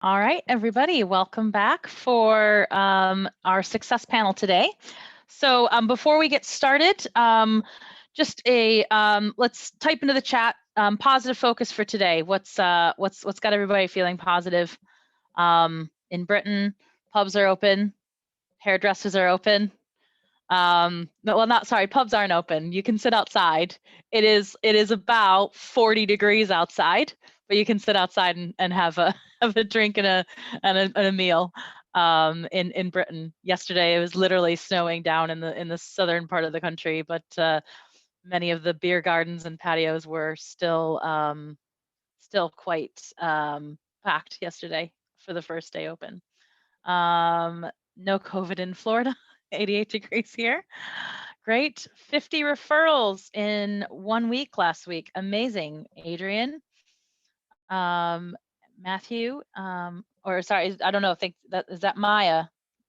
All right, everybody, welcome back for our success panel today. So before we get started, just let's type into the chat positive focus for today. What's got everybody feeling positive? In Britain, pubs are open, hairdressers are open. Well, not sorry, pubs aren't open. You can sit outside. It is about 40 degrees outside, but you can sit outside and have a have a drink and a meal. In Britain yesterday, it was literally snowing down in the southern part of the country, but many of the beer gardens and patios were still quite packed yesterday for the first day open. No COVID in Florida. 88 degrees here. Great. 50 referrals in 1 week last week. Amazing. Adrian, Matthew, or sorry, I don't know. Think that is that Maya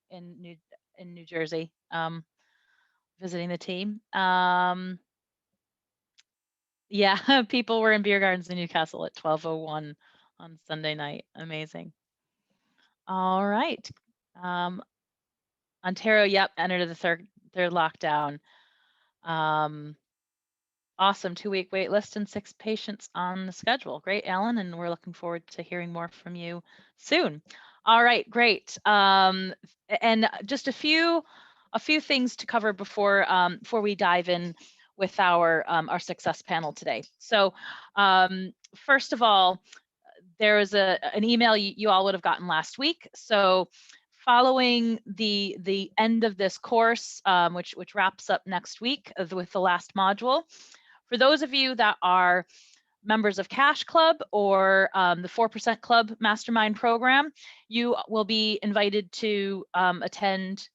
in New Jersey, visiting the team. Yeah, people were in beer gardens in Newcastle at 12:01 on Sunday night. Amazing. All right. Ontario, yep, entered the third lockdown. Awesome, 2-week wait list and 6 patients on the schedule. Great, Alan, and we're looking forward to hearing more from you soon. All right, great. And just a few things to cover before we dive in with our success panel today. So, first of all, there was an email you all would have gotten last week. So following the end of this course, which wraps up next week with the last module, for those of you that are members of Cash Club or the 4% Club Mastermind program, you will be invited to attend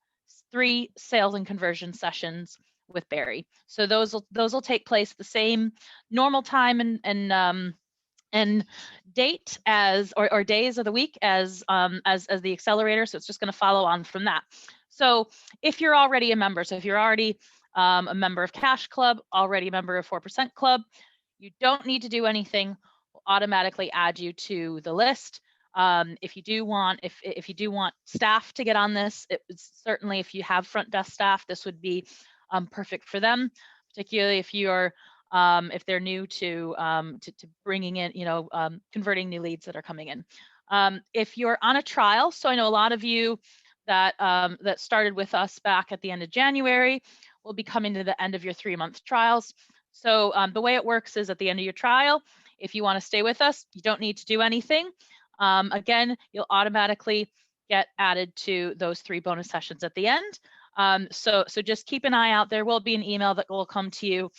3 sales and conversion sessions with Barry. So those will take place the same normal time and date as or days of the week as the accelerator. So it's just going to follow on from that. So if you're already a member, so if you're already a member of Cash Club, already a member of 4% Club, you don't need to do anything. We'll automatically add you to the list. If you do want staff to get on this, certainly if you have front desk staff, this would be perfect for them, particularly if you're if they're new to bringing in, converting new leads that are coming in. If you're on a trial, so I know a lot of you that started with us back at the end of January will be coming to the end of your 3-month trials. So the way it works is at the end of your trial, if you want to stay with us, you don't need to do anything. Again, you'll automatically get added to those 3 bonus sessions at the end. So just keep an eye out. There will be an email that will come to you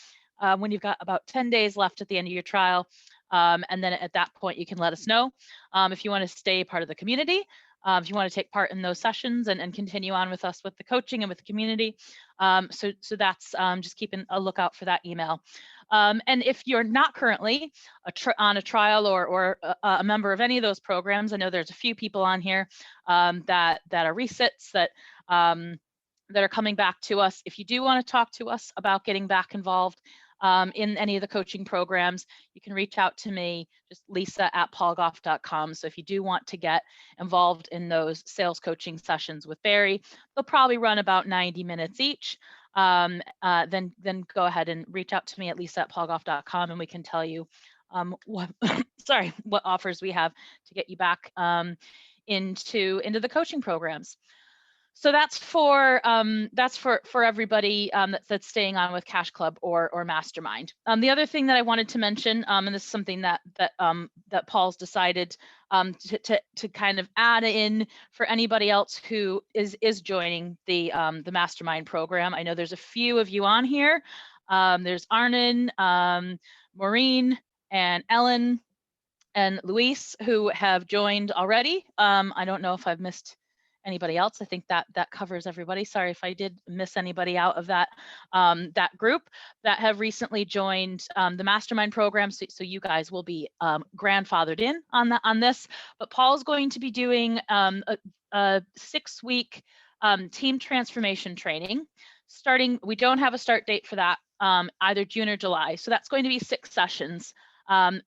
when you've got about 10 days left at the end of your trial. And then at that point, you can let us know if you want to stay part of the community, if you want to take part in those sessions and continue on with us with the coaching and with the community. So that's just keeping a lookout for that email. And if you're not currently on a trial or a member of any of those programs, I know there's a few people on here that are resits that are coming back to us. If you do want to talk to us about getting back involved in any of the coaching programs, you can reach out to me, just lisa@paulgoff.com. So if you do want to get involved in those sales coaching sessions with Barry, they'll probably run about 90 minutes each. Then go ahead and reach out to me at lisa@paulgoff.com and we can tell you what offers we have to get you back into the coaching programs. So that's for everybody that's staying on with Cash Club or Mastermind. The other thing that I wanted to mention, and this is something that Paul's decided to kind of add in for anybody else who is joining the Mastermind program. I know there's a few of you on here. There's Arnon, Maureen, and Ellen, and Luis who have joined already. I don't know if I've missed anybody else. I think that covers everybody. Sorry if I did miss anybody out of that group that have recently joined the Mastermind program. So you guys will be grandfathered in on this. But Paul's going to be doing a 6-week team transformation training. We don't have a start date for that, either June or July. So that's going to be 6 sessions.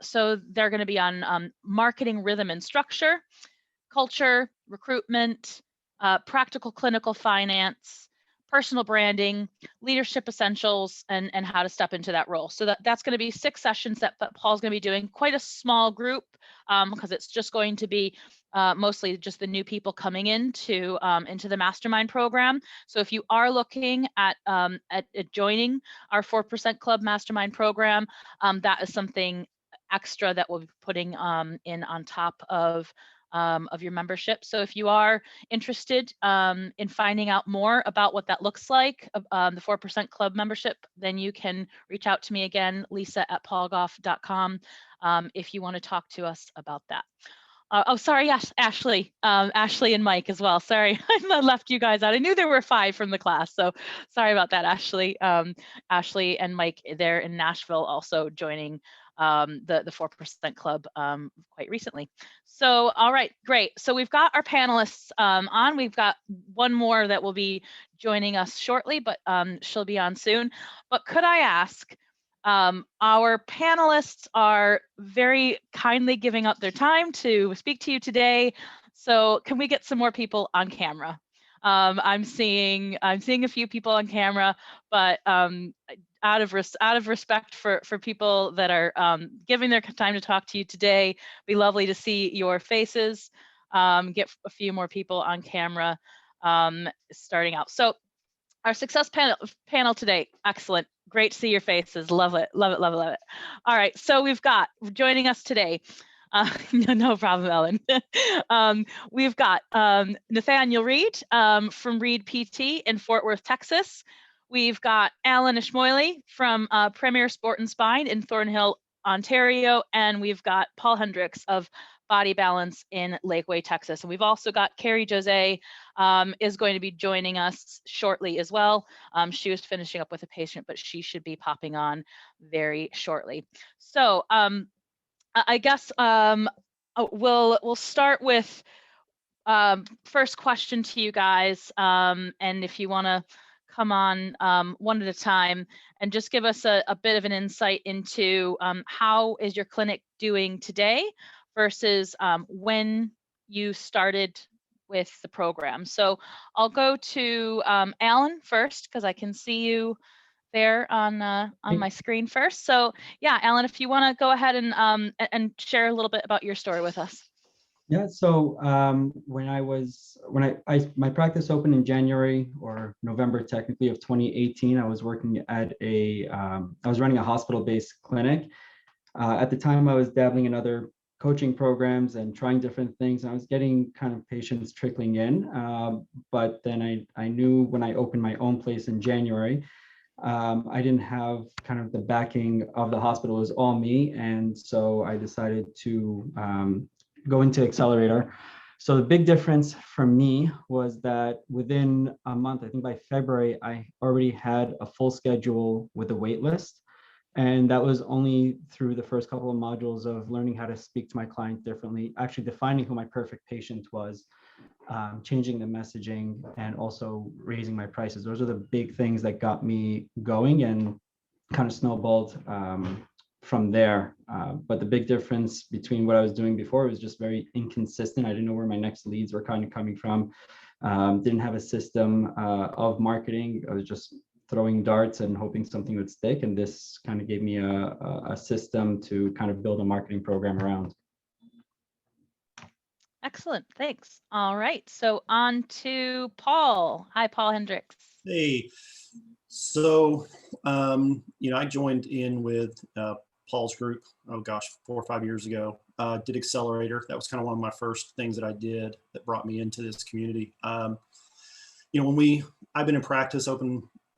So they're going to be on marketing rhythm and structure, culture, recruitment, practical clinical finance, personal branding, leadership essentials, and how to step into that role. So that's going to be 6 sessions that Paul's going to be doing. Quite a small group, because it's just going to be mostly just the new people coming into the mastermind program. So if you are looking at joining our 4% Club mastermind program, that is something extra that we'll be putting in on top of your membership. So if you are interested in finding out more about what that looks like, the 4% Club membership, then you can reach out to me again, lisa@paulgoff.com, if you want to talk to us about that. Oh, sorry, yes, Ashley, Ashley and Mike as well. Sorry, I left you guys out. I knew there were 5 from the class, so sorry about that, Ashley. Ashley and Mike, they're in Nashville, also joining the 4% Club quite recently. So, all right, great. So we've got our panelists on. We've got one more that will be joining us shortly, but she'll be on soon. But could I ask, our panelists are very kindly giving up their time to speak to you today. So can we get some more people on camera? I'm seeing a few people on camera, but out of respect for people that are giving their time to talk to you today, it'd be lovely to see your faces. Get a few more people on camera starting out. So our success panel today, excellent. Great to see your faces. Love it, love it, love it, love it. All right, so we've got joining us today. No problem, Ellen. We've got Nathaniel Reed from Reed PT in Fort Worth, Texas. We've got Alan Ishmoily from Premier Sport and Spine in Thornhill, Ontario, and we've got Paul Hendricks of Body Balance in Lakeway, Texas. And we've also got Carrie Jose is going to be joining us shortly as well. She was finishing up with a patient, but she should be popping on very shortly. So I guess we'll start with first question to you guys, and if you want to come on one at a time and just give us a bit of an insight into how is your clinic doing today versus when you started with the program. So I'll go to Alan first because I can see you there on my screen first. So yeah, Alan, if you want to go ahead and share a little bit about your story with us. Yeah, so my practice opened in January or November technically of 2018. I was working at I was running a hospital-based clinic. At the time, I was dabbling in other coaching programs and trying different things. I was getting kind of patients trickling in, but then I knew when I opened my own place in January, I didn't have kind of the backing of the hospital. It was all me, and so I decided to go into Accelerator. So the big difference for me was that within a month, I think by February, I already had a full schedule with a wait list. And that was only through the first couple of modules of learning how to speak to my client differently, actually defining who my perfect patient was, changing the messaging, and also raising my prices. Those are the big things that got me going and kind of snowballed from there. But the big difference between what I was doing before was just very inconsistent. I didn't know where my next leads were kind of coming from. Didn't have a system of marketing. I was just throwing darts and hoping something would stick. And this kind of gave me a system to kind of build a marketing program around. Excellent, thanks. All right, so on to Paul. Hi, Paul Hendricks. Hey, so, I joined in with Paul's group, oh gosh, 4 or 5 years ago, did Accelerator. That was kind of one of my first things that I did that brought me into this community. I've been in practice,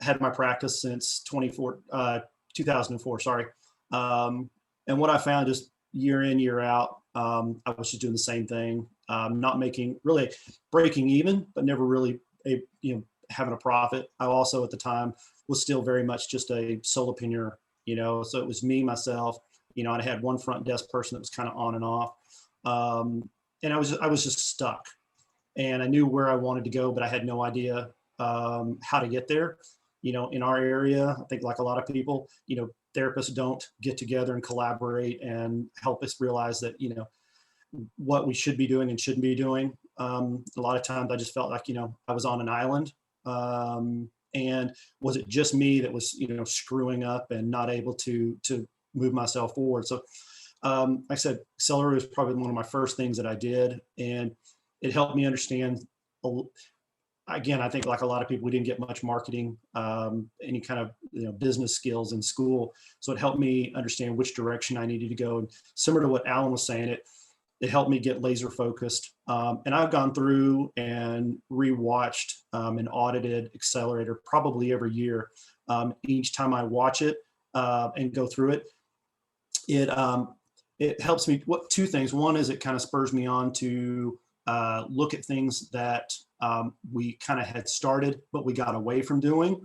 had my practice since 2004, sorry. And what I found just year in, year out, I was just doing the same thing, not really breaking even, but never really, having a profit. I also at the time was still very much just a solopreneur, so it was me, myself, I had one front desk person that was kind of on and off. And I was just stuck, and I knew where I wanted to go, but I had no idea how to get there. In our area, I think like a lot of people, therapists don't get together and collaborate and help us realize that, what we should be doing and shouldn't be doing. A lot of times I just felt like, I was on an island. And was it just me that was, screwing up and not able to move myself forward? So, like I said, Accelerator was probably one of my first things that I did, and it helped me understand. Again, I think like a lot of people, we didn't get much marketing, any kind of business skills in school. So it helped me understand which direction I needed to go. And similar to what Alan was saying, it helped me get laser focused. And I've gone through and rewatched and audited Accelerator probably every year. Each time I watch it and go through it, it helps me. Two things. One is it kind of spurs me on to look at things that we kind of had started, but we got away from doing.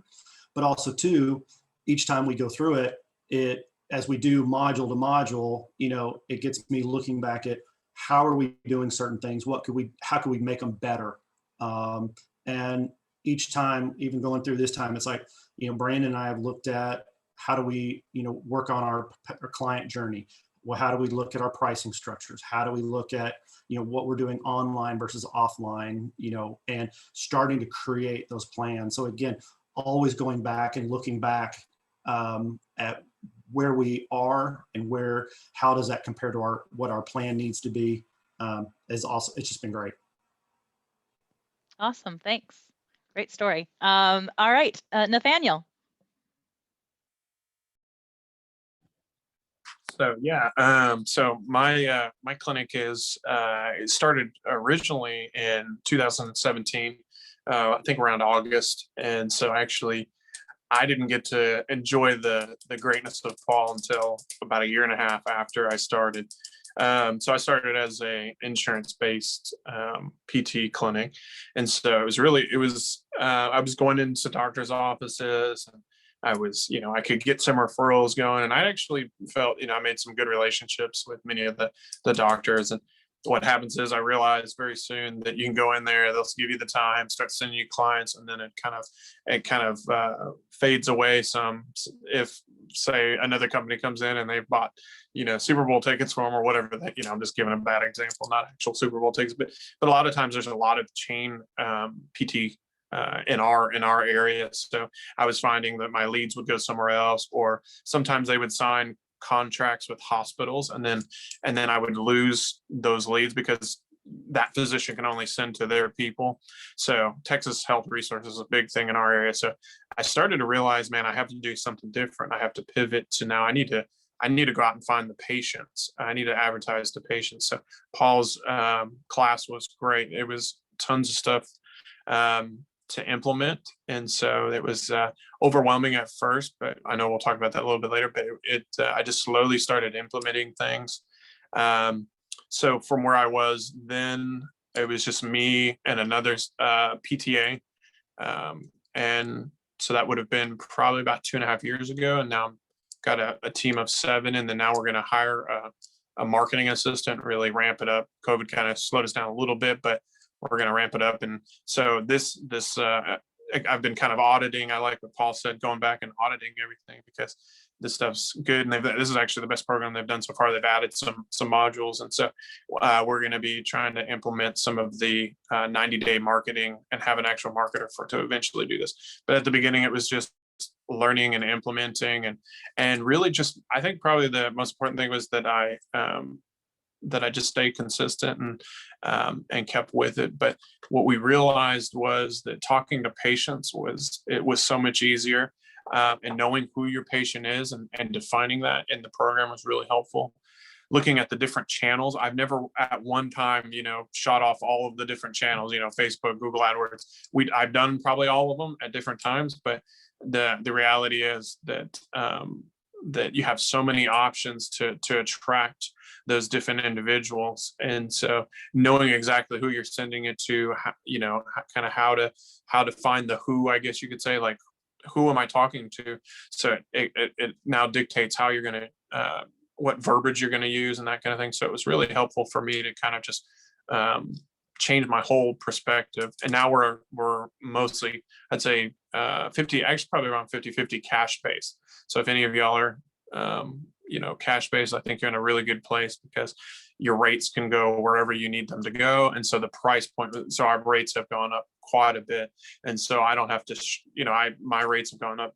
But also two, each time we go through it, as we do module to module, it gets me looking back at how are we doing certain things? How could we make them better? And each time, even going through this time, it's like, Brandon and I have looked at how do we, work on our client journey? Well, how do we look at our pricing structures? How do we look at, what we're doing online versus offline, and starting to create those plans. So again, always going back and looking back at where we are and how does that compare to what our plan needs to be, is also, it's just been great. Awesome. Thanks. Great story. All right, Nathaniel. So yeah, so my clinic is it started originally in 2017, I think around August, and so actually I didn't get to enjoy the greatness of Paul until about a year and a half after I started. So I started as a insurance-based PT clinic, and so I was going into doctors' offices, and I was, I could get some referrals going, and I actually felt, I made some good relationships with many of the doctors. And what happens is I realized very soon that you can go in there, they'll give you the time, start sending you clients, and then it kind of fades away some if, say, another company comes in and they've bought, Super Bowl tickets for them or whatever that, I'm just giving a bad example, not actual Super Bowl tickets, but a lot of times there's a lot of chain PT in our area. So I was finding that my leads would go somewhere else, or sometimes they would sign contracts with hospitals, and then I would lose those leads because that physician can only send to their people. So Texas Health Resources is a big thing in our area. So I started to realize, man, I have to do something different. I have to pivot to now I need to go out and find the patients. I need to advertise to patients. So Paul's class was great. It was tons of stuff to implement, and so it was overwhelming at first, but I know we'll talk about that a little bit later. But I just slowly started implementing things. So from where I was then, it was just me and another PTA, and so that would have been probably about 2.5 years ago. And now I've got a team of 7, and then now we're going to hire a marketing assistant, really ramp it up. COVID kind of slowed us down a little bit, but we're going to ramp it up. And so this I've been kind of auditing. I like what Paul said, going back and auditing everything, because this stuff's good. And this is actually the best program they've done so far. They've added some modules. And so we're going to be trying to implement some of the 90-day marketing and have an actual marketer to eventually do this. But at the beginning, it was just learning and implementing, and really just, I think probably the most important thing was that I just stayed consistent and kept with it. But what we realized was that talking to patients was so much easier, and knowing who your patient is and defining that in the program was really helpful. Looking at the different channels, I've never at one time, shot off all of the different channels, Facebook, Google AdWords. I've done probably all of them at different times, but the reality is that that you have so many options to attract those different individuals. And so knowing exactly who you're sending it to, kind of how to find the who, I guess you could say, like, who am I talking to? So it now dictates how you're going to, what verbiage you're going to use and that kind of thing. So it was really helpful for me to kind of just change my whole perspective. And now we're mostly, I'd say 50, actually probably around 50-50 cash based. So if any of y'all are, cash based, I think you're in a really good place, because, your rates can go wherever you need them to go. And so the price point, so our rates have gone up quite a bit. And so I don't have to, my rates have gone up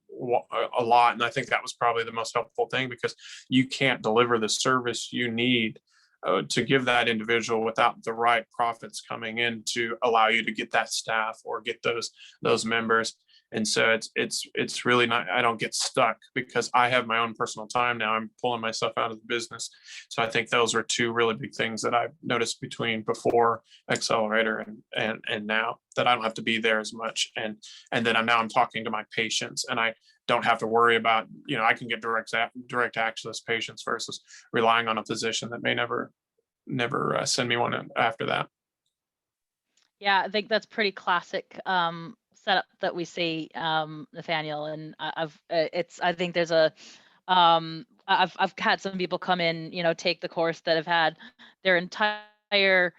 a lot. And I think that was probably the most helpful thing, because you can't deliver the service you need to give that individual without the right profits coming in to allow you to get that staff or get those members. And so it's really not, I don't get stuck because I have my own personal time now. I'm pulling myself out of the business. So I think those are two really big things that I've noticed between before Accelerator and now, that I don't have to be there as much. And then I'm talking to my patients, and I don't have to worry about, I can get direct access patients versus relying on a physician that may never send me one after that. Yeah, I think that's pretty classic setup that we see, Nathaniel. And I think there's I've had some people come in, take the course that have had their entire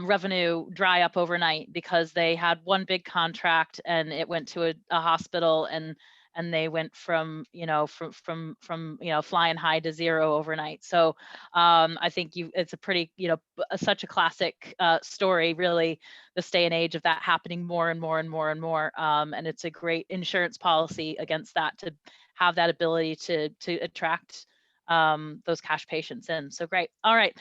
revenue dry up overnight because they had one big contract and it went to a hospital, and they went from flying high to zero overnight. So I think it's a pretty, such a classic story, really, this day and age, of that happening more and more and more and more. And it's a great insurance policy against that, to have that ability to attract those cash patients in. So great. All right.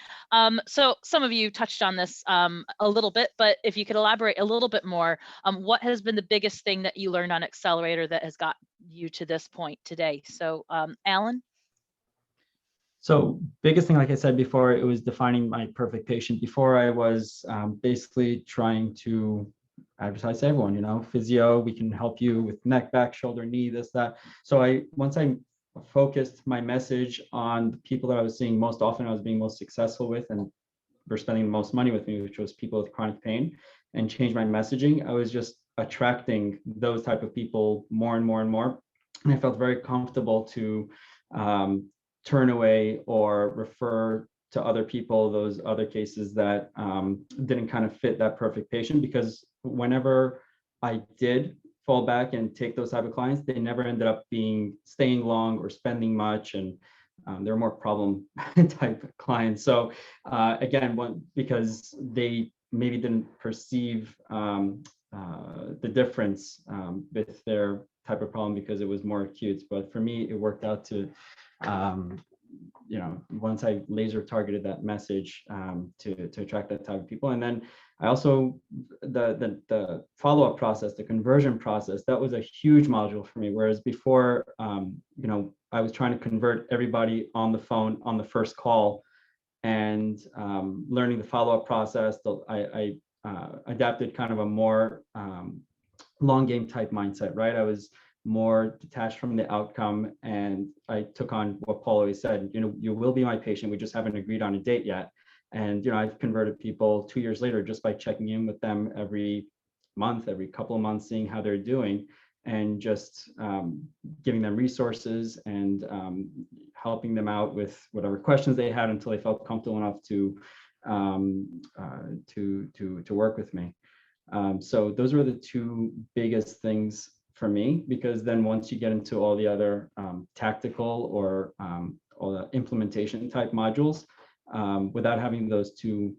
So some of you touched on this a little bit, but if you could elaborate a little bit more, what has been the biggest thing that you learned on Accelerator that has got you to this point today? So Alan? So biggest thing, like I said before, it was defining my perfect patient. Before, I was basically trying to advertise to everyone, physio, we can help you with neck, back, shoulder, knee, this, that. So once I focused my message on the people that I was seeing most often, I was being most successful with, and were spending the most money with me, which was people with chronic pain, and changed my messaging, I was just attracting those type of people more and more and more. And I felt very comfortable to turn away or refer to other people, those other cases that didn't kind of fit that perfect patient, because whenever I did fall back and take those type of clients, they never ended up staying long or spending much, and they're more problem type clients. So again, because they maybe didn't perceive the difference with their type of problem because it was more acute. But for me, it worked out to once I laser targeted that message to attract that type of people. And then I also, the follow-up process, the conversion process, that was a huge module for me. Whereas before, I was trying to convert everybody on the phone on the first call, and learning the follow-up process, I adapted kind of a more long game type mindset, right? I was more detached from the outcome, and I took on what Paul always said, you will be my patient, we just haven't agreed on a date yet. And I've converted people 2 years later just by checking in with them every month, every couple of months, seeing how they're doing, and just giving them resources and helping them out with whatever questions they had until they felt comfortable enough to work with me. So those were the two biggest things for me, because then once you get into all the other tactical or all the implementation type modules, without having those two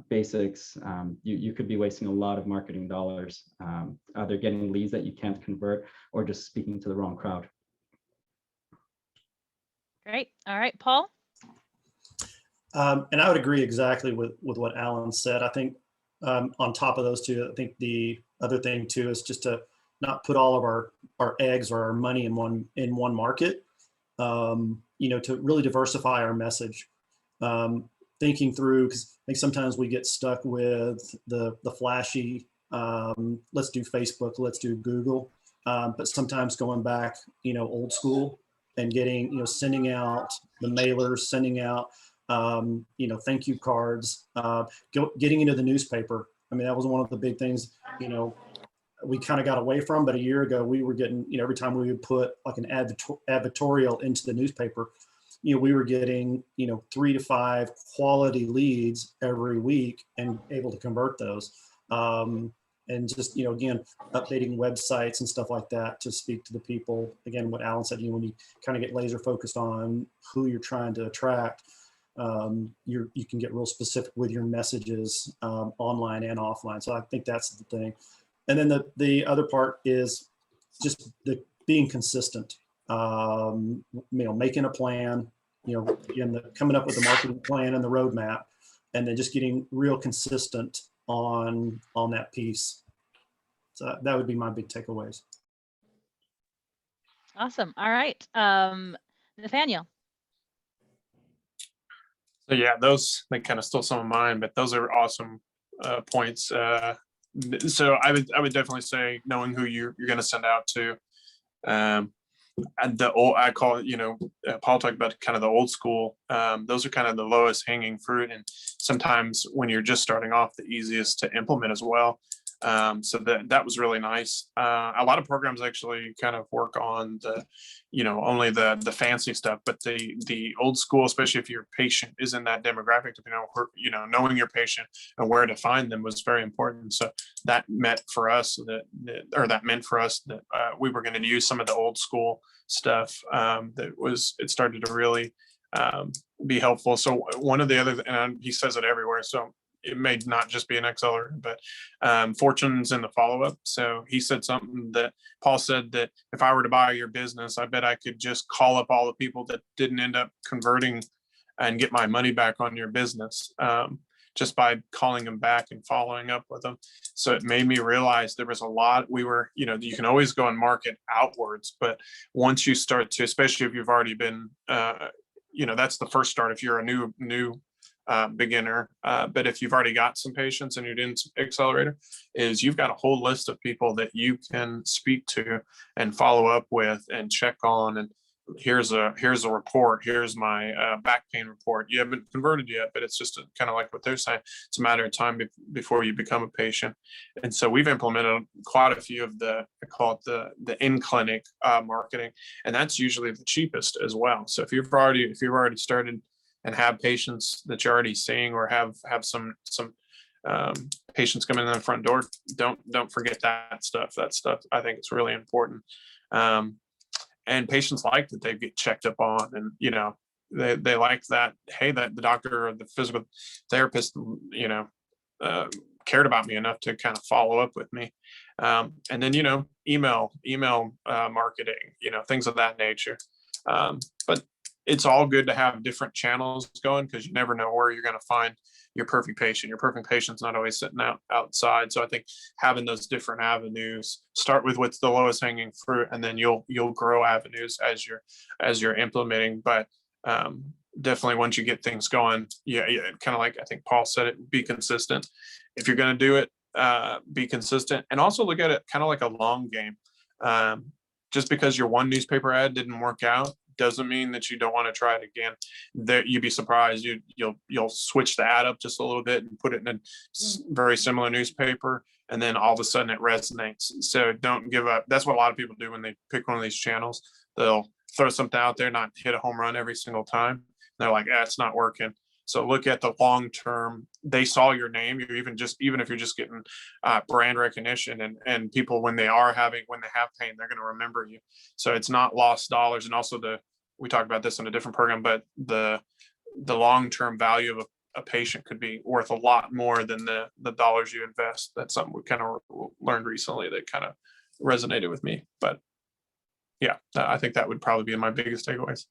basics, you could be wasting a lot of marketing dollars, either getting leads that you can't convert or just speaking to the wrong crowd. Great. All right, Paul? And I would agree exactly with what Alan said. I think on top of those two, I think the other thing too is just to not put all of our eggs or our money in one market, to really diversify our message. Thinking through, because I think sometimes we get stuck with the flashy, let's do Facebook, let's do Google, but sometimes going back, old school and getting, sending out the mailers, sending out, thank you cards, getting into the newspaper. I mean, that was one of the big things, we kind of got away from, but a year ago we were getting, every time we would put like an advertorial into the newspaper, we were getting, 3 to 5 quality leads every week and able to convert those. And just, again, updating websites and stuff like that to speak to the people. Again, what Alan said, when you kind of get laser focused on who you're trying to attract, you can get real specific with your messages online and offline. So I think that's the thing. And then the other part is just the being consistent. Making a plan, again, coming up with the marketing plan and the roadmap, and then just getting real consistent on that piece. So that would be my big takeaways. Awesome. All right. Nathaniel. So yeah, they kind of stole some of mine, but those are awesome points. So I would definitely say knowing who you're going to send out to. And I call it, Paul talked about kind of the old school. Those are kind of the lowest hanging fruit, and sometimes when you're just starting off, the easiest to implement as well. So that was really nice. A lot of programs actually kind of work on only the fancy stuff, but the old school, especially if your patient is in that demographic, knowing your patient and where to find them was very important. So that meant for us that we were going to use some of the old school stuff. It started to really be helpful. So one of the other, and he says it everywhere, so it may not just be an Exceller, but fortunes in the follow-up. So he said something that Paul said, that if I were to buy your business, I bet I could just call up all the people that didn't end up converting and get my money back on your business just by calling them back and following up with them. So it made me realize there was a lot. You can always go and market outwards, but once you start to, especially if you've already been, that's the first start if you're a new beginner, but if you've already got some patients and you're doing Accelerator, is you've got a whole list of people that you can speak to and follow up with and check on. And here's a report. Here's my back pain report. You haven't converted yet, but it's just kind of like what they're saying. It's a matter of time before you become a patient. And so we've implemented quite a few of I call it the in-clinic marketing, and that's usually the cheapest as well. So if you've already started and have patients that you're already seeing, or have some patients coming in the front door, don't forget that stuff. That stuff, I think it's really important. And patients like that they get checked up on, and they like that, hey, that the doctor or the physical therapist cared about me enough to kind of follow up with me. And then email marketing, things of that nature. But it's all good to have different channels going, because you never know where you're going to find your perfect patient. Your perfect patient's not always sitting outside. So I think having those different avenues, start with what's the lowest hanging fruit, and then you'll grow avenues as you're implementing. But definitely once you get things going, yeah, kind of like I think Paul said it, be consistent. If you're going to do it, be consistent, and also look at it kind of like a long game. Just because your one newspaper ad didn't work out doesn't mean that you don't want to try it again. You'd be surprised. You'll switch the ad up just a little bit and put it in a very similar newspaper, and then all of a sudden it resonates. So don't give up. That's what a lot of people do when they pick one of these channels. They'll throw something out there, not hit a home run every single time. They're like, it's not working. So look at the long term. They saw your name. You're even if you're just getting brand recognition, and people when they have pain, they're going to remember you. So it's not lost dollars. And also we talked about this in a different program, but the long term value of a patient could be worth a lot more than the dollars you invest. That's something we kind of learned recently that kind of resonated with me. But yeah, I think that would probably be my biggest takeaways.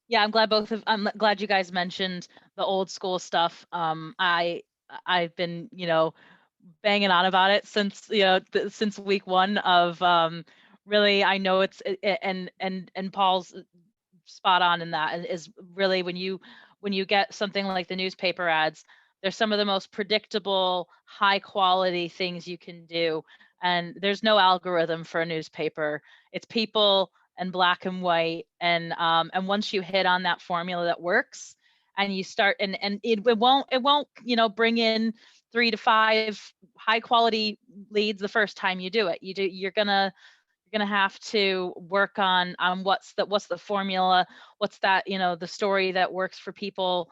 Yeah, I'm glad you guys mentioned the old school stuff. I've been, banging on about it since, since week one of really, I know it's, and Paul's spot on in that, is really when you get something like the newspaper ads, they're some of the most predictable, high quality things you can do. And there's no algorithm for a newspaper. It's people and black and white, and once you hit on that formula that works, and you start, and it won't bring in 3 to 5 high quality leads the first time you do it. You're gonna have to work on what's the formula, what's that, the story that works for people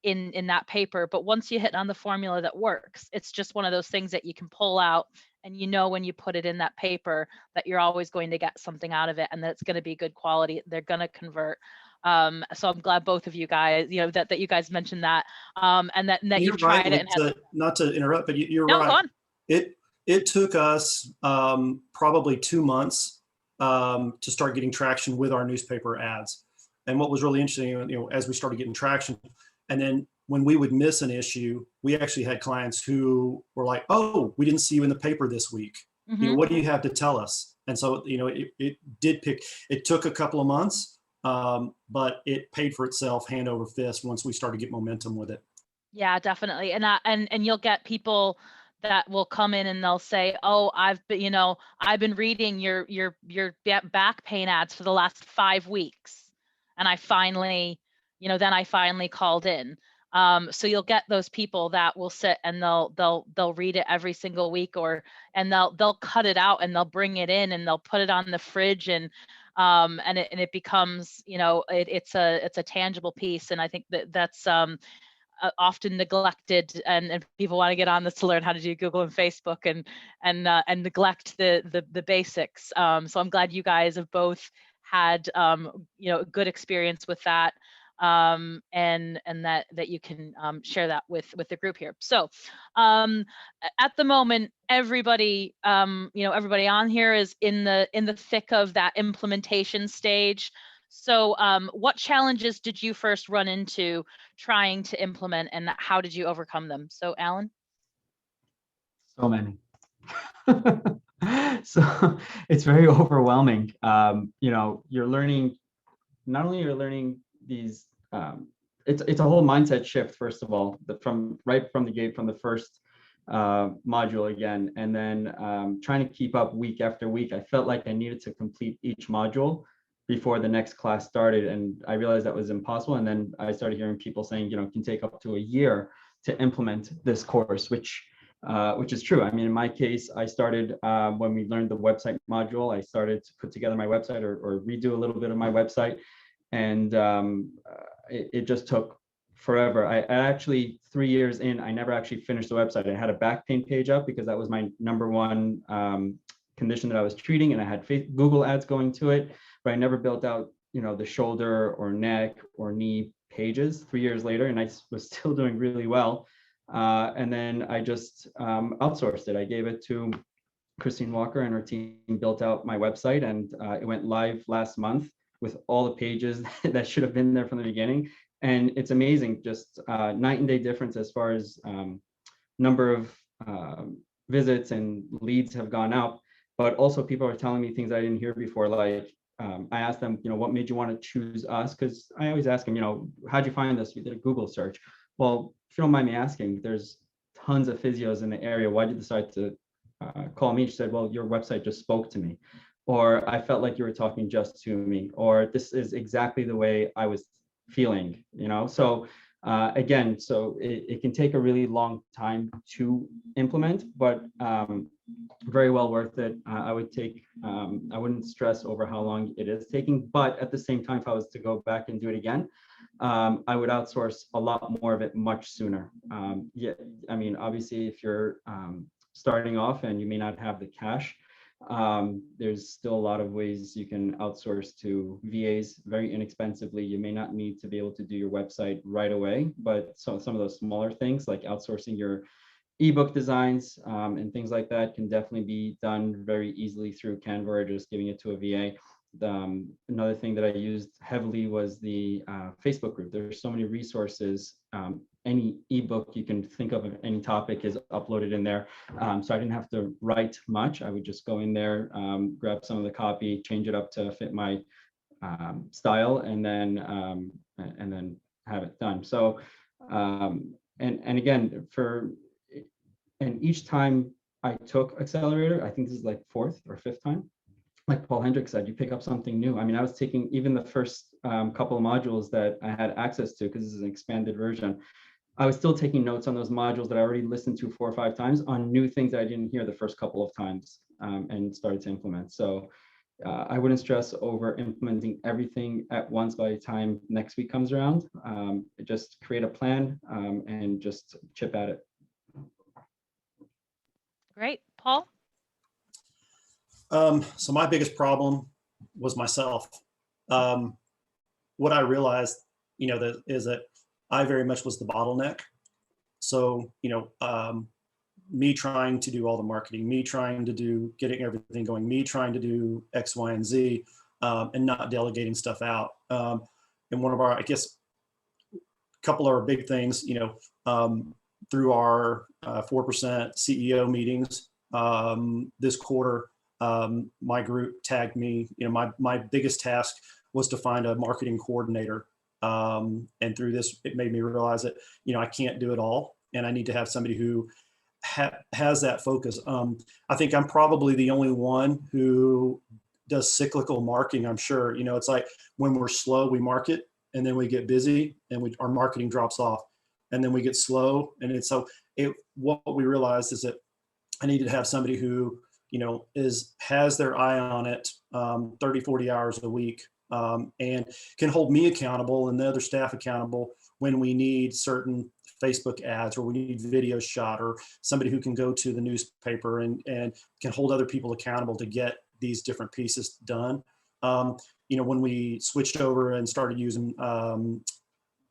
in that paper. But once you hit on the formula that works, it's just one of those things that you can pull out, and when you put it in that paper that you're always going to get something out of it, and that it's going to be good quality. They're going to convert. So I'm glad both of you guys, that you guys mentioned that, and that You're you've tried right, it and had. not to interrupt, but you're No, right. go on. It took us probably 2 months to start getting traction with our newspaper ads. And what was really interesting, as we started getting traction, and then when we would miss an issue, we actually had clients who were like, "Oh, we didn't see you in the paper this week. Mhm. What do you have to tell us?" And so, it did pick. It took a couple of months, but it paid for itself hand over fist once we started to get momentum with it. Yeah, definitely. And you'll get people that will come in and they'll say, "Oh, I've been reading your back pain ads for the last 5 weeks, and I finally, then I finally called in." So you'll get those people that will sit and they'll read it every single week, and they'll cut it out and they'll bring it in and they'll put it on the fridge, and it becomes, it's a tangible piece. And I think that's often neglected, and people want to get on this to learn how to do Google and Facebook, and neglect the basics. So I'm glad you guys have both had a good experience with that, and that you can share that with the group here. So at the moment, everybody everybody on here is in the thick of that implementation stage. So what challenges did you first run into trying to implement, and how did you overcome them? So Alan? So many. So it's very overwhelming. You're learning, not only you're learning these, it's a whole mindset shift, first of all, right from the gate, from the first module again, and then trying to keep up week after week. I felt like I needed to complete each module before the next class started, and I realized that was impossible. And then I started hearing people saying, it can take up to a year to implement this course, which is true. I mean, in my case, I started when we learned the website module. I started to put together my website, or redo a little bit of my website, and it just took forever. I actually, 3 years in, I never actually finished the website. I had a back pain page up because that was my number one condition that I was treating, and I had Google ads going to it, but I never built out, the shoulder or neck or knee pages 3 years later, and I was still doing really well. And then I just outsourced it. I gave it to Christine Walker, and her team built out my website, and it went live last month with all the pages that should have been there from the beginning. And it's amazing, just night and day difference as far as number of visits and leads have gone up. But also people are telling me things I didn't hear before. Like I asked them, what made you want to choose us? Because I always ask them, how'd you find us? You did a Google search. Well, if you don't mind me asking, there's tons of physios in the area. Why did you decide to call me? She said, well, your website just spoke to me. Or I felt like you were talking just to me. Or this is exactly the way I was feeling, So again, so it can take a really long time to implement, but very well worth it. I wouldn't stress over how long it is taking, but at the same time, if I was to go back and do it again, I would outsource a lot more of it much sooner. Yeah, I mean, obviously, if you're starting off and you may not have the cash, there's still a lot of ways you can outsource to VAs very inexpensively. You may not need to be able to do your website right away, but some of those smaller things like outsourcing your ebook designs and things like that can definitely be done very easily through Canva, or just giving it to a VA. Another thing that I used heavily was the Facebook group. There's so many resources. Any ebook you can think of any topic is uploaded in there. So I didn't have to write much. I would just go in there, grab some of the copy, change it up to fit my style, and then have it done. So and again, and each time I took Accelerator, I think this is like 4th or 5th time, like Paul Hendricks said, you pick up something new. I mean, I was taking even the first couple of modules that I had access to, because this is an expanded version. I was still taking notes on those modules that I already listened to 4 or 5 times on new things that I didn't hear the first couple of times, and started to implement. So I wouldn't stress over implementing everything at once by the time next week comes around. Just create a plan and just chip at it. Great. Paul? So my biggest problem was myself. what I realized, that is that I very much was the bottleneck. So, me trying to do all the marketing, me trying to do getting everything going, me trying to do X, Y, and Z, and not delegating stuff out. And one of our, I guess, couple of our big things, through our 4% CEO meetings this quarter, my group tagged me. My biggest task was to find a marketing coordinator. And through this, it made me realize that, I can't do it all. And I need to have somebody who has that focus. I think I'm probably the only one who does cyclical marketing. I'm sure, it's like when we're slow, we market, and then we get busy and our marketing drops off, and then we get slow. And it's what we realized is that I needed to have somebody who, has their eye on it 30, 40 hours a week, and can hold me accountable and the other staff accountable when we need certain Facebook ads, or we need video shot, or somebody who can go to the newspaper and can hold other people accountable to get these different pieces done. When we switched over and started using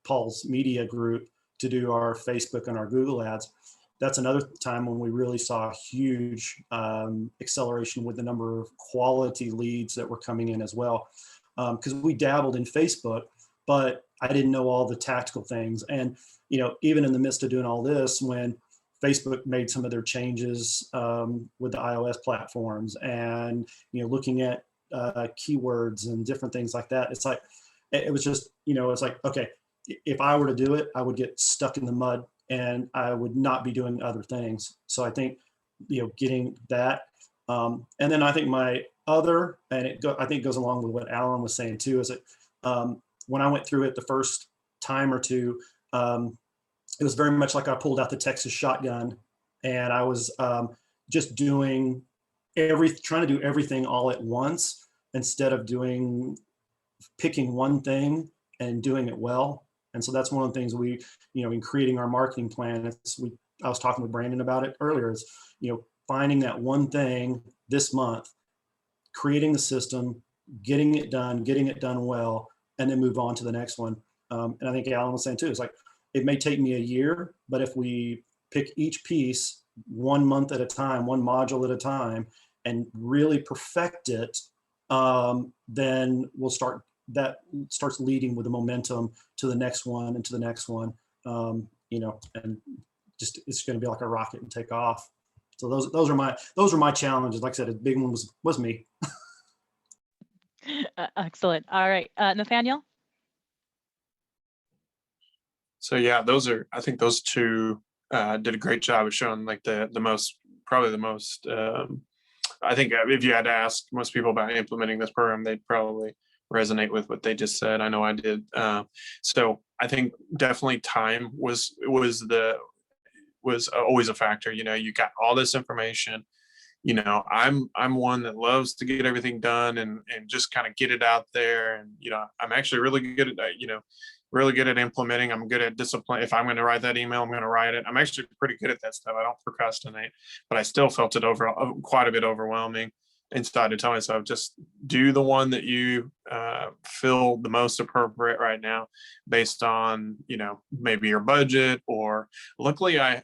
Paul's media group to do our Facebook and our Google ads, that's another time when we really saw a huge acceleration with the number of quality leads that were coming in as well. Because we dabbled in Facebook, but I didn't know all the tactical things. And, even in the midst of doing all this, when Facebook made some of their changes with the iOS platforms and, looking at keywords and different things like that, it's like, it was just, it's like, okay, if I were to do it, I would get stuck in the mud and I would not be doing other things. So I think, getting that. And then I think my other, and I think it goes along with what Alan was saying too, is that when I went through it the first time or two, it was very much like I pulled out the Texas shotgun, and I was just trying to do everything all at once instead of picking one thing and doing it well. And so that's one of the things we, in creating our marketing plan, I was talking with Brandon about it earlier, is, finding that one thing this month, creating the system, getting it done well, and then move on to the next one. And I think Alan was saying too, it's like, it may take me a year, but if we pick each piece 1 month at a time, one module at a time, and really perfect it, then that starts leading with the momentum to the next one and to the next one, and just, it's going to be like a rocket and take off. So those are my challenges. Like I said, a big one was me. Excellent. All right, Nathaniel. So yeah, I think those two did a great job of showing like probably the most, I think if you had to ask most people about implementing this program, they'd probably resonate with what they just said. I know I did. So I think definitely time was always a factor. You got all this information. I'm one that loves to get everything done and just kind of get it out there. And, I'm actually really good at, really good at implementing. I'm good at discipline. If I'm going to write that email, I'm going to write it. I'm actually pretty good at that stuff. I don't procrastinate, but I still felt it quite a bit overwhelming, and started to tell myself, just do the one that you feel the most appropriate right now based on, maybe your budget. Or luckily I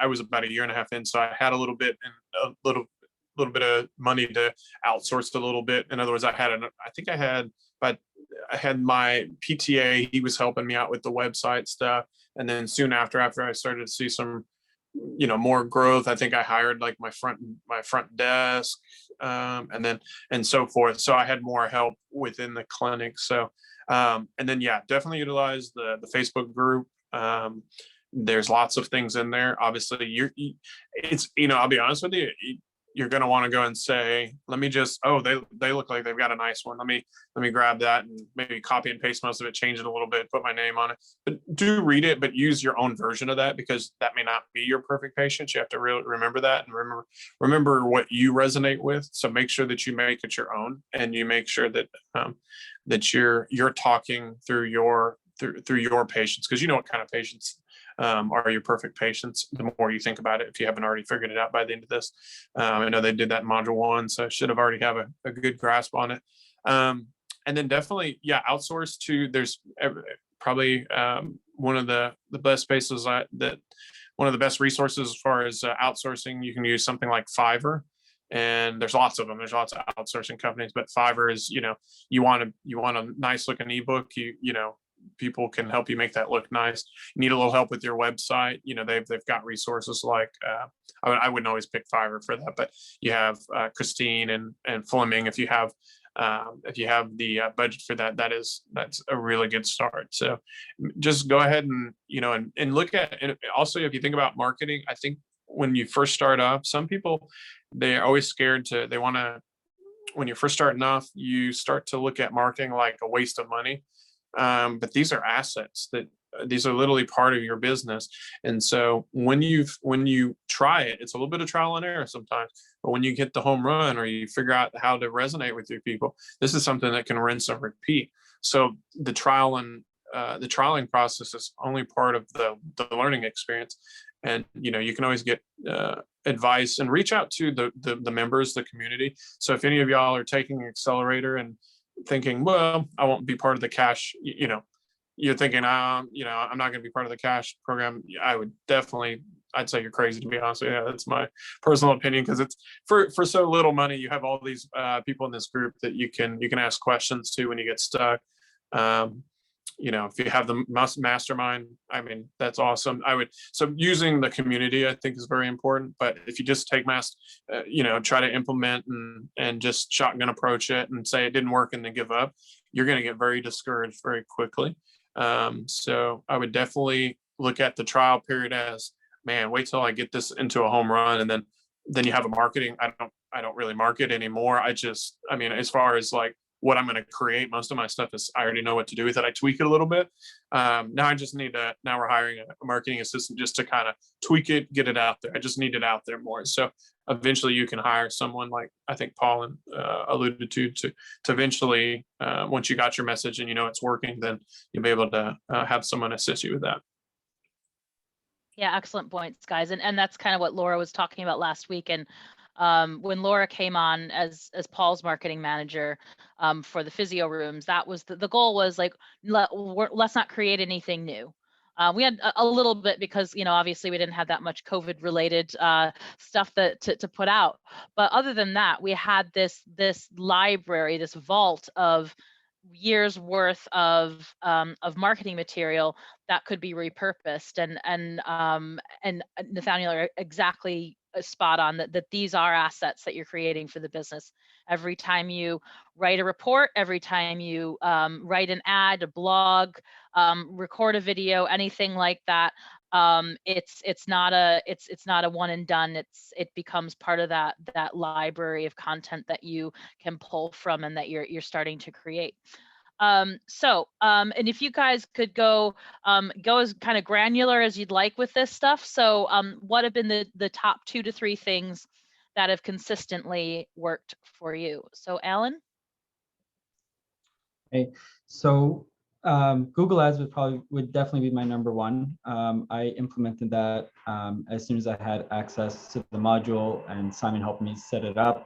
was about 1.5 years in. So I had a little bit of money to outsource a little bit. In other words, I had my PTA, he was helping me out with the website stuff. And then soon after I started to see some, more growth, I think I hired like my front desk, and so forth. So I had more help within the clinic. So, and then, yeah, definitely utilize the Facebook group. There's lots of things in there. Obviously I'll be honest with you, you're going to want to go and say, let me just, they look like they've got a nice one. Let me grab that and maybe copy and paste most of it, change it a little bit, put my name on it. But do read it, but use your own version of that, because that may not be your perfect patient. You have to really remember that, and remember what you resonate with. So make sure that you make it your own, and you make sure that that you're talking through your patients, because you know what kind of patients are your perfect patients the more you think about it, if you haven't already figured it out by the end of this. I know they did that in module 1, so I should have already have a good grasp on it. And and then definitely, yeah, outsource to, there's probably one of the best spaces that one of the best resources as far as outsourcing. You can use something like Fiverr, and there's lots of them. There's lots of outsourcing companies, but Fiverr is, you want a nice looking ebook, people can help you make that look nice. You need a little help with your website, they've got resources like I wouldn't always pick Fiverr for that, but you have Christine and Fleming. If you have the budget for that, that's a really good start. So just go ahead and and look at, and also if you think about marketing, I think when you first start off, some people, they're always scared when you're first starting off, you start to look at marketing like a waste of money. But these are assets these are literally part of your business. And so when you try it, it's a little bit of trial and error sometimes, but when you get the home run or you figure out how to resonate with your people, this is something that can rinse and repeat. So the trialing process is only part of the learning experience. And you can always get advice and reach out to the members, the community. So if any of y'all are taking Accelerator and thinking, well, I won't be part of the cash, you're thinking, I'm not going to be part of the cash program, I'd say you're crazy, to be honest. Yeah, that's my personal opinion, because it's for so little money. You have all these people in this group that you can ask questions to when you get stuck. If you have the mastermind, that's awesome. So using the community, I think, is very important. But if you just take try to implement and just shotgun approach it and say it didn't work and then give up, you're going to get very discouraged very quickly. So I would definitely look at the trial period as, man, wait till I get this into a home run, and then you have a marketing. I don't really market anymore. As far as like what I'm going to create, most of my stuff is, I already know what to do with it. I tweak it a little bit. Now we're hiring a marketing assistant just to kind of tweak it, get it out there. I just need it out there more. So eventually you can hire someone like I think Paul alluded to eventually, once you got your message and it's working, then you'll be able to have someone assist you with that. Yeah, excellent points, guys. And that's kind of what Laura was talking about last week. And when Laura came on as Paul's marketing manager for the physio rooms, that was the goal was like, let's not create anything new. We had a little bit because, obviously we didn't have that much COVID related stuff to put out. But other than that, we had this library, this vault of years worth of marketing material that could be repurposed. And Nathaniel are exactly spot on that these are assets that you're creating for the business. Every time you write a report, every time you write an ad, a blog, record a video, anything like that, it's not a one and done. It becomes part of that library of content that you can pull from and that you're starting to create. And if you guys could go as kind of granular as you'd like with this stuff. So what have been the top 2 to 3 things that have consistently worked for you? So Alan? Okay, so Google Ads would definitely be my number one. I implemented that as soon as I had access to the module, and Simon helped me set it up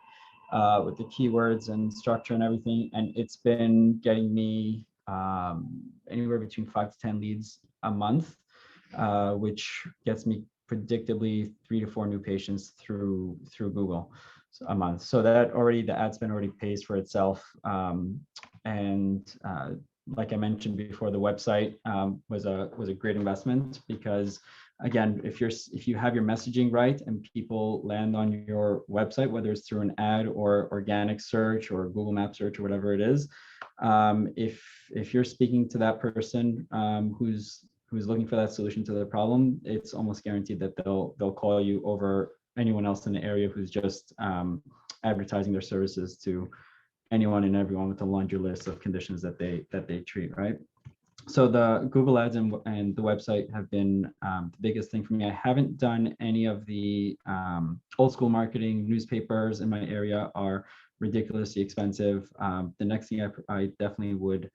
with the keywords and structure and everything. And it's been getting me anywhere between 5 to 10 leads a month, which gets me predictably 3 to 4 new patients through Google a month. So that the ad spend already pays for itself. Like I mentioned before, the website was a great investment, because again, if you have your messaging right and people land on your website, whether it's through an ad or organic search or Google Map search or whatever it is, if you're speaking to that person who's looking for that solution to their problem, it's almost guaranteed that they'll call you over anyone else in the area who's just advertising their services to anyone and everyone with a laundry list of conditions that they treat, right? So the Google Ads and the website have been the biggest thing for me. I haven't done any of the old school marketing. Newspapers in my area are ridiculously expensive. The next thing I definitely would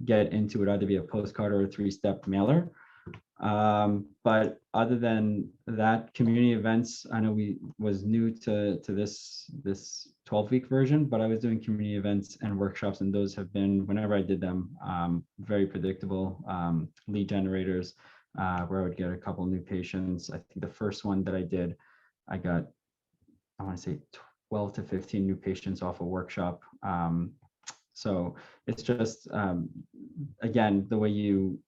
get into would either be a postcard or a 3-step mailer. But other than that, community events, I know was new to this 12-week version, but I was doing community events and workshops, and those have been, whenever I did them, very predictable lead generators, where I would get a couple new patients. I think the first one that I did, I got, I want to say 12 to 15 new patients off a workshop. So it's just, again, the way you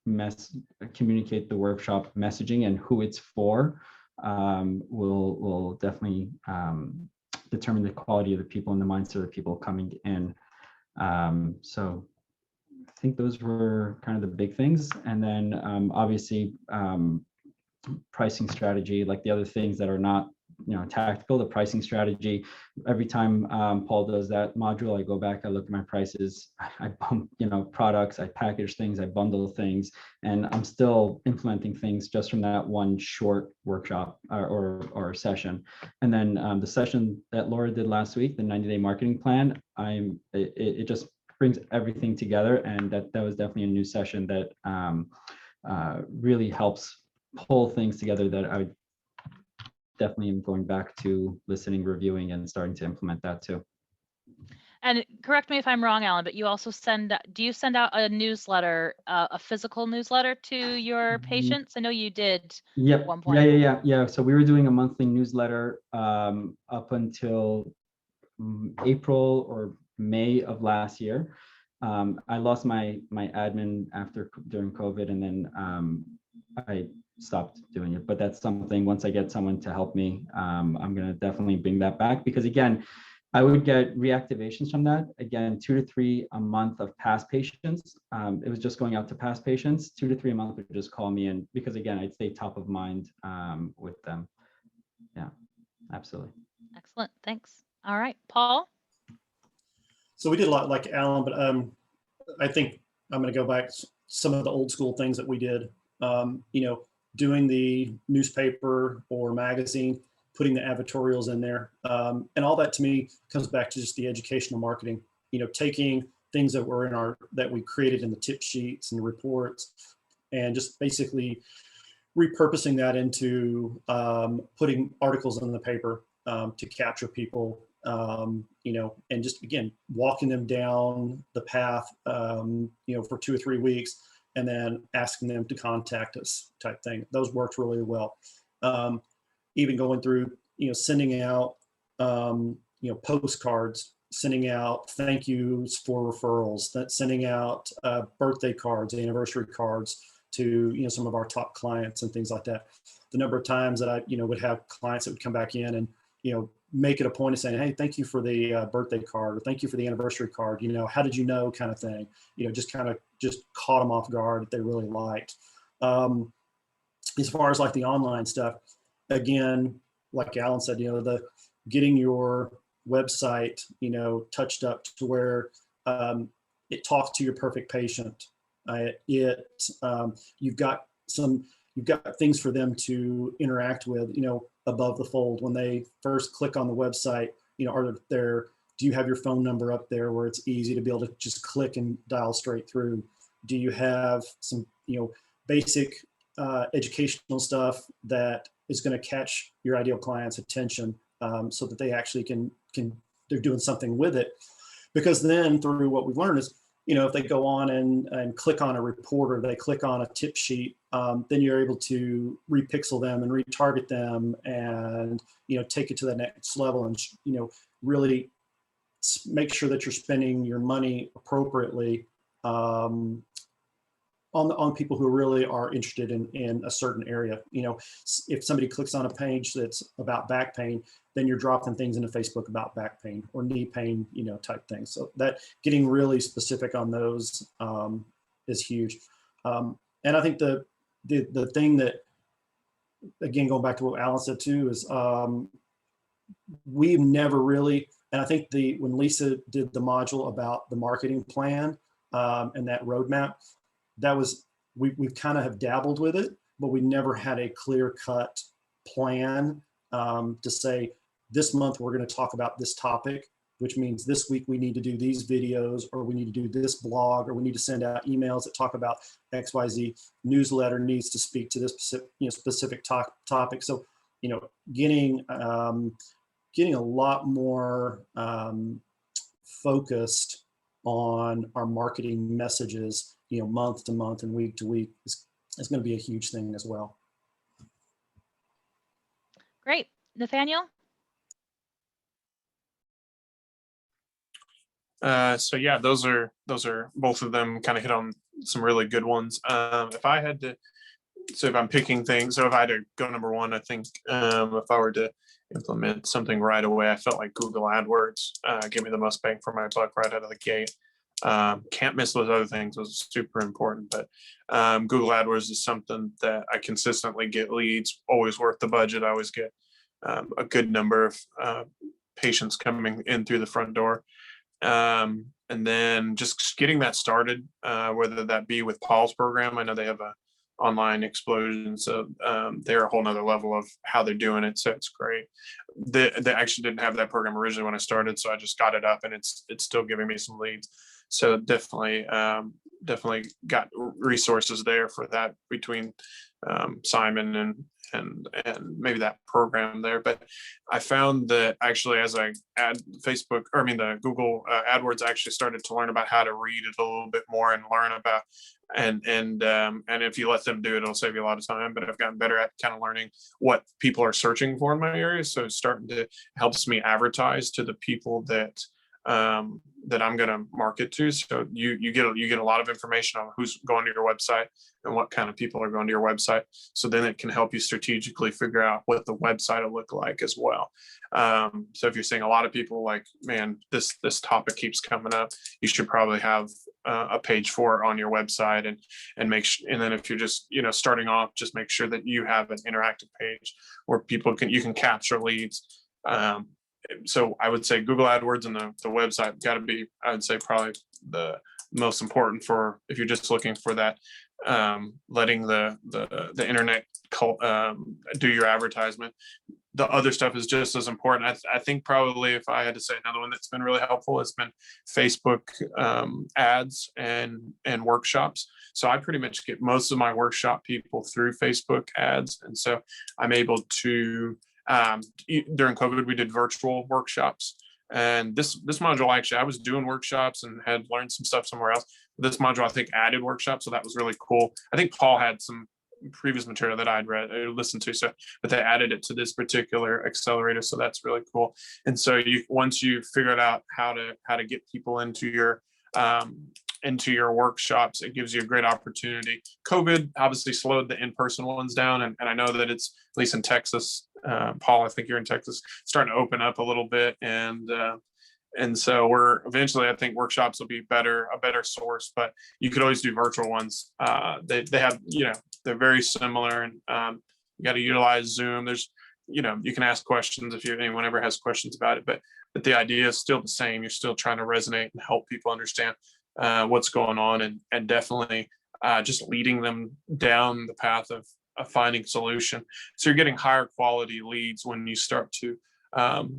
communicate the workshop messaging and who it's for will definitely determine the quality of the people and the mindset of the people coming in. So I think those were kind of the big things. And then obviously pricing strategy, like the other things that are not, tactical, the pricing strategy. Every time Paul does that module, I go back, I look at my prices, I bump, products, I package things, I bundle things, and I'm still implementing things just from that one short workshop or session. And then the session that Laura did last week, the 90-day marketing plan, it just brings everything together, and that was definitely a new session that really helps pull things together that I definitely am going back to listening, reviewing, and starting to implement that too. And correct me if I'm wrong, Alan, but you also do you send out a newsletter, a physical newsletter to your patients? I know you did Yep. at one point. Yeah. So we were doing a monthly newsletter up until April or May of last year. I lost my admin during COVID, and then I stopped doing it. But that's something, once I get someone to help me, I'm going to definitely bring that back, because again, I would get reactivations from that. Again, 2 to 3 a month of past patients. It was just going out to past patients. 2 to 3 a month would just call me in, because again, I'd stay top of mind with them. Yeah, absolutely. Excellent. Thanks. All right, Paul. So we did a lot like Alan, but I think I'm going to go back to some of the old school things that we did. Doing the newspaper or magazine, putting the advertorials in there, and all that to me comes back to just the educational marketing. Taking things that were that we created in the tip sheets and the reports, and just basically repurposing that into putting articles in the paper to capture people. And just again, walking them down the path, for 2 or 3 weeks, and then asking them to contact us type thing. Those worked really well. Even going through, sending out, postcards, sending out thank yous for referrals, sending out birthday cards, anniversary cards to, some of our top clients and things like that. The number of times that I, would have clients that would come back in and, make it a point of saying, hey, thank you for the birthday card, or thank you for the anniversary card, how did you know, kind of thing, just caught them off guard that they really liked. As far as like the online stuff, again, like Alan said, the getting your website, touched up to where it talks to your perfect patient. You've got things for them to interact with, above the fold when they first click on the website. Do you have your phone number up there where it's easy to be able to just click and dial straight through? Do you have some, basic educational stuff that is going to catch your ideal client's attention, so that they actually they're doing something with it? Because then through what we've learned is, if they go on and click on a report, or they click on a tip sheet, then you're able to repixel them and retarget them, and take it to the next level, and really make sure that you're spending your money appropriately on people who really are interested in a certain area. If somebody clicks on a page that's about back pain, then you're dropping things into Facebook about back pain or knee pain, type things. So that getting really specific on those is huge. And I think the thing that, again, going back to what Alan said too, is we've never really, and I think when Lisa did the module about the marketing plan and that roadmap, we kind of have dabbled with it, but we never had a clear-cut plan to say, this month we're going to talk about this topic, which means this week we need to do these videos, or we need to do this blog, or we need to send out emails that talk about XYZ. Newsletter needs to speak to this specific topic. So, getting getting a lot more focused on our marketing messages, month to month and week to week is going to be a huge thing as well. Great. Nathaniel? So yeah, those are both of them kind of hit on some really good ones. If I had to, so if I'm picking things, so if I had to go number one, I think if I were to implement something right away, I felt like Google AdWords gave me the most bang for my buck right out of the gate. Can't miss those other things, was super important, but Google AdWords is something that I consistently get leads, always worth the budget. I always get a good number of patients coming in through the front door. And then just getting that started, whether that be with Paul's program. I know they have a online explosion, so they're a whole nother level of how they're doing it, so it's great. They actually didn't have that program originally when I started, so I just got it up, and it's still giving me some leads. So definitely got resources there for that between Simon and maybe that program there. But I found that actually, as I add the Google AdWords, I actually started to learn about how to read it a little bit more and learn about, and if you let them do it, it'll save you a lot of time. But I've gotten better at kind of learning what people are searching for in my area. So it's starting to helps me advertise to the people that I'm going to market to. So you get a lot of information on who's going to your website and what kind of people are going to your website. So then it can help you strategically figure out what the website will look like as well. So if you're seeing a lot of people like, man, this topic keeps coming up, you should probably have a page for it on your website, and make sure. And then if you're just starting off, just make sure that you have an interactive page where you can capture leads. So I would say Google AdWords and the website got to be, I would say, probably the most important for if you're just looking for that, letting the internet do your advertisement. The other stuff is just as important. I think probably if I had to say another one that's been really helpful, it's been Facebook ads and workshops. So I pretty much get most of my workshop people through Facebook ads, and so I'm able to. During COVID, we did virtual workshops, and this module, actually, I was doing workshops and had learned some stuff somewhere else. This module, I think, added workshops, so that was really cool. I think Paul had some previous material that I'd listened to, but they added it to this particular accelerator, so that's really cool. And so once you figured out how to get people into your workshops, it gives you a great opportunity. COVID obviously slowed the in-person ones down, and I know that it's, at least in Texas, Paul, I think you're in Texas, starting to open up a little bit, and so we're eventually, I think workshops will be a better source, but you could always do virtual ones. They have, they're very similar, and you got to utilize Zoom. There's, you can ask questions if anyone ever has questions about it, but the idea is still the same. You're still trying to resonate and help people understand what's going on, and definitely just leading them down the path of finding solution. So you're getting higher quality leads when you start to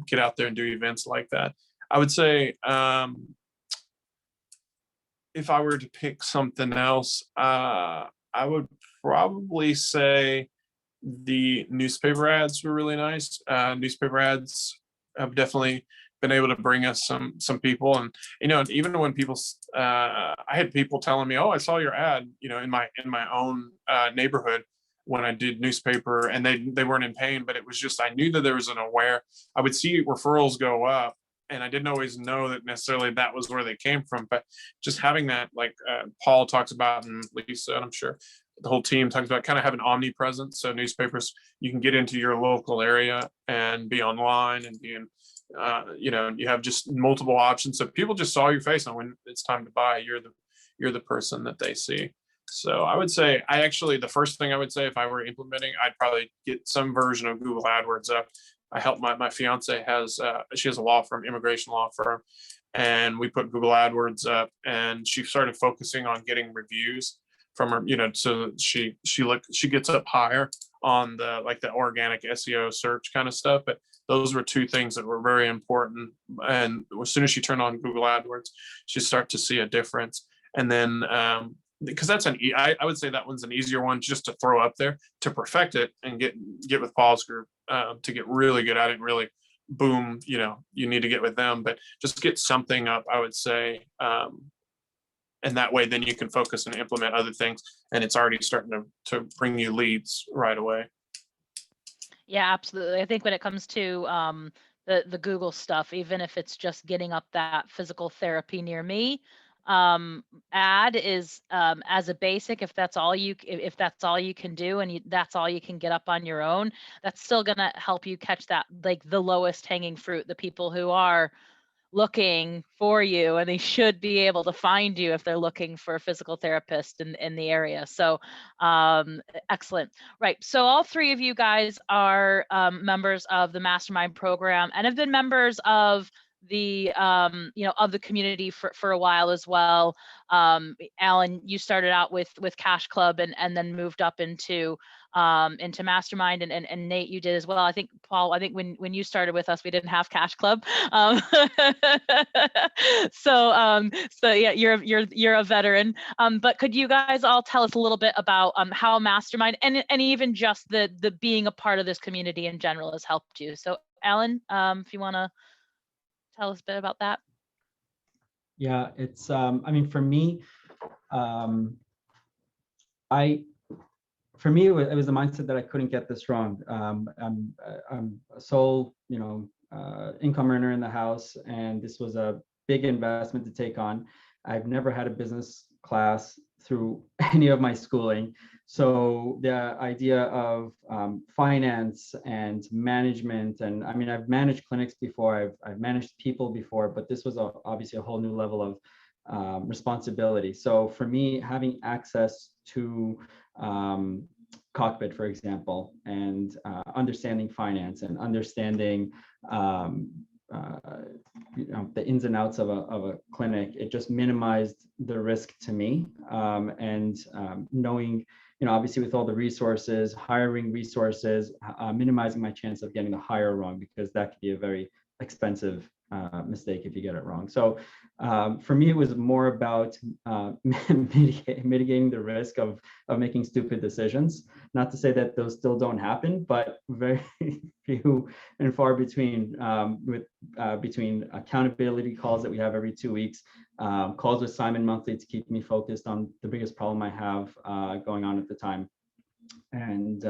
get out there and do events like that. I would say if I were to pick something else, I would probably say the newspaper ads were really nice. Newspaper ads have definitely been able to bring us some people, and even when people, I had people telling me, "Oh, I saw your ad," in my own neighborhood when I did newspaper, and they weren't in pain, but it was just, I knew that there was I would see referrals go up, and I didn't always know that necessarily that was where they came from, but just having that, like Paul talks about, and Lisa, and I'm sure the whole team talks about, kind of having omnipresence. So newspapers, you can get into your local area and be online and be in, you have just multiple options. So people just saw your face, and when it's time to buy, you're the person that they see. So I would say, the first thing I would say if I were implementing, I'd probably get some version of Google AdWords up. I help my fiance she has a law firm, immigration law firm, and we put Google AdWords up, and she started focusing on getting reviews from her, so she gets up higher on the organic SEO search kind of stuff. But those were two things that were very important. And as soon as she turned on Google AdWords, she start to see a difference. And then because that's I would say that one's an easier one just to throw up there. To perfect it and get with Paul's group to get really good at it and really boom, you need to get with them, but just get something up, I would say. And that way, then you can focus and implement other things, and it's already starting to bring you leads right away. Yeah, absolutely. I think when it comes to the Google stuff, even if it's just getting up that physical therapy near me ad is as a basic, if that's all you can do, and that's all you can get up on your own, that's still gonna help you catch that, like, the lowest hanging fruit, the people who are looking for you, and they should be able to find you if they're looking for a physical therapist in the area. So excellent. Right. So all three of you guys are members of the Mastermind program and have been members of the of the community for a while as well. Alan, you started out with Cash Club and then moved up into Mastermind, and Nate, you did as well. I think Paul, when you started with us, we didn't have Cash Club. So yeah, you're a veteran. But could you guys all tell us a little bit about how Mastermind and even just the being a part of this community in general has helped you? So Alan, if you want to tell us a bit about that. Yeah, it's I mean, for me, it was the mindset that I couldn't get this wrong. I'm a sole, income earner in the house, and this was a big investment to take on. I've never had a business class through any of my schooling. So the idea of finance and management, and I mean, I've managed clinics before, I've managed people before, but this was obviously a whole new level of responsibility. So for me, having access to Cockpit, for example, and understanding finance and understanding the ins and outs of a clinic, it just minimized the risk to me. And knowing, obviously with all the resources, hiring resources, minimizing my chance of getting the hire wrong, because that could be a very expensive mistake if you get it wrong. So for me, it was more about mitigating the risk of making stupid decisions. Not to say that those still don't happen, but very few and far between, between accountability calls that we have every 2 weeks, calls with Simon monthly to keep me focused on the biggest problem I have going on at the time. And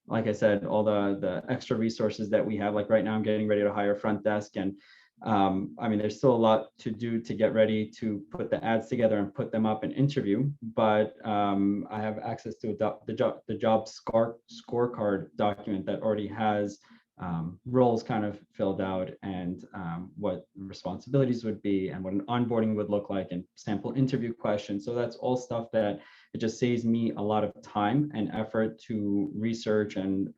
like I said, all the extra resources that we have, like right now I'm getting ready to hire a front desk, and I mean, there's still a lot to do to get ready to put the ads together and put them up and interview, but I have access to the job scorecard document that already has roles kind of filled out, and what responsibilities would be, and what an onboarding would look like, and sample interview questions. So that's all stuff that it just saves me a lot of time and effort to research and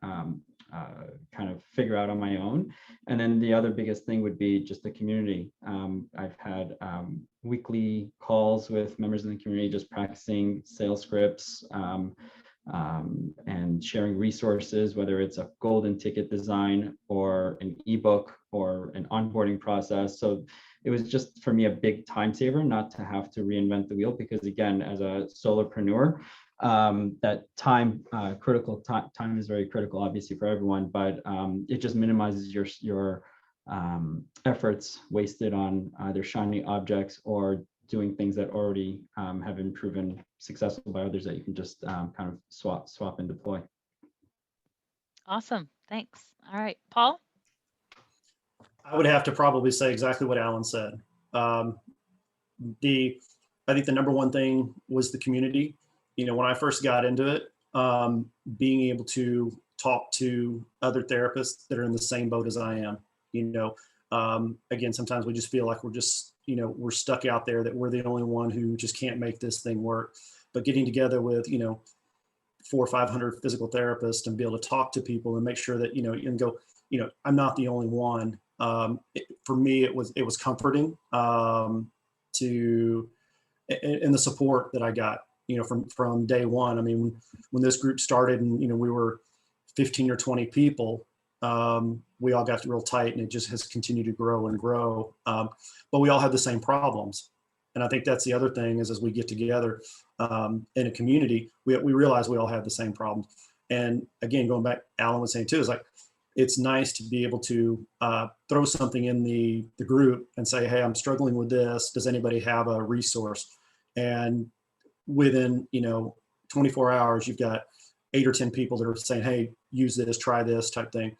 kind of figure out on my own. And then the other biggest thing would be just the community. I've had weekly calls with members of the community, just practicing sales scripts, and sharing resources, whether it's a golden ticket design or an ebook or an onboarding process. So it was just, for me, a big time saver not to have to reinvent the wheel, because again, as a solopreneur, that time is very critical, obviously, for everyone, but it just minimizes your efforts wasted on either shiny objects or doing things that already have been proven successful by others that you can just kind of swap and deploy. Awesome. Thanks. All right, Paul. I would have to probably say exactly what Alan said. I think the number one thing was the community. When I first got into it, being able to talk to other therapists that are in the same boat as I am. Again, sometimes we just feel like we're just, we're stuck out there, that we're the only one who just can't make this thing work. But getting together with, 400 or 500 physical therapists and be able to talk to people and make sure that, and go, I'm not the only one. For me, it was comforting and the support that I got, from day one. I mean, when this group started and, we were 15 or 20 people, we all got real tight, and it just has continued to grow and grow. But we all have the same problems. And I think that's the other thing is, as we get together in a community, we realize we all have the same problems. And again, going back, Alan was saying too, is like, it's nice to be able to throw something in the group and say, hey, I'm struggling with this. Does anybody have a resource? And within 24 hours, you've got 8 or 10 people that are saying, hey, use this, try this type thing.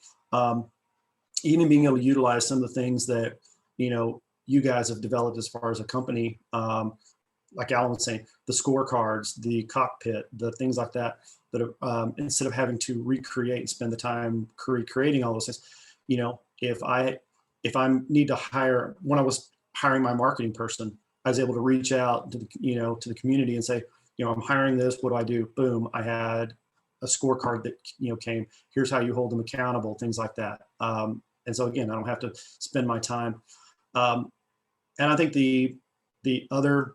Even being able to utilize some of the things that you guys have developed as far as a company, like Alan was saying, the scorecards, the cockpit, the things like that, that are, instead of having to recreate and spend the time recreating all those things, if I need to hire, when I was hiring my marketing person, I was able to reach out to the community and say, I'm hiring this, what do I do? Boom, I had a scorecard that came, here's how you hold them accountable, things like that. And so again, I don't have to spend my time. And I think the other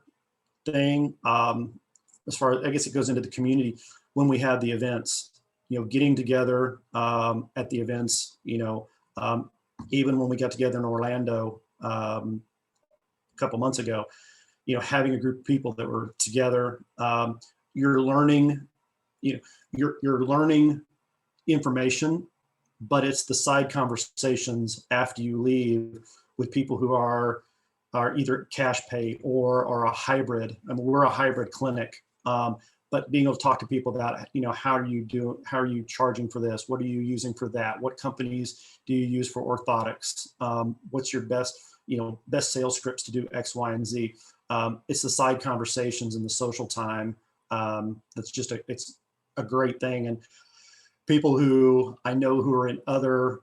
thing, as far as, I guess it goes into the community, when we have the events, getting together at the events, even when we got together in Orlando a couple months ago, having a group of people that were together, you're learning, you're learning information, but it's the side conversations after you leave with people who are either cash pay or are a hybrid. I mean, we're a hybrid clinic, but being able to talk to people about, how are you charging for this? What are you using for that? What companies do you use for orthotics? What's your best sales scripts to do X, Y, and Z? It's the side conversations and the social time. That's just it's a great thing. And people who I know who are in other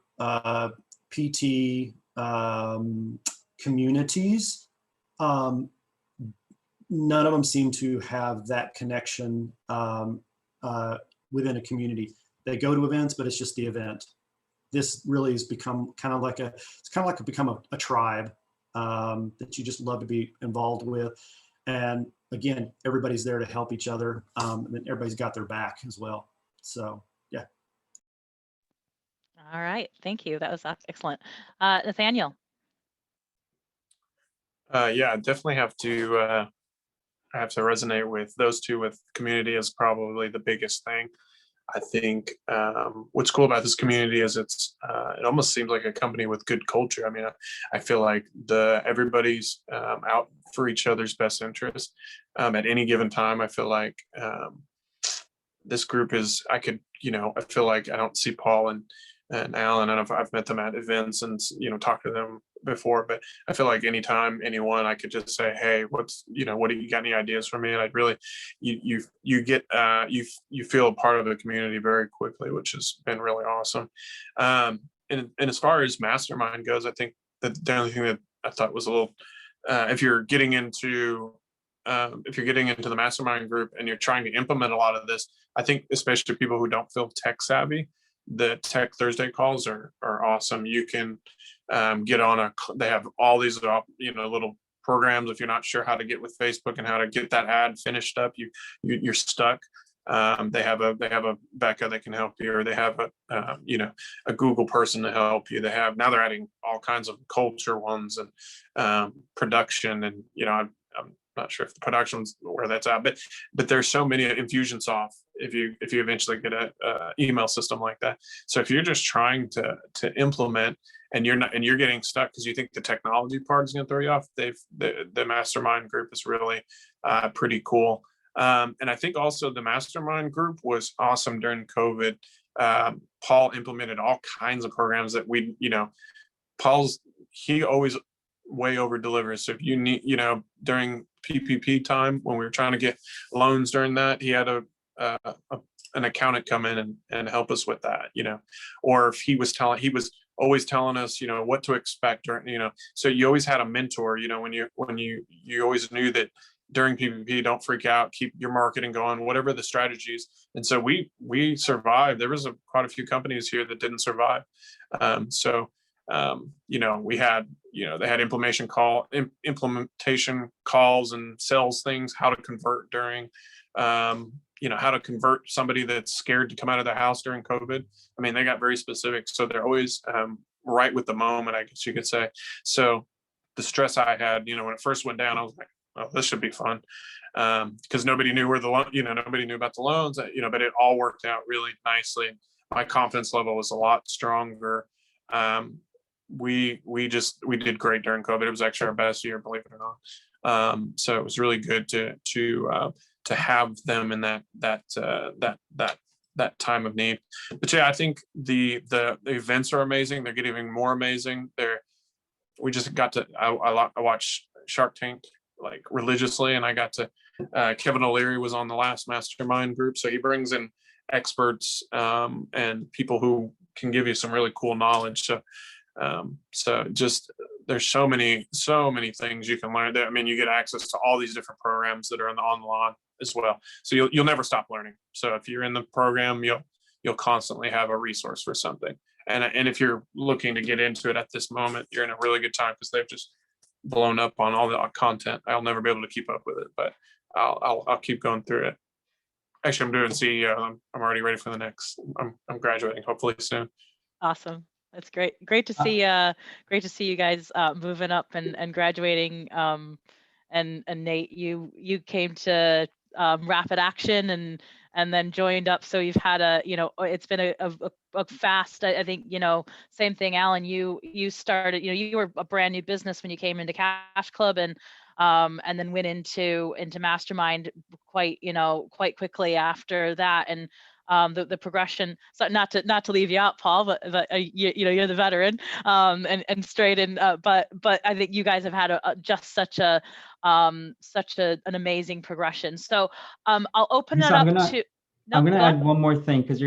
PT communities, none of them seem to have that connection within a community. They go to events, but it's just the event. This really has become kind of like a tribe that you just love to be involved with. And again, everybody's there to help each other, and everybody's got their back as well. So, yeah. All right, thank you. That was excellent. Nathaniel. Yeah, definitely have to resonate with those two. With community is probably the biggest thing. I think what's cool about this community is it almost seems like a company with good culture. I mean, I feel like everybody's out for each other's best interest at any given time. I feel like this group is, I feel like I don't see Paul and Alan, and I've met them at events and talked to them before, but I feel like anytime anyone, I could just say, hey, what do you got, any ideas for me? And I'd really, you feel a part of the community very quickly, which has been really awesome. And as far as mastermind goes, I think that the only thing that I thought was a little, if you're getting into the mastermind group and you're trying to implement a lot of this, I think especially people who don't feel tech savvy, the Tech Thursday calls are awesome. You can get on they have all these little programs. If you're not sure how to get with Facebook and how to get that ad finished up, you're stuck. They have a Becca that can help you, or they have a Google person to help you. Now they're adding all kinds of culture ones and production, and I'm not sure if the production's where that's at, but there's so many. Infusionsoft, if you eventually get a email system like that. So if you're just trying to implement and you're getting stuck because you think the technology part is going to throw you off, the mastermind group is really pretty cool. And I think also the mastermind group was awesome during COVID. Paul implemented all kinds of programs that he always way over delivers. So if you need, during PPP time, when we were trying to get loans during that, he had an accountant come in and help us with that, or if he was always telling us, what to expect, or, so you always had a mentor, when you always knew that during PPP, don't freak out, keep your marketing going, whatever the strategies. And so we survived. There was quite a few companies here that didn't survive. We had, they had implementation calls and sales things, how to convert during, how to convert somebody that's scared to come out of their house during COVID. I mean, they got very specific. So they're always right with the moment, I guess you could say. So the stress I had, when it first went down, I was like, oh, this should be fun. Because nobody knew nobody knew about the loans, but it all worked out really nicely. my confidence level was a lot stronger. We did great during COVID. It was actually our best year, believe it or not. So it was really good to have them in that time of need. But yeah, I think the events are amazing. They're getting even more amazing. We just got to, I watch Shark Tank like religiously, and I got to, Kevin O'Leary was on the last mastermind group. So he brings in experts and people who can give you some really cool knowledge. So just, there's so many things you can learn. I mean, you get access to all these different programs that are on the lawn as well. So you'll never stop learning. So if you're in the program, you'll constantly have a resource for something. And if you're looking to get into it at this moment, you're in a really good time, because they've just blown up on all the content. I'll never be able to keep up with it, but I'll keep going through it. Actually, I'm doing CEO. I'm already ready for the next. I'm graduating hopefully soon. Awesome. That's great. Great to see you guys moving up and graduating. And Nate, you came to Rapid Action and then joined up. So you've had it's been a fast, I think, same thing, Alan, you started, you were a brand new business when you came into Cash Club, and then went into Mastermind quite quickly after that. And the progression, so not to leave you out, Paul, but you're the veteran, and straight in, but I think you guys have had just such an amazing progression. So I'll open Lisa, it up to. I'm gonna add one more thing, because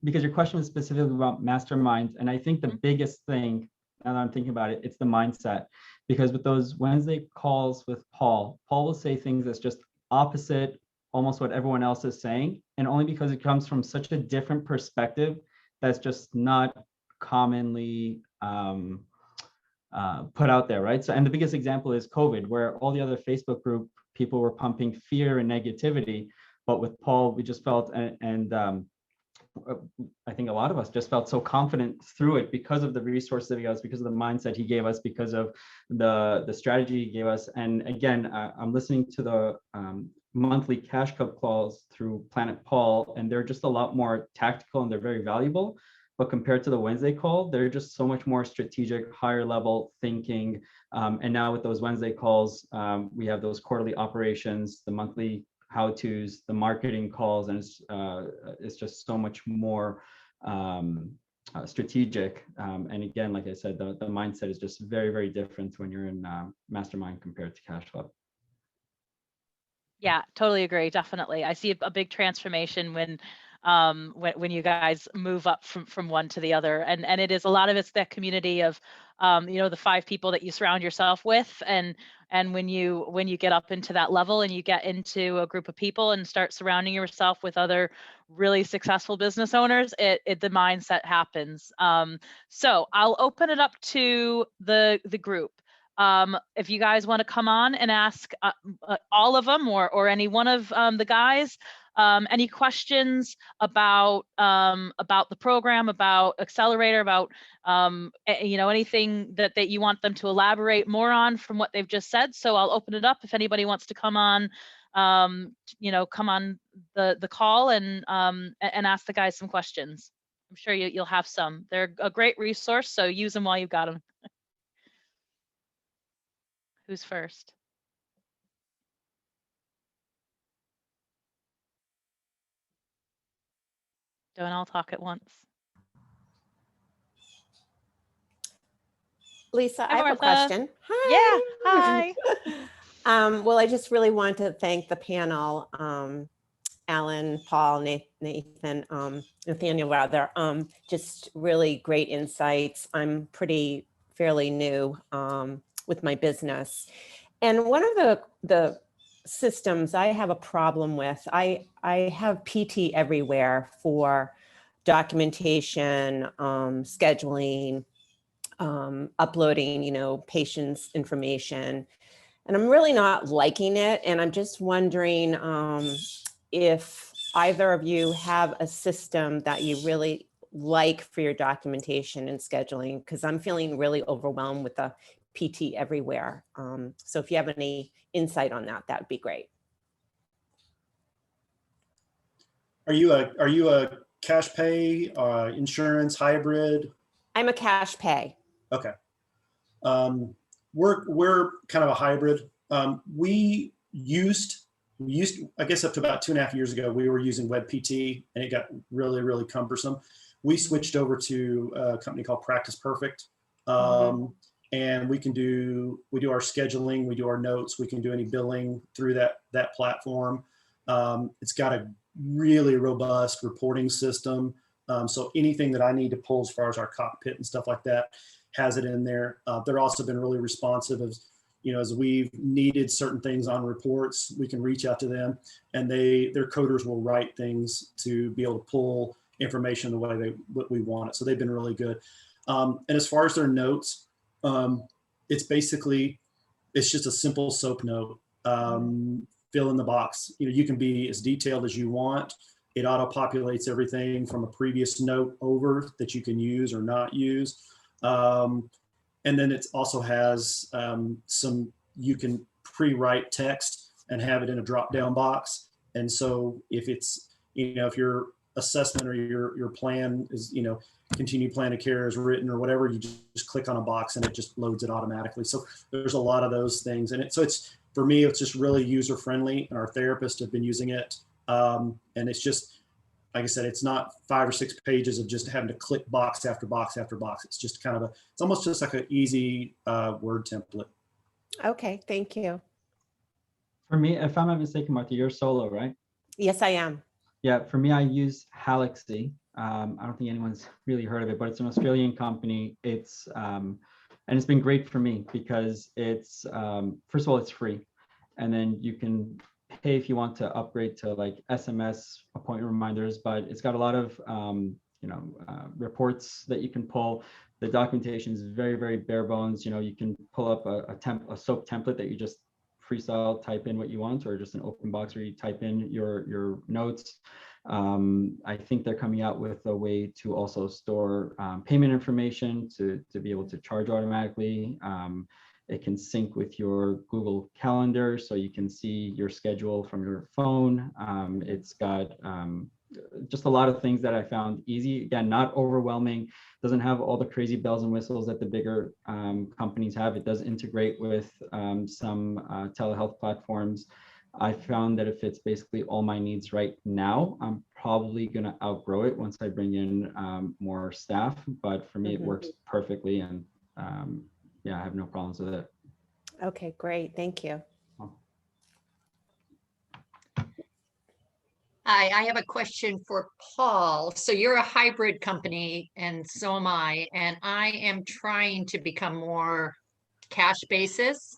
because your question was specifically about Mastermind, and I think the biggest thing, now that I'm thinking about it, it's the mindset. Because with those Wednesday calls with Paul will say things that's just opposite almost what everyone else is saying, and only because it comes from such a different perspective that's just not commonly put out there, right? So, and the biggest example is COVID, where all the other Facebook group people were pumping fear and negativity, but with Paul, we just felt, and I think a lot of us just felt so confident through it, because of the resources that he gave us, because of the mindset he gave us, because of the strategy he gave us. And again, I'm listening to the monthly Cash Club calls through Planet Paul, and they're just a lot more tactical and they're very valuable. But compared to the Wednesday call, they're just so much more strategic, higher level thinking. And now with those Wednesday calls, we have those quarterly operations, the monthly how-tos, the marketing calls, and it's just so much more strategic. And again, like I said, the mindset is just very, very different when you're in Mastermind compared to Cash Club. Yeah, totally agree. Definitely. I see a big transformation when you guys move up from one to the other, and it is a lot of it's that community of the 5 people that you surround yourself with, and when you get up into that level and you get into a group of people and start surrounding yourself with other really successful business owners, the mindset happens. So I'll open it up to the group. If you guys want to come on and ask all of them or any one of the guys any questions about the program, about Accelerator, about anything that you want them to elaborate more on from what they've just said. So I'll open it up if anybody wants to come on come on the call and ask the guys some questions. I'm sure you'll have some. They're a great resource, so use them while you've got them. Who's first? Don't all talk at once. Lisa, Hi, I have a Martha. question. Hi. Yeah, hi. Well, I just really want to thank the panel, Alan, Paul, Nathan, Nathaniel, rather. Just really great insights. I'm fairly new with my business. And one of the systems I have a problem with, I have PT Everywhere for documentation, scheduling, uploading, patients' information. And I'm really not liking it. And I'm just wondering if either of you have a system that you really like for your documentation and scheduling, because I'm feeling really overwhelmed with the PT Everywhere. So if you have any insight on that, that would be great. Are you a cash pay, insurance, hybrid? I'm a cash pay. Okay. We're kind of a hybrid. We used, I guess up to about 2.5 years ago, we were using WebPT and it got really, really cumbersome. We switched over to a company called Practice Perfect. And we do our scheduling, we do our notes, we can do any billing through that platform. It's got a really robust reporting system. So anything that I need to pull as far as our cockpit and stuff like that has it in there. They're also been really responsive as we've needed certain things on reports, we can reach out to them and their coders will write things to be able to pull information the way we want it. So they've been really good. And as far as their notes, it's just a simple SOAP note. Fill in the box. You can be as detailed as you want. It auto-populates everything from a previous note over that you can use or not use. And then it also has you can pre-write text and have it in a drop-down box. And so if it's, if your assessment or your plan is, continued plan of care is written or whatever, you just click on a box and it just loads it automatically. So there's a lot of those things. And for me, it's just really user-friendly, and our therapists have been using it. And it's just, like I said, it's not 5 or 6 pages of just having to click box after box after box. It's just kind of it's almost just like an easy Word template. Okay, thank you. For me, if I'm not mistaken, Martha, you're solo, right? Yes, I am. Yeah, for me, I use Halaxy. I don't think anyone's really heard of it, but it's an Australian company. It's and it's been great for me because it's first of all, it's free, and then you can pay if you want to upgrade to like SMS appointment reminders. But it's got a lot of reports that you can pull. The documentation is very, very bare bones. You can pull up a SOAP template that you just freestyle type in what you want, or just an open box where you type in your notes. I think they're coming out with a way to also store payment information to be able to charge automatically. It can sync with your Google Calendar, so you can see your schedule from your phone. It's got just a lot of things that I found easy. Again, not overwhelming. Doesn't have all the crazy bells and whistles that the bigger companies have. It does integrate with some telehealth platforms. I found that it fits basically all my needs right now. I'm probably going to outgrow it once I bring in more staff, but for me, it works perfectly. And yeah, I have no problems with it. Okay, great. Thank you. Hi, I have a question for Paul. So you're a hybrid company and so am I, and I am trying to become more cash basis.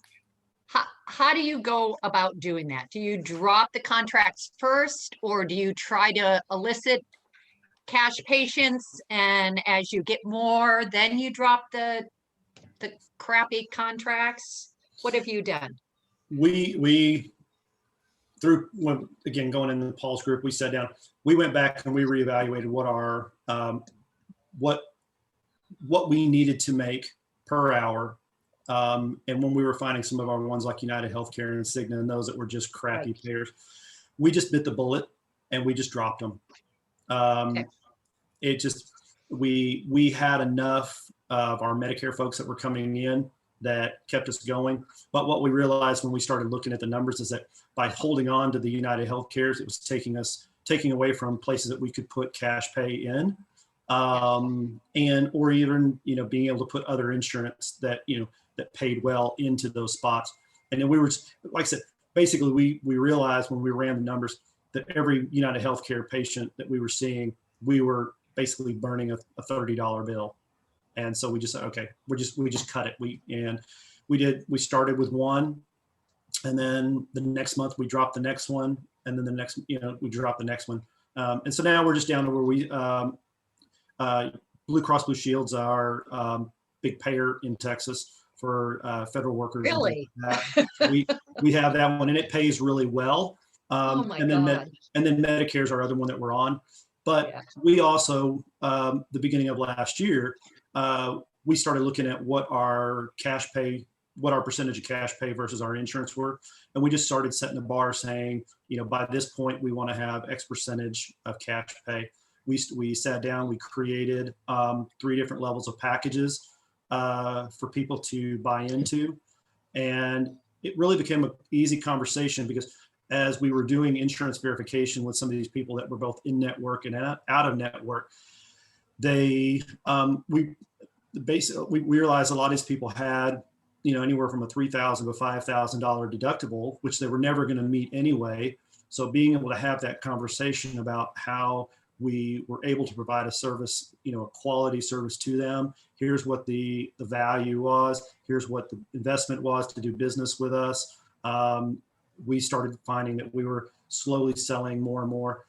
How do you go about doing that? Do you drop the contracts first, or do you try to elicit cash patients, and as you get more, then you drop the crappy contracts? What have you done? We again, going into Paul's group, we sat down, we went back and we reevaluated what we needed to make per hour. And when we were finding some of our ones like United Healthcare and Cigna and those that were just crappy payers, we just bit the bullet and we just dropped them. It just, we had enough of our Medicare folks that were coming in that kept us going. But what we realized when we started looking at the numbers is that by holding on to the United Healthcares, it was taking away from places that we could put cash pay in, and or even being able to put other insurance that that paid well into those spots. And then we were, like I said, basically we realized when we ran the numbers that every United Healthcare patient that we were seeing, we were basically burning a $30 bill. And so we just said, okay, we just cut it. We started with one, and then the next month we dropped the next one, and then the next, we dropped the next one. And so now we're just down to where we, Blue Cross Blue Shield's our big payer in Texas for federal workers. Really? We have that one, and it pays really well. Oh my and God. then Medicare is our other one that we're on. But we also, the beginning of last year, we started looking at what our percentage of cash pay versus our insurance were. And we just started setting the bar saying, by this point, we want to have X percentage of cash pay. we sat down, we created 3 different levels of packages for people to buy into. And it really became an easy conversation because as we were doing insurance verification with some of these people that were both in network and out of network, we realized a lot of these people had, anywhere from a $3,000 to $5,000 deductible, which they were never going to meet anyway. So being able to have that conversation about how we were able to provide a service, a quality service to them. Here's what the value was. Here's what the investment was to do business with us. We started finding that we were slowly selling more and more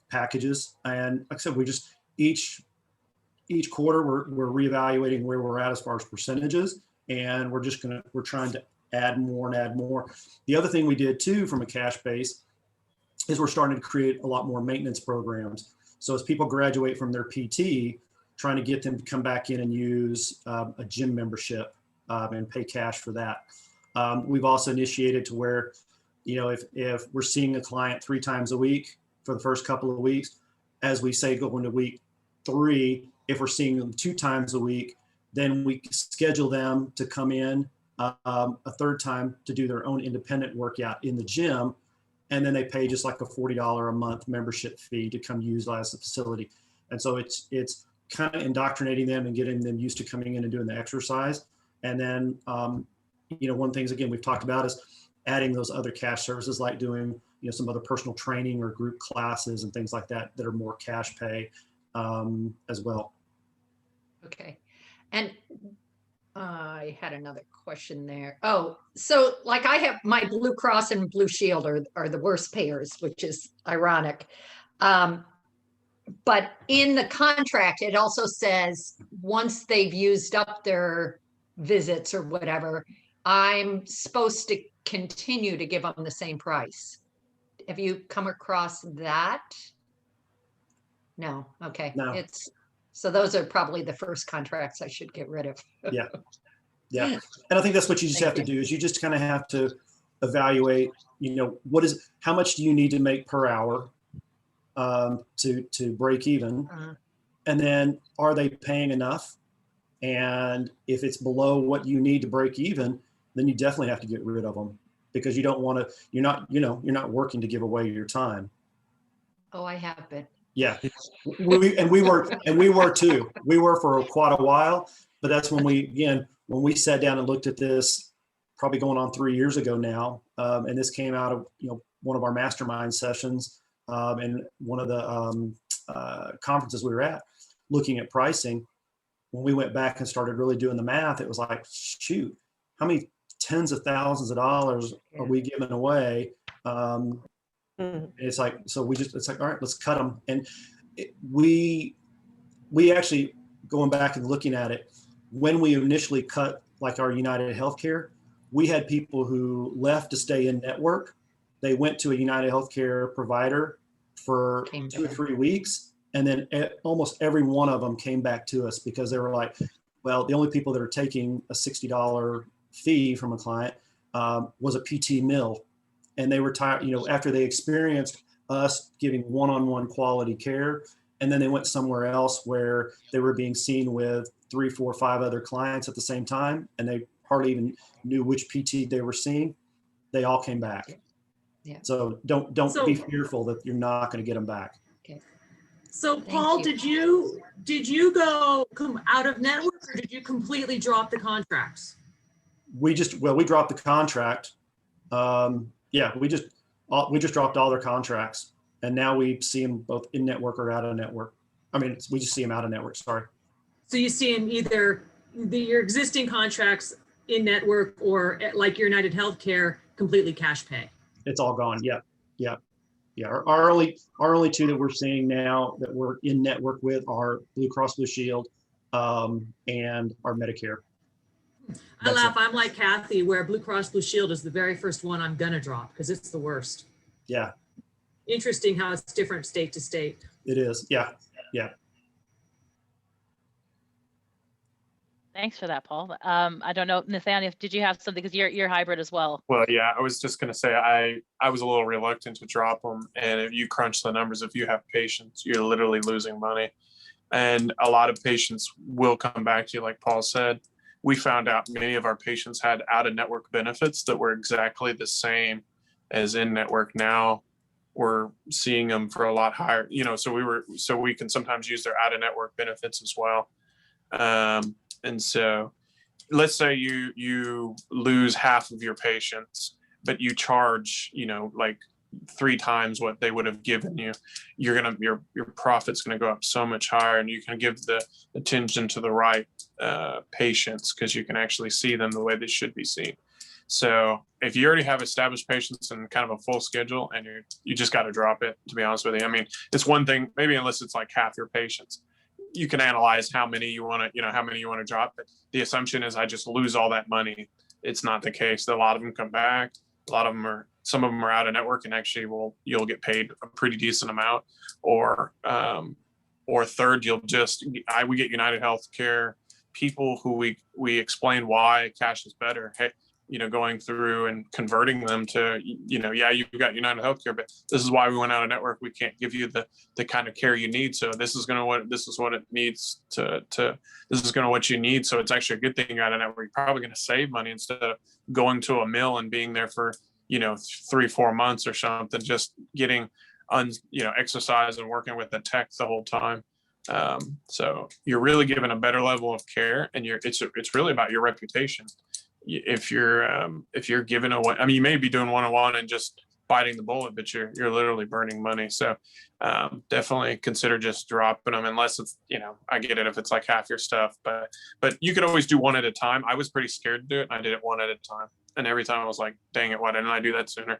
packages. And like I said, we just, each quarter we're reevaluating where we're at as far as percentages. And we're trying to add more and add more. The other thing we did too, from a cash base, is we're starting to create a lot more maintenance programs. So as people graduate from their PT, trying to get them to come back in and use a gym membership and pay cash for that. We've also initiated to where, if we're seeing a client 3 times a week for the first couple of weeks, as we say, go into week 3, if we're seeing them 2 times a week, then we schedule them to come in a 3rd time to do their own independent workout in the gym. And then they pay just like a $40 a month membership fee to come utilize the facility. And so it's kind of indoctrinating them and getting them used to coming in and doing the exercise. And then, one of the things, again, we've talked about is adding those other cash services, like doing, some other personal training or group classes and things like that that are more cash pay as well. Okay. And I had another question there. Oh, so like I have my Blue Cross and Blue Shield are the worst payers, which is ironic. But in the contract, it also says once they've used up their visits or whatever, I'm supposed to continue to give them the same price. Have you come across that? No. Okay. No. So those are probably the first contracts I should get rid of. Yeah. And I think that's what you just have to do, is you just kind of have to evaluate, how much do you need to make per hour to break even? And then are they paying enough? And if it's below what you need to break even, then you definitely have to get rid of them, because you don't want to, you're not working to give away your time. Oh, I have been. Yeah, we were too. We were for quite a while, but that's when we sat down and looked at this, probably going on 3 years ago now, and this came out of one of our mastermind sessions and one of the conferences we were at, looking at pricing. When we went back and started really doing the math, it was like, shoot, how many tens of thousands of dollars are we giving away? It's like, so it's like, all right, let's cut them. And we actually, going back and looking at it, when we initially cut like our United Healthcare, we had people who left to stay in network. They went to a United Healthcare provider for 2 or 3 weeks. And then almost every one of them came back to us, because they were like, well, the only people that are taking a $60 fee from a client was a PT mill. And they were tired, after they experienced us giving one-on-one quality care, and then they went somewhere else where they were being seen with 3, 4, 5 other clients at the same time, and they hardly even knew which PT they were seeing. They all came back. Yeah. So don't be fearful that you're not going to get them back. Okay. So Paul, did you come out of network, or did you completely drop the contracts? We dropped the contract. We just dropped all their contracts, and now we see them both in network or out of network. I mean, we just see them out of network. Sorry. So you see them either your existing contracts in network, or like your United Healthcare, completely cash pay. It's all gone. Yeah. Our only 2 that we're seeing now that we're in network with are Blue Cross Blue Shield and our Medicare. I laugh. I'm like Kathy, where Blue Cross Blue Shield is the very first one I'm gonna drop, because it's the worst. Yeah. Interesting how it's different state to state. It is. Yeah. Thanks for that, Paul. I don't know, Nathaniel, did you have something, because you're hybrid as well? Well, yeah, I was just gonna say I was a little reluctant to drop them, and if you crunch the numbers, if you have patients, you're literally losing money, and a lot of patients will come back to you, like Paul said. We found out many of our patients had out-of-network benefits that were exactly the same as in-network. Now we're seeing them for a lot higher, so we can sometimes use their out-of-network benefits as well. And so let's say you lose half of your patients, but you charge, like 3 times what they would have given you. Your profit's gonna go up so much higher, and you can give the attention to the right patients, because you can actually see them the way they should be seen. So if you already have established patients and kind of a full schedule, and you just got to drop it, to be honest with you. I mean, it's one thing, maybe unless it's like half your patients, you can analyze how many you want to drop. But the assumption is I just lose all that money. It's not the case. A lot of them come back. Some of them are out of network, and actually you'll get paid a pretty decent amount. Or third, we get United Healthcare people who we explain why cash is better. Hey, going through and converting them to, yeah, you've got United Healthcare, but this is why we went out of network. We can't give you the kind of care you need. So this is what it needs this is what you need. So it's actually a good thing you're out of network. You're probably going to save money instead of going to a mill and being there for, 3-4 months or something, just getting exercise and working with the tech the whole time. So you're really given a better level of care, and it's really about your reputation. If you're giving away, I mean, you may be doing one-on-one and just biting the bullet, but you're literally burning money. So definitely consider just dropping them, unless it's, I get it if it's like half your stuff, but you could always do one at a time. I was pretty scared to do it, and I did it one at a time. And every time I was like, dang it, why didn't I do that sooner?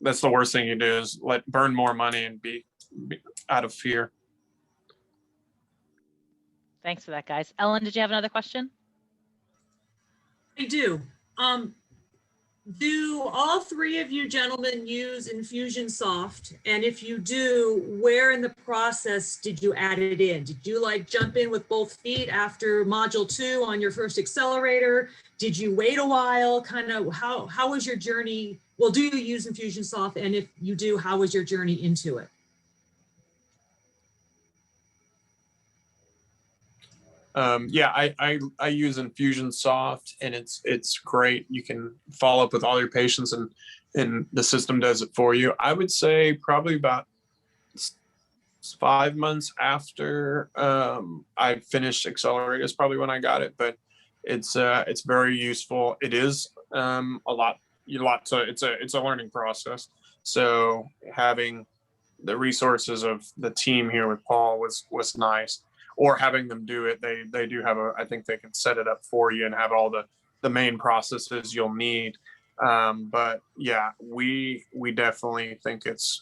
That's the worst thing you do, is burn more money and be out of fear. Thanks for that, guys. Ellen, did you have another question? I do. Do all 3 of you gentlemen use Infusionsoft? And if you do, where in the process did you add it in? Did you jump in with both feet after module 2 on your first accelerator? Did you wait a while? Kind of how was your journey? Well, do you use Infusionsoft? And if you do, how was your journey into it? Yeah, I use Infusionsoft, and it's great. You can follow up with all your patients, and the system does it for you. I would say probably about 5 months after I finished Accelerator is probably when I got it, but it's very useful. It is it's a learning process. So having the resources of the team here with Paul was nice. Or having them do it, they do have I think they can set it up for you and have all the main processes you'll need. But yeah, we definitely think it's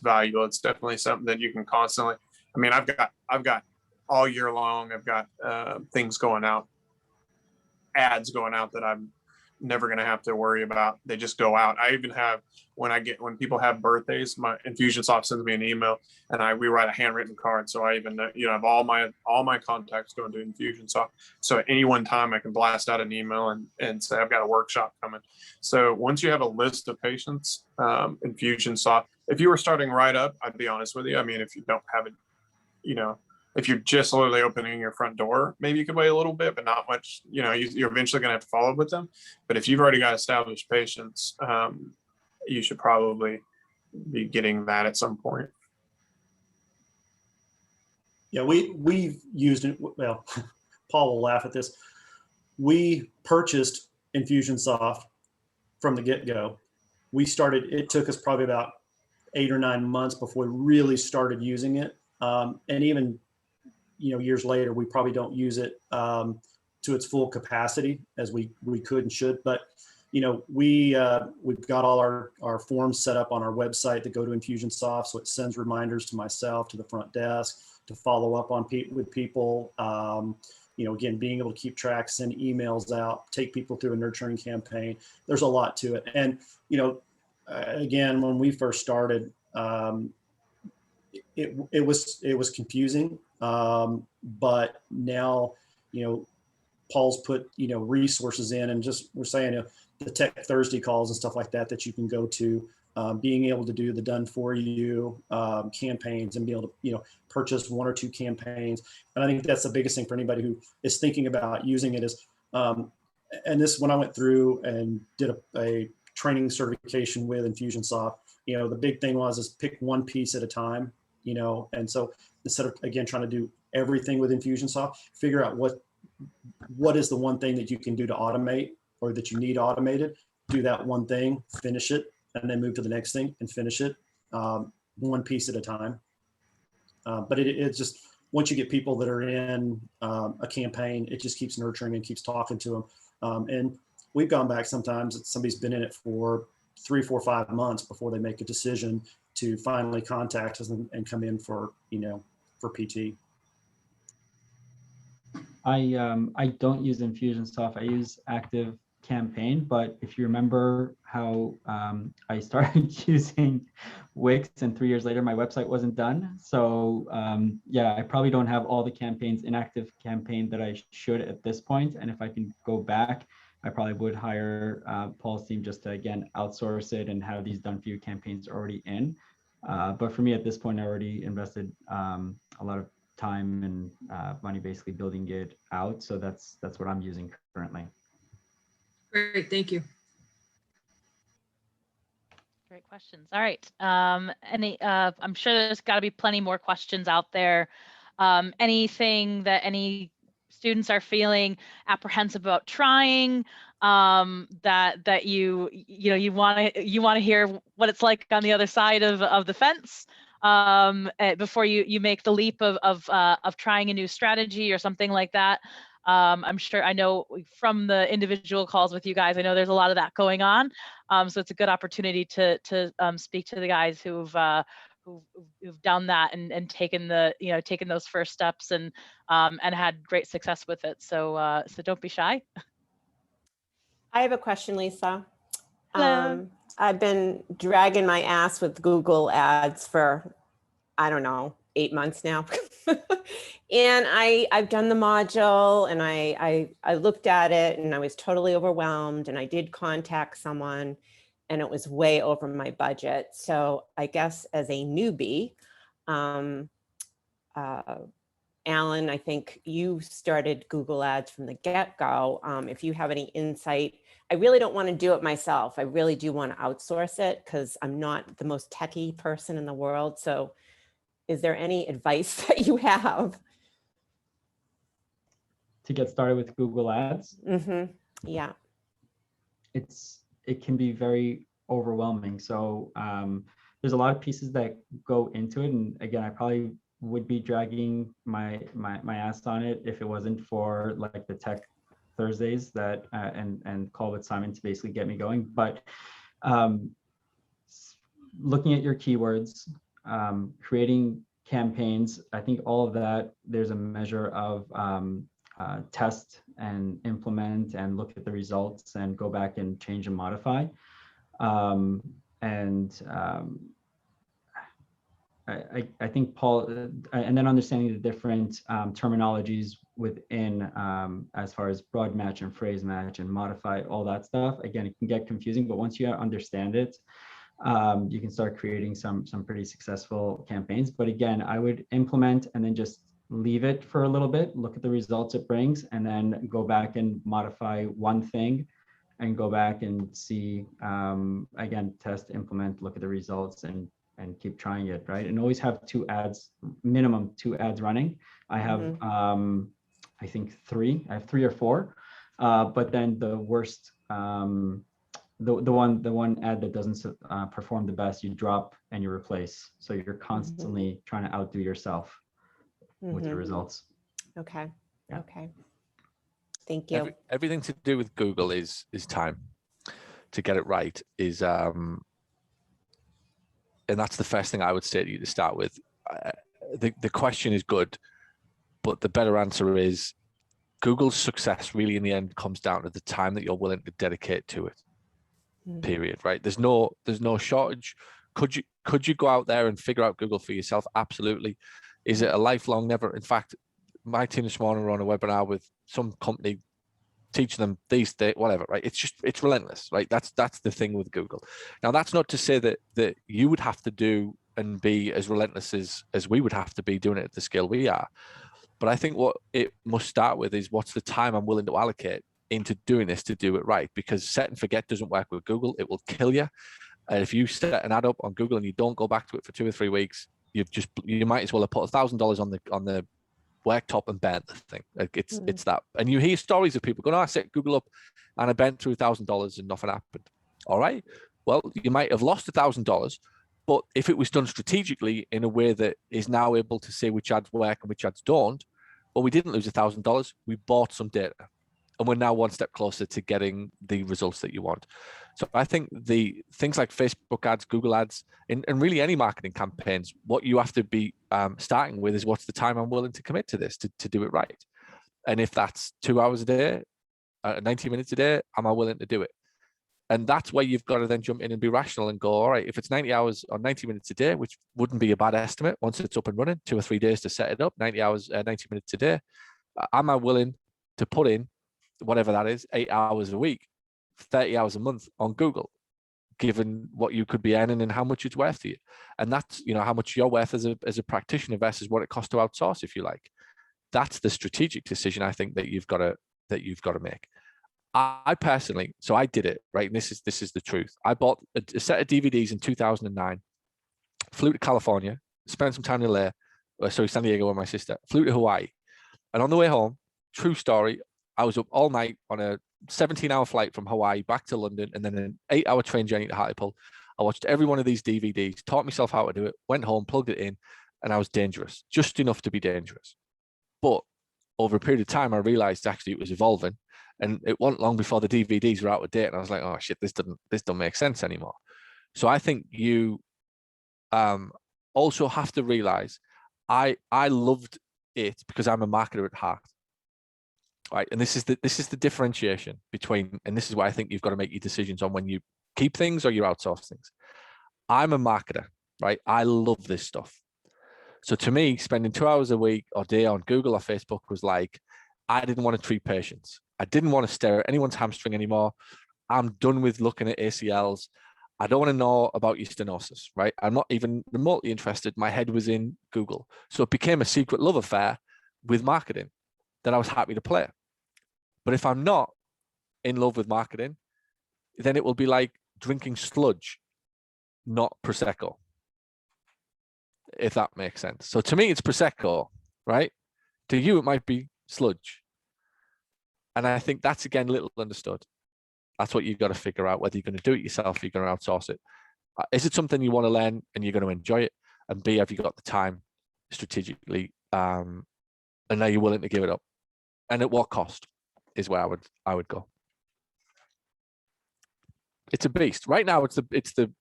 valuable. It's definitely something that you can constantly. I mean, I've got all year long. I've got things going out, ads going out that I'm never going to have to worry about. They just go out. I even have when people have birthdays, my Infusionsoft sends me an email, and we write a handwritten card. So I even have all my contacts going to Infusionsoft. So at any one time I can blast out an email and say I've got a workshop coming. So once you have a list of patients, Infusionsoft. If you were starting right up, I'd be honest with you. I mean, if you don't have it, if you're just literally opening your front door, maybe you could wait a little bit, but not much. You're eventually going to have to follow up with them. But if you've already got established patients, you should probably be getting that at some point. Yeah, we've used it. Well, Paul will laugh at this. We purchased Infusionsoft from the get-go. It took us probably about 8 or 9 months before we really started using it. And even years later, we probably don't use it to its full capacity as we could and should. But we've got all our forms set up on our website that go to Infusionsoft, so it sends reminders to myself, to the front desk, to follow up with people. Again, being able to keep track, send emails out, take people through a nurturing campaign. There's a lot to it. And again, when we first started, it was confusing, but now Paul's put, resources in, and just we're saying the Tech Thursday calls and stuff like that that you can go to, being able to do the done for you campaigns and be able to, purchase 1 or 2 campaigns. And I think that's the biggest thing for anybody who is thinking about using it is, and this, when I went through and did a training certification with Infusionsoft, the big thing is pick one piece at a time, and so instead of, again, trying to do everything with Infusionsoft, figure out what is the one thing that you can do to automate, or that you need automated. Do that one thing, finish it, and then move to the next thing and finish it, one piece at a time. But it's just, once you get people that are in a campaign, it just keeps nurturing and keeps talking to them. And we've gone back sometimes, somebody's been in it for 3, 4, 5 months before they make a decision to finally contact us and come in for PT. I don't use Infusionsoft. I use Active Campaign, but if you remember how I started using Wix, and 3 years later my website wasn't done. So yeah, I probably don't have all the campaigns in Active Campaign that I should at this point. And if I can go back, I probably would hire Paul's team just to, again, outsource it and have these done for you campaigns already in. But for me at this point, I already invested a lot of time and money basically building it out. So that's what I'm using currently. Great, thank you. Great questions. All right. I'm sure there's got to be plenty more questions out there. Anything that any students are feeling apprehensive about trying, that you want to hear what it's like on the other side of the fence, before you make the leap of trying a new strategy or something like that. I'm sure, I know from the individual calls with you guys, I know there's a lot of that going on. So it's a good opportunity to speak to the guys who've done that and taken taken those first steps and had great success with it. So don't be shy. I have a question, Lisa. Hello. I've been dragging my ass with Google Ads for, I don't know, 8 months now. And I've done the module, and I looked at it, and I was totally overwhelmed, and I did contact someone, and it was way over my budget. So I guess as a newbie, Alan, I think you started Google Ads from the get-go. If you have any insight, I really don't want to do it myself. I really do want to outsource it because I'm not the most techie person in the world. So is there any advice that you have? To get started with Google Ads? Mm-hmm. Yeah. It can be very overwhelming. So there's a lot of pieces that go into it. And again, I probably would be dragging my ass on it if it wasn't for like the Tech Thursdays that and Call with Simon to basically get me going. But looking at your keywords, creating campaigns, I think all of that, there's a measure of test and implement and look at the results and go back and change and modify. I think Paul, and then understanding the different terminologies within as far as broad match and phrase match and modify, all that stuff. Again, it can get confusing, but once you understand it, you can start creating some pretty successful campaigns. But again, I would implement and then just leave it for a little bit, look at the results it brings, and then go back and modify one thing and go back and see, again, test, implement, look at the results and keep trying it, right? And always have minimum two ads running. I have, I think I have 3 or 4, but then the worst, the one ad that doesn't perform the best, you drop and you replace. So you're constantly trying to outdo yourself with your results. Okay. Yeah. Okay. Thank you. Everything to do with Google is time. To get it right is, and that's the first thing I would say to you to start with. The question is good, but the better answer is Google's success really in the end comes down to the time that you're willing to dedicate to it. Period. Right? There's no shortage. Could you go out there and figure out Google for yourself? Absolutely. Is it a lifelong never? In fact, my team this morning were on a webinar with some company teach them these things, whatever, right? It's relentless, right? That's the thing with Google. Now, that's not to say that you would have to do and be as relentless as we would have to be doing it at the scale we are. But I think what it must start with is what's the time I'm willing to allocate into doing this to do it right? Because set and forget doesn't work with Google. It will kill you. And if you set an ad up on Google and you don't go back to it for 2 or 3 weeks, you might as well have put $1,000 on the worktop and burnt the thing. Like it's that. And you hear stories of people going, "Oh, I set Google up and I burnt through $1,000 and nothing happened." All right. Well, you might have lost $1,000, but if it was done strategically in a way that is now able to say which ads work and which ads don't, well, we didn't lose $1,000. We bought some data, and we're now one step closer to getting the results that you want. So I think the things like Facebook ads, Google ads, and really any marketing campaigns, what you have to be starting with is what's the time I'm willing to commit to this to do it right. And if that's 2 hours a day, 90 minutes a day, am I willing to do it? And that's where you've got to then jump in and be rational and go, all right, if it's 90 hours or 90 minutes a day, which wouldn't be a bad estimate once it's up and running, 2 or 3 days to set it up, 90 hours, 90 minutes a day, am I willing to put in whatever that is, 8 hours a week, 30 hours a month on Google, given what you could be earning and how much it's worth to you? And that's, how much you're worth as a practitioner versus what it costs to outsource, if you like. That's the strategic decision I think that you've got to make. I personally, so I did it, right? And this is the truth. I bought a set of DVDs in 2009, flew to California, spent some time in San Diego with my sister, flew to Hawaii. And on the way home, true story, I was up all night on a 17-hour flight from Hawaii back to London, and then an 8-hour train journey to Hartlepool. I watched every one of these DVDs, taught myself how to do it, went home, plugged it in, and I was dangerous, just enough to be dangerous. But over a period of time, I realized actually it was evolving. And it wasn't long before the DVDs were out of date, and I was like, "Oh shit, this doesn't make sense anymore." So I think you also have to realize, I loved it because I'm a marketer at heart, right? And this is the differentiation between, and this is why I think you've got to make your decisions on when you keep things or you outsource things. I'm a marketer, right? I love this stuff. So to me, spending 2 hours a week or day on Google or Facebook was like, I didn't want to treat patients. I didn't want to stare at anyone's hamstring anymore. I'm done with looking at ACLs. I don't want to know about your stenosis, right? I'm not even remotely interested. My head was in Google. So it became a secret love affair with marketing that I was happy to play. But if I'm not in love with marketing, then it will be like drinking sludge, not Prosecco, if that makes sense. So to me, it's Prosecco, right? To you, it might be sludge. And I think that's, again, little understood. That's what you've got to figure out, whether you're going to do it yourself, or you're going to outsource it. Is it something you want to learn and you're going to enjoy it? And B, have you got the time strategically? And are you willing to give it up? And at what cost is where I would go. It's a beast. Right now, it's the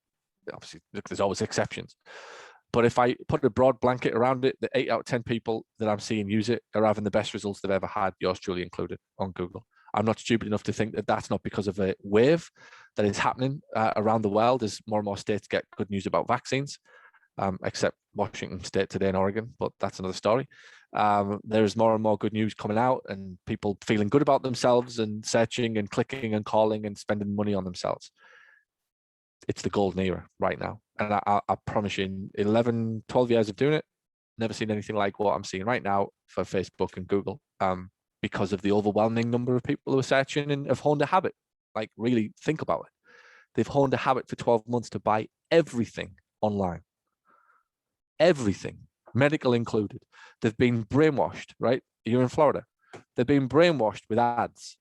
obviously, look, there's always exceptions. But if I put a broad blanket around it, the 8 out of 10 people that I'm seeing use it are having the best results they've ever had, yours truly included, on Google. I'm not stupid enough to think that that's not because of a wave that is happening around the world as more and more states get good news about vaccines, except Washington State today and Oregon, but that's another story. There's more and more good news coming out and people feeling good about themselves and searching and clicking and calling and spending money on themselves. It's the golden era right now. And I promise you, in 11, 12 years of doing it, never seen anything like what I'm seeing right now for Facebook and Google, because of the overwhelming number of people who are searching and have honed a habit. Like, really think about it. They've honed a habit for 12 months to buy everything online. Everything, medical included. They've been brainwashed, right? You're in Florida. They've been brainwashed with ads.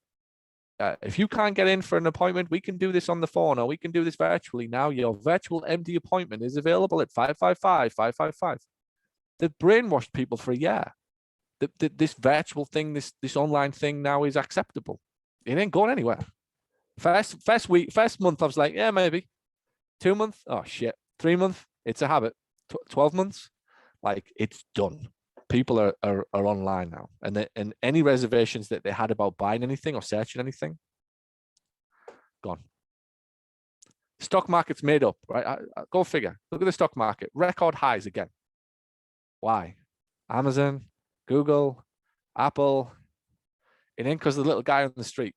If you can't get in for an appointment, we can do this on the phone, or we can do this virtually. Now your virtual MD appointment is available at 555-555. They've brainwashed people for a year. This virtual thing, this online thing now is acceptable. It ain't going anywhere. First month, I was like, yeah, maybe. 2 months, oh shit. 3 months, it's a habit. 12 months, like, it's done. People are online now, and any reservations that they had about buying anything or searching anything, gone. Stock market's made up, right? Go figure. Look at the stock market, record highs again. Why? Amazon, Google, Apple. It ain't because the little guy on the street.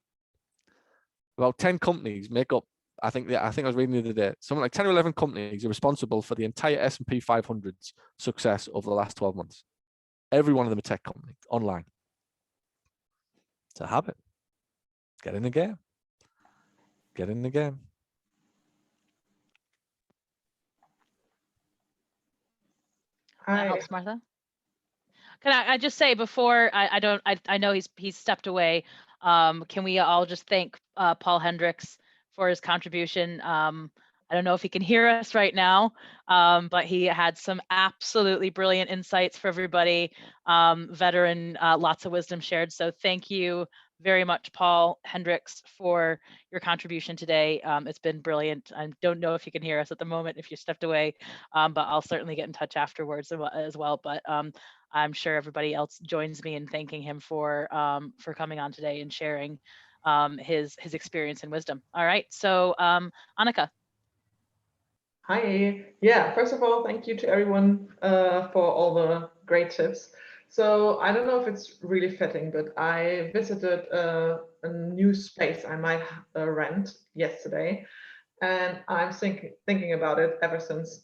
About 10 companies make up, I think I was reading the other day, something like 10 or 11 companies are responsible for the entire S&P 500's success over the last 12 months. Every one of them a tech company, online. It's a habit. Get in the game. Get in the game. That helps, Martha. Can I just say before I know he's stepped away. Can we all just thank Paul Hendricks for his contribution? I don't know if he can hear us right now, but he had some absolutely brilliant insights for everybody. Veteran, lots of wisdom shared. So thank you very much, Paul Hendricks, for your contribution today. It's been brilliant. I don't know if you can hear us at the moment if you stepped away, but I'll certainly get in touch afterwards as well. But I'm sure everybody else joins me in thanking him for coming on today and sharing his experience and wisdom. All right, so Annika. Hi. Yeah, first of all, thank you to everyone for all the great tips. So I don't know if it's really fitting, but I visited a new space I might rent yesterday, and I'm thinking about it ever since.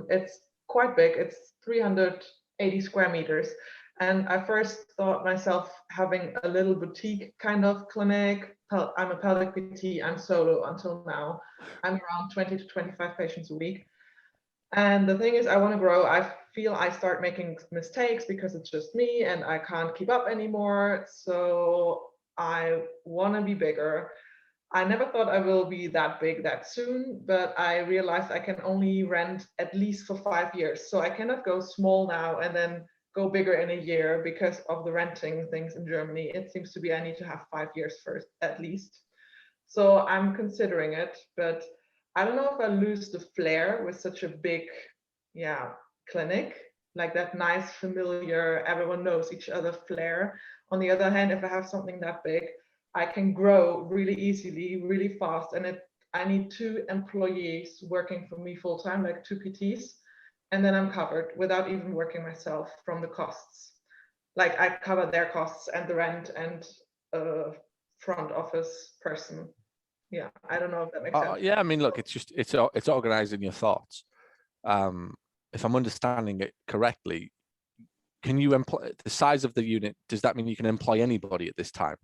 It's quite big. It's 380 square meters. And I first thought myself having a little boutique kind of clinic. I'm a pelvic PT, I'm solo until now. I'm around 20 to 25 patients a week. And the thing is, I want to grow. I feel I start making mistakes because it's just me and I can't keep up anymore. So I want to be bigger. I never thought I will be that big that soon, but I realized I can only rent at least for 5 years. So I cannot go small now and then go bigger in a year because of the renting things in Germany. It seems to be I need to have 5 years first, at least. So I'm considering it, but I don't know if I lose the flair with such a big, clinic, like that nice, familiar, everyone knows each other flair. On the other hand, if I have something that big, I can grow really easily, really fast. And I need 2 employees working for me full time, like 2 PTs. And then I'm covered without even working myself from the costs. Like I cover their costs and the rent and front office person. Yeah, I don't know if that makes sense. Yeah, I mean, look, it's organizing your thoughts. If I'm understanding it correctly, can you employ the size of the unit? Does that mean you can employ anybody at this time?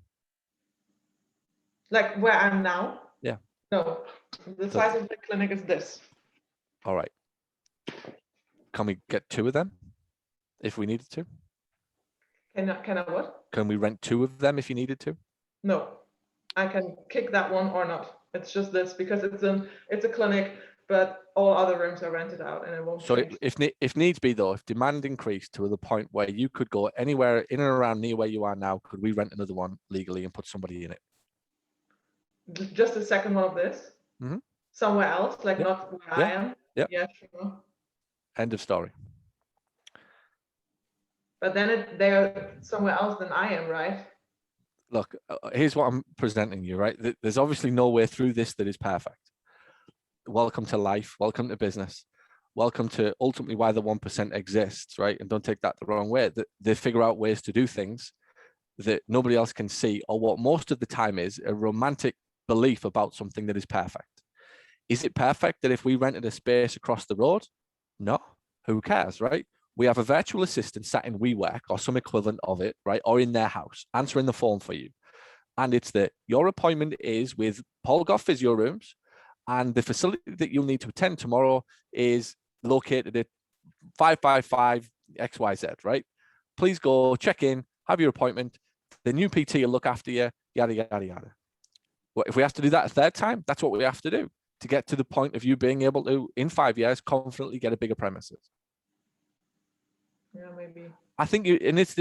Like where I'm now? Yeah. No, the size of the clinic is this. All right. Can we get 2 of them if we needed to? Can I what? Can we rent 2 of them if you needed to? No, I can kick that one or not. It's just this because it's a clinic, but all other rooms are rented out and it won't So change. if needs be though, if demand increased to the point where you could go anywhere in and around near where you are now, could we rent another one legally and put somebody in it? Just a second one of this? Mhm. Somewhere else, like Yeah. not where I am? Yeah. Yeah, sure. End of story. But then they're somewhere else than I am, right? Look, here's what I'm presenting you, right? There's obviously no way through this that is perfect. Welcome to life. Welcome to business. Welcome to ultimately why the 1% exists, right? And don't take that the wrong way. They figure out ways to do things that nobody else can see, or what most of the time is a romantic belief about something that is perfect. Is it perfect that if we rented a space across the road? No, who cares, right? We have a virtual assistant sat in WeWork or some equivalent of it, right? Or in their house, answering the phone for you. And it's that your appointment is with Paul Goff Physio Rooms, and the facility that you'll need to attend tomorrow is located at 555 XYZ, right? Please go check in, have your appointment. The new PT will look after you, yada, yada, yada. Well, if we have to do that a third time, that's what we have to do to get to the point of you being able to, in 5 years, confidently get a bigger premises. Yeah, maybe. I think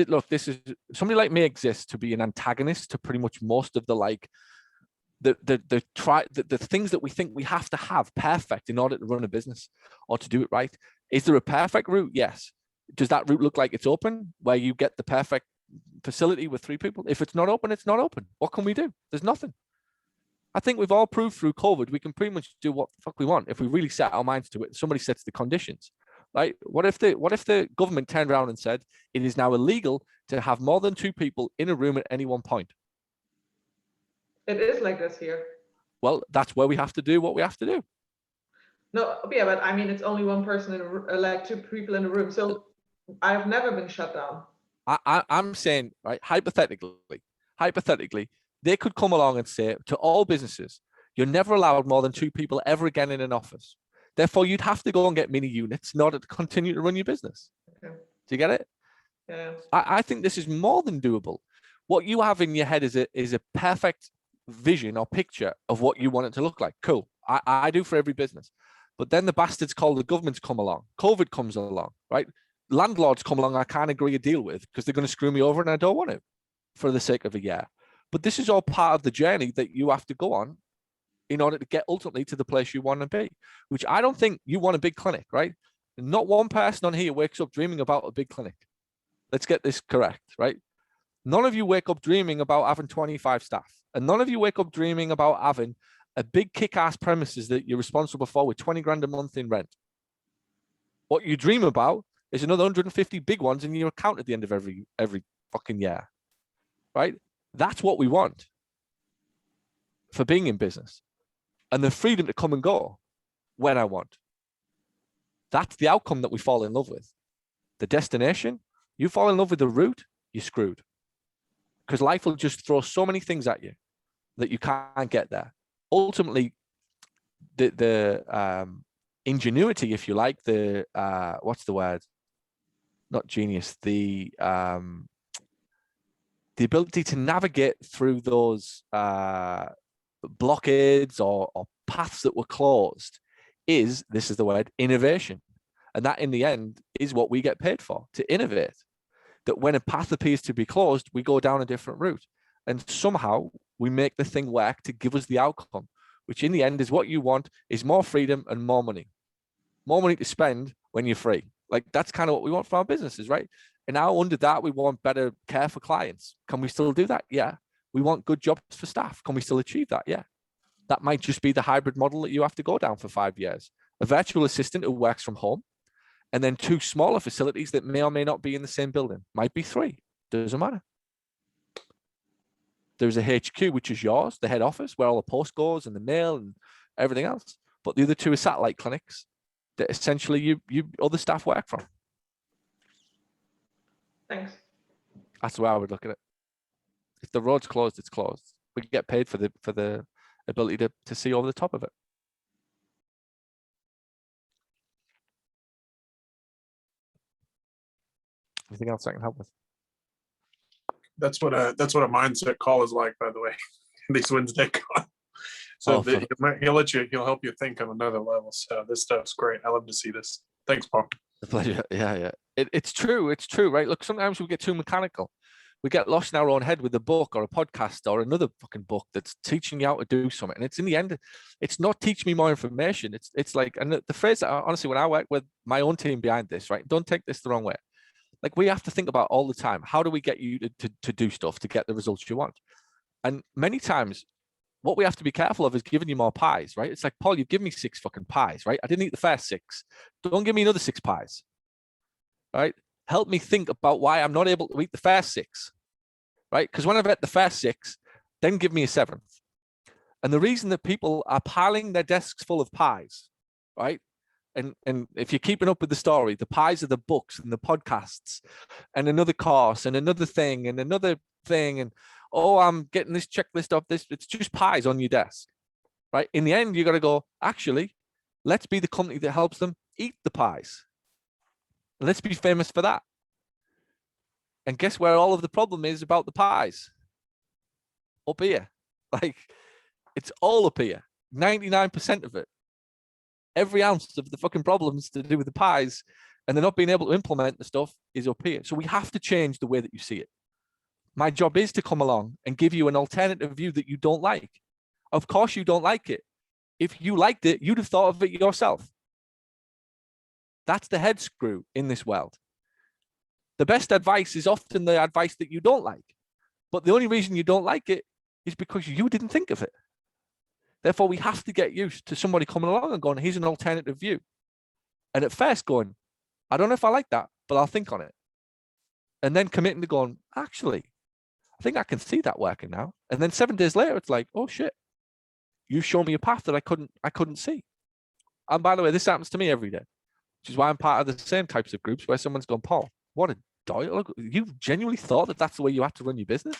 look, this is somebody like me exists to be an antagonist to pretty much most of the the things that we think we have to have perfect in order to run a business or to do it right. Is there a perfect route? Yes. Does that route look like it's open where you get the perfect facility with 3 people? If it's not open, it's not open. What can we do? There's nothing. I think we've all proved through COVID we can pretty much do what the fuck we want if we really set our minds to it. Somebody sets the conditions. Right? What if the government turned around and said it is now illegal to have more than 2 people in a room at any one point? It is like this here. well, that's where we have to do what we have to do. No, yeah, but I mean, it's only one person in like 2 people in the room. So I've never been shut down. I'm saying, right, hypothetically, they could come along and say to all businesses, you're never allowed more than 2 people ever again in an office. Therefore, you'd have to go and get mini units in order to continue to run your business. Okay. Do you get it? Yeah. I think this is more than doable. What you have in your head is a perfect vision or picture of what you want it to look like. Cool. I do for every business. But then the bastards called the governments come along. COVID comes along, right? Landlords come along I can't agree a deal with because they're going to screw me over and I don't want to for the sake of a year. But this is all part of the journey that you have to go on in order to get ultimately to the place you want to be, which I don't think you want a big clinic, right? Not one person on here wakes up dreaming about a big clinic. Let's get this correct, right? None of you wake up dreaming about having 25 staff, and none of you wake up dreaming about having a big kick-ass premises that you're responsible for with 20 grand a month in rent. What you dream about is another 150 big ones in your account at the end of every fucking year, right? That's what we want for being in business, and the freedom to come and go when I want. That's the outcome that we fall in love with. The destination, you fall in love with the route, you're screwed. Because life will just throw so many things at you that you can't get there. Ultimately, the ingenuity, if you like, the what's the word? Not genius. The ability to navigate through those blockades or paths that were closed is, this is the word, innovation. And that in the end is what we get paid for, to innovate. That when a path appears to be closed, we go down a different route. And somehow we make the thing work to give us the outcome, which in the end is what you want, is more freedom and more money. More money to spend when you're free. Like, that's kind of what we want for our businesses, right? And now under that, we want better care for clients. Can we still do that? Yeah. We want good jobs for staff. Can we still achieve that? Yeah. That might just be the hybrid model that you have to go down for 5 years. A virtual assistant who works from home, and then 2 smaller facilities that may or may not be in the same building. Might be 3, doesn't matter. There's a HQ, which is yours, the head office, where all the post goes and the mail and everything else. But the other 2 are satellite clinics that essentially you other staff work from. Thanks. That's the way I would look at it. If the road's closed, it's closed. We get paid for the ability to see over the top of it. Anything else I can help with? That's what a mindset call is like, by the way. These Wednesday calls. So he'll help you think on another level. So this stuff's great. I love to see this. Thanks, Paul. The pleasure. Yeah. It's true, right? Look, sometimes we get too mechanical. We get lost in our own head with a book or a podcast or another fucking book that's teaching you how to do something. And it's in the end, it's not teach me more information. It's like, and the phrase that honestly, when I work with my own team behind this, right? Don't take this the wrong way. Like, we have to think about all the time, how do we get you to do stuff to get the results you want? And many times what we have to be careful of is giving you more pies, right? It's like, Paul, you've given me 6 fucking pies, right? I didn't eat the first 6. Don't give me another 6 pies, right? Help me think about why I'm not able to eat the first 6, right? Because when I've ate the first 6, then give me a 7th. And the reason that people are piling their desks full of pies, right? And if you're keeping up with the story, the pies are the books and the podcasts and another course and another thing and another thing. And, oh, I'm getting this checklist off this. It's just pies on your desk, right? In the end, you got to go, actually, let's be the company that helps them eat the pies. Let's be famous for that. And guess where all of the problem is about the pies? Up here. Like, it's all up here. 99% of it. Every ounce of the fucking problems to do with the pies and they're not being able to implement the stuff is up here. So we have to change the way that you see it. My job is to come along and give you an alternative view that you don't like. Of course you don't like it. If you liked it, you'd have thought of it yourself. That's the head screw in this world. The best advice is often the advice that you don't like. But the only reason you don't like it is because you didn't think of it. Therefore, we have to get used to somebody coming along and going, here's an alternative view. And at first going, I don't know if I like that, but I'll think on it. And then committing to going, actually, I think I can see that working now. And then 7 days later, it's like, oh shit, You show me a path that I couldn't see. And by the way, this happens to me every day, which is why I'm part of the same types of groups where someone's gone, Paul, what a dialogue. You genuinely thought that that's the way you had to run your business?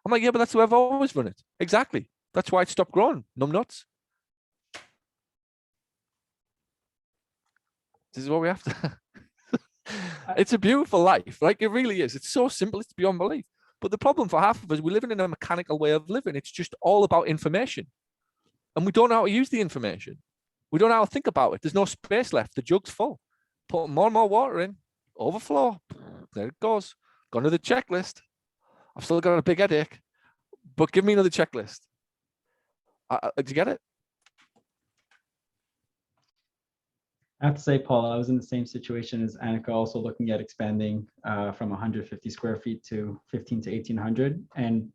I'm like, yeah, but that's the way I've always run it. Exactly. That's why it stopped growing. Numbnuts. This is what we have to. It's a beautiful life. Like, it really is. It's so simple. It's beyond belief. But the problem for half of us, we're living in a mechanical way of living. It's just all about information. And we don't know how to use the information. We don't know how to think about it. There's no space left. The jug's full. Put more and more water in. Overflow. There it goes. Gone to the checklist. I've still got a big headache. But give me another checklist. Did you get it? I have to say, Paul, I was in the same situation as Annika, also looking at expanding from 150 square feet to 15 to 1800. And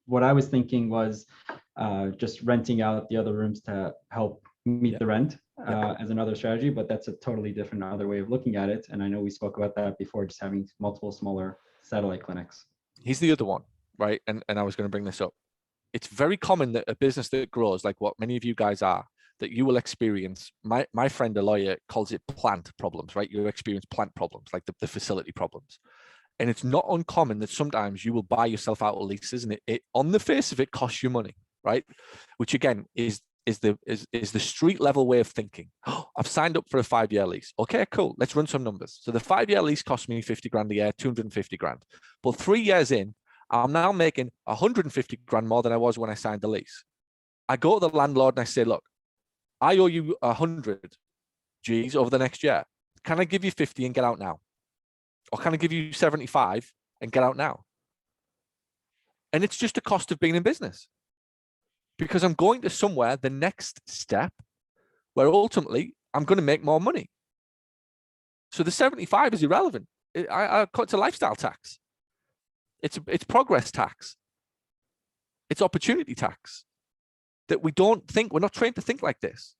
what I was thinking was just renting out the other rooms to help meet the rent as another strategy, but that's a totally different other way of looking at it. And I know we spoke about that before, just having multiple smaller satellite clinics. Here's the other one, right? And I was going to bring this up. It's very common that a business that grows, like what many of you guys are, that you will experience, my friend, a lawyer, calls it plant problems, right? You experience plant problems, like the facility problems. And it's not uncommon that sometimes you will buy yourself out of leases and it on the face of it costs you money, right? Which again is the street level way of thinking. Oh, I've signed up for a 5-year lease. Okay, cool. Let's run some numbers. So the 5-year lease cost me 50 grand a year, 250 grand. But 3 years in, I'm now making 150 grand more than I was when I signed the lease. I go to the landlord and I say, look, I owe you 100 G's over the next year. Can I give you 50 and get out now? Or can I give you 75 and get out now? And it's just a cost of being in business. Because I'm going to somewhere, the next step, where ultimately I'm going to make more money. So the 75 is irrelevant. I cut to lifestyle tax. It's progress tax. It's opportunity tax. That we don't think, we're not trained to think like this.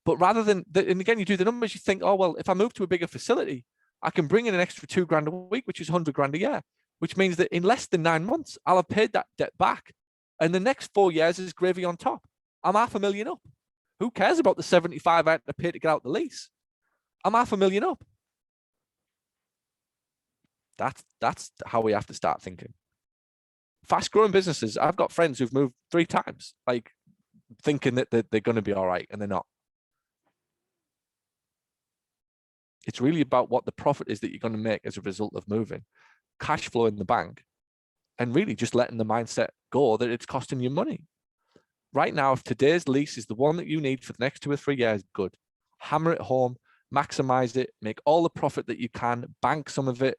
But rather than, and again, you do the numbers, you think, oh, well, if I move to a bigger facility, I can bring in an extra 2 grand a week, which is 100 grand a year, which means that in less than 9 months, I'll have paid that debt back. And the next 4 years is gravy on top. I'm $500,000 up. Who cares about the 75 I had to pay to get out the lease? I'm $500,000 up. That's how we have to start thinking. Fast growing businesses, I've got friends who've moved 3 times, like thinking that they're going to be all right, and they're not. It's really about what the profit is that you're going to make as a result of moving, cash flow in the bank, and really just letting the mindset go that it's costing you money. Right now, if today's lease is the one that you need for the next 2 or 3 years, good. Hammer it home, maximize it, make all the profit that you can, bank some of it,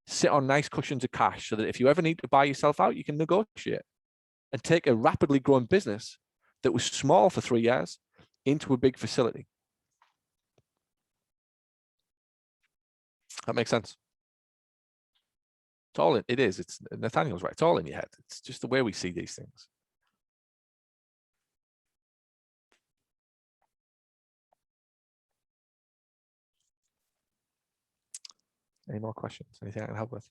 sit on nice cushions of cash so that if you ever need to buy yourself out, you can negotiate and take a rapidly growing business that was small for 3 years into a big facility. That makes sense. It's all it is. It's Nathaniel's right. It's all in your head. It's just the way we see these things. Any more questions? Anything I can help with?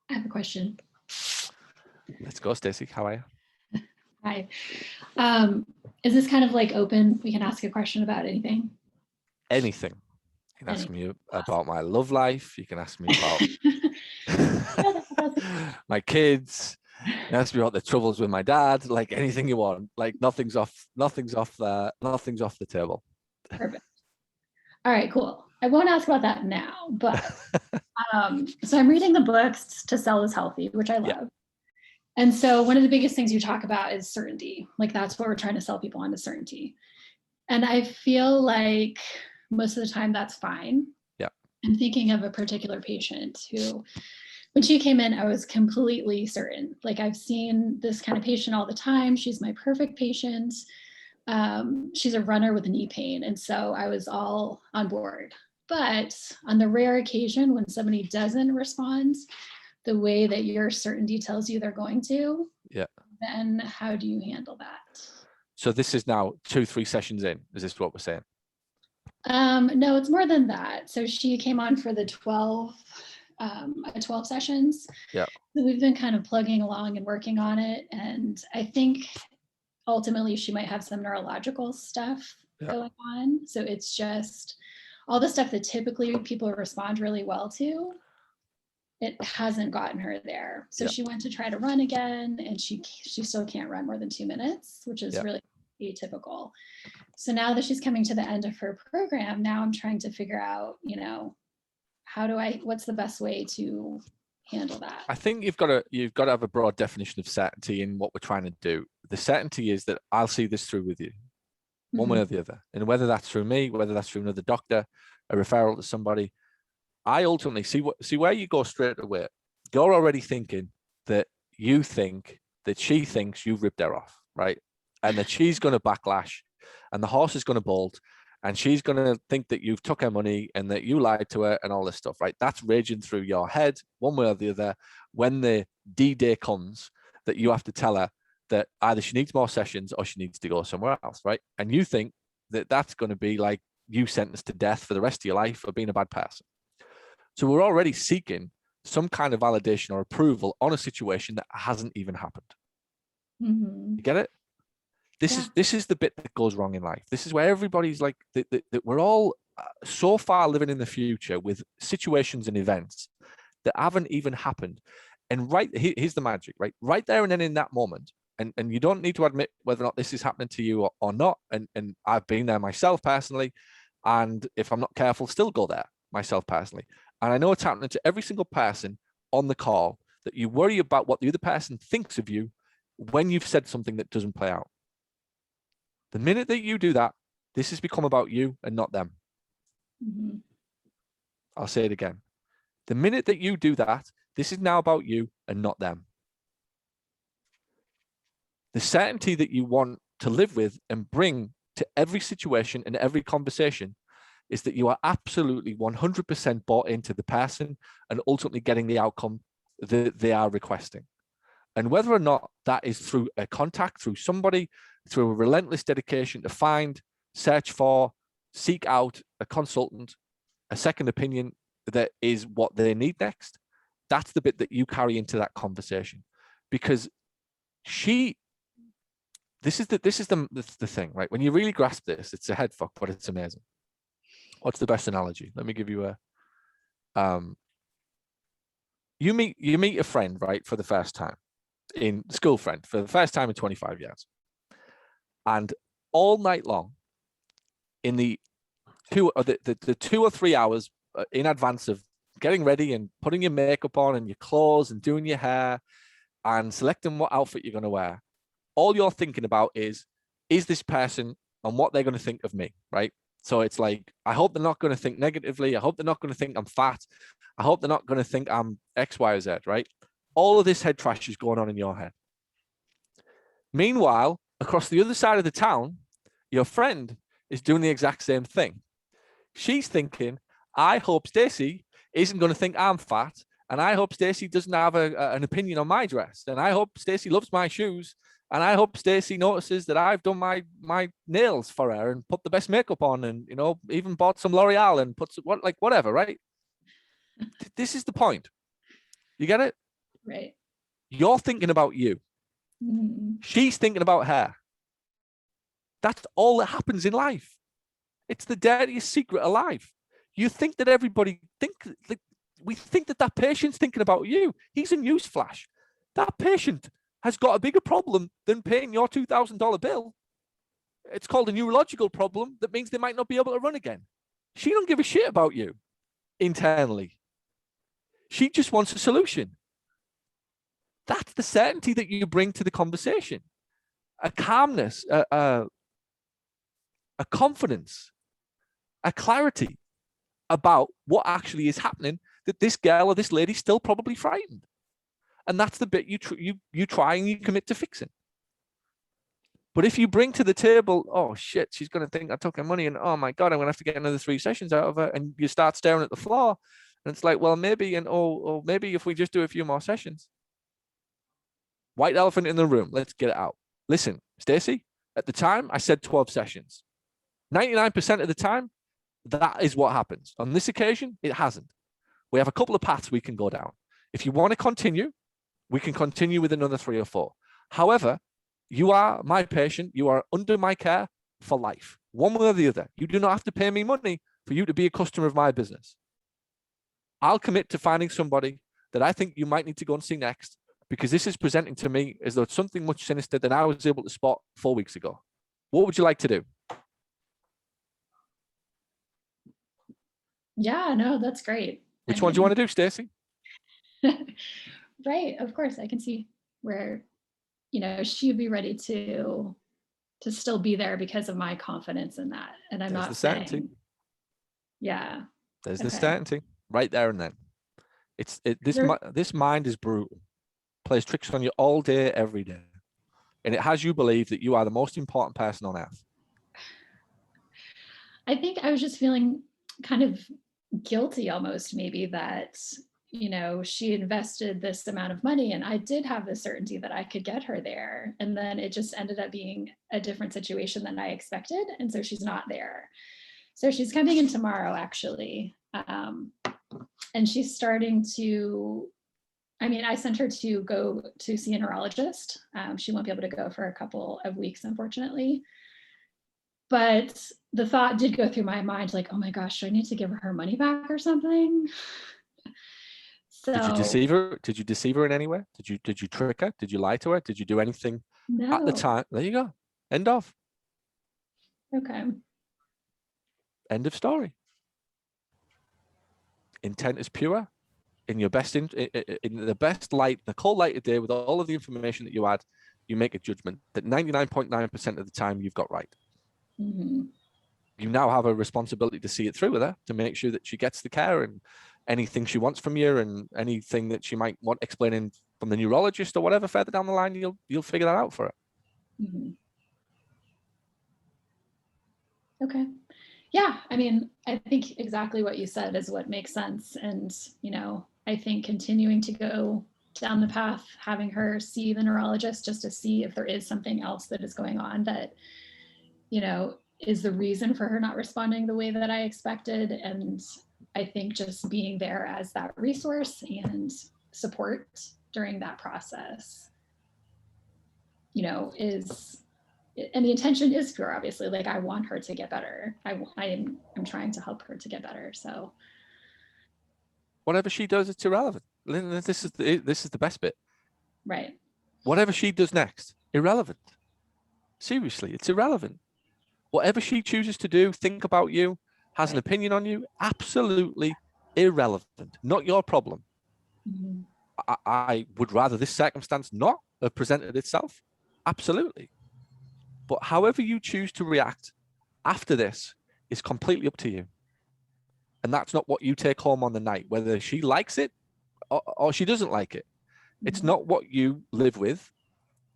I have a question. Let's go, Stacey. How are you? Hi. Is this kind of like open? We can ask a question about anything. Anything. You can ask me about my love life. You can ask me about my kids. You can ask me about the troubles with my dad. Like anything you want. Like nothing's off the table. Perfect. All right, cool. I won't ask about that now, but so I'm reading the books To Sell is Healthy, which I love. Yeah. And so one of the biggest things you talk about is certainty. Like that's what we're trying to sell people on, is certainty. And I feel like most of the time that's fine. Yeah. I'm thinking of a particular patient who, when she came in, I was completely certain. Like I've seen this kind of patient all the time. She's my perfect patient. She's a runner with knee pain. And so I was all on board. But on the rare occasion when somebody doesn't respond the way that your certainty tells you they're going to, yeah, then how do you handle that? So this is now 2-3 sessions in. Is this what we're saying? No, it's more than that. So she came on for the 12 sessions. Yeah. So we've been kind of plugging along and working on it. And I think ultimately she might have some neurological stuff going on. So it's just all the stuff that typically people respond really well to. It hasn't gotten her there. So she went to try to run again, and she still can't run more than 2 minutes, which is really atypical. So now that she's coming to the end of her program, now I'm trying to figure out, what's the best way to handle that? I think you've got to have a broad definition of certainty in what we're trying to do. The certainty is that I'll see this through with you, one way or the other. And whether that's through me, whether that's through another doctor, a referral to somebody, I ultimately see where you go straight away. You're already thinking that you think that she thinks you've ripped her off, right? And that she's going to backlash, and the horse is going to bolt, and she's going to think that you've took her money and that you lied to her and all this stuff, right? That's raging through your head one way or the other. When the D-Day comes, that you have to tell her that either she needs more sessions or she needs to go somewhere else, right? And you think that that's going to be like you sentenced to death for the rest of your life for being a bad person. So we're already seeking some kind of validation or approval on a situation that hasn't even happened. You get it? This is the bit that goes wrong in life. This is where everybody's like that we're all so far living in the future with situations and events that haven't even happened. And here's the magic, right? Right there and then in that moment, and you don't need to admit whether or not this is happening to you or not. And I've been there myself personally. And if I'm not careful, still go there myself personally. And I know it's happening to every single person on the call, that you worry about what the other person thinks of you when you've said something that doesn't play out. The minute that you do that, this has become about you and not them. I'll say it again. The minute that you do that, this is now about you and not them. The certainty that you want to live with and bring to every situation and every conversation is that you are absolutely 100% bought into the person and ultimately getting the outcome that they are requesting. And whether or not that is through a contact, through somebody, through a relentless dedication to find, search for, seek out a consultant, a second opinion that is what they need next, that's the bit that you carry into that conversation. Because this is the thing, right? When you really grasp this, it's a head fuck, but it's amazing. What's the best analogy? Let me give you a, you meet a friend, right, for the first time, in school friend, for the first time in 25 years. And all night long, in the 2 or 3 hours in advance of getting ready and putting your makeup on and your clothes and doing your hair and selecting what outfit you're going to wear, all you're thinking about is this person and what they're going to think of me, right? So it's like, I hope they're not going to think negatively. I hope they're not going to think I'm fat. I hope they're not going to think I'm X, Y, or Z, right? All of this head trash is going on in your head. Meanwhile, across the other side of the town, your friend is doing the exact same thing. She's thinking, I hope Stacey isn't going to think I'm fat. And I hope Stacey doesn't have an opinion on my dress. And I hope Stacey loves my shoes. And I hope Stacey notices that I've done my nails for her and put the best makeup on and, even bought some L'Oreal and put some, whatever, right? This is the point. You get it? Right. You're thinking about you. She's thinking about her. That's all that happens in life. It's the dirtiest secret of life. You think that everybody we think that patient's thinking about you. He's a newsflash. That patient has got a bigger problem than paying your $2,000 bill. It's called a neurological problem that means they might not be able to run again. She don't give a shit about you internally. She just wants a solution. That's the certainty that you bring to the conversation. A calmness, a confidence, a clarity about what actually is happening, that this girl or this lady's still probably frightened. And that's the bit you try and you commit to fixing. But if you bring to the table, oh shit, she's going to think I took her money, and oh my God, I'm going to have to get another 3 sessions out of her, and you start staring at the floor, and it's like, well, maybe, and maybe if we just do a few more sessions. White elephant in the room, let's get it out. Listen, Stacey, at the time I said 12 sessions. 99% of the time, that is what happens. On this occasion, it hasn't. We have a couple of paths we can go down. If you want to continue, we can continue with another 3 or 4. However, you are my patient. You are under my care for life, one way or the other. You do not have to pay me money for you to be a customer of my business. I'll commit to finding somebody that I think you might need to go and see next, because this is presenting to me as though it's something much sinister than I was able to spot 4 weeks ago. What would you like to do? Yeah, no, that's great. Which one do you want to do, Stacey? Right, of course, I can see where, you know, she'd be ready to still be there because of my confidence in that. And I'm There's not the certainty. saying, yeah. There's the Okay. certainty right there and then. This mind is brutal, plays tricks on you all day, every day. And it has you believe that you are the most important person on earth. I think I was just feeling kind of guilty almost, maybe, that, you know, she invested this amount of money and I did have the certainty that I could get her there. And then it just ended up being a different situation than I expected. And so she's not there. So she's coming in tomorrow, actually. And she's starting to, I mean, I sent her to go to see a neurologist. She won't be able to go for a couple of weeks, unfortunately. But the thought did go through my mind, like, oh my gosh, do I need to give her her money back or something? So, Did you deceive her? Did you deceive her in any way? Did you trick her? Did you lie to her? Did you do anything at the no. time? There you go. End of. Okay. End of story. Intent is pure. In your best in the best light, the cold light of day, with all of the information that you had, you make a judgment that 99.9% of the time you've got right. Mm-hmm. You now have a responsibility to see it through with her, to make sure that she gets the care and anything she wants from you, and anything that she might want explaining from the neurologist or whatever further down the line, you'll figure that out for her. Mm-hmm. Okay. Yeah, I mean, I think exactly what you said is what makes sense. And, you know, I think continuing to go down the path, having her see the neurologist just to see if there is something else that is going on that, you know, is the reason for her not responding the way that I expected. And I think just being there as that resource and support during that process, you know, is, and the intention is pure, obviously. Like, I want her to get better. I'm trying to help her to get better. So Whatever she does, it's irrelevant. This is the best bit. right. Whatever she does next, irrelevant. Seriously, it's irrelevant. Whatever she chooses to do, think about you, has an opinion on you, absolutely irrelevant. Not your problem. Mm-hmm. I would rather this circumstance not have presented itself. Absolutely. But however you choose to react after this is completely up to you. And that's not what you take home on the night, whether she likes it or she doesn't like it. Mm-hmm. It's not what you live with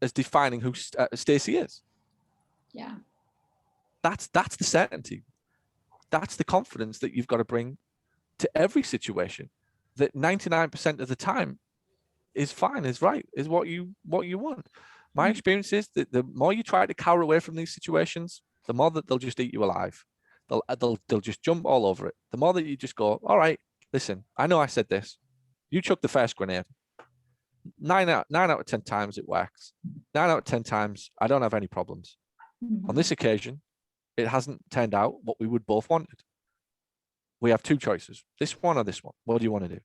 as defining who Stacey is. Yeah. That's the certainty. That's the confidence that you've got to bring to every situation, that 99% of the time is fine, is right, is what you want. My experience is that the more you try to cower away from these situations, the more that they'll just eat you alive. They'll just jump all over it. The more that you just go, all right, listen, I know I said this. You chuck the first grenade. 9 out of 10 times it works. 9 out of 10 times I don't have any problems. Mm-hmm. On this occasion, it hasn't turned out what we would both wanted. We have two choices, this one or this one. What do you want to do?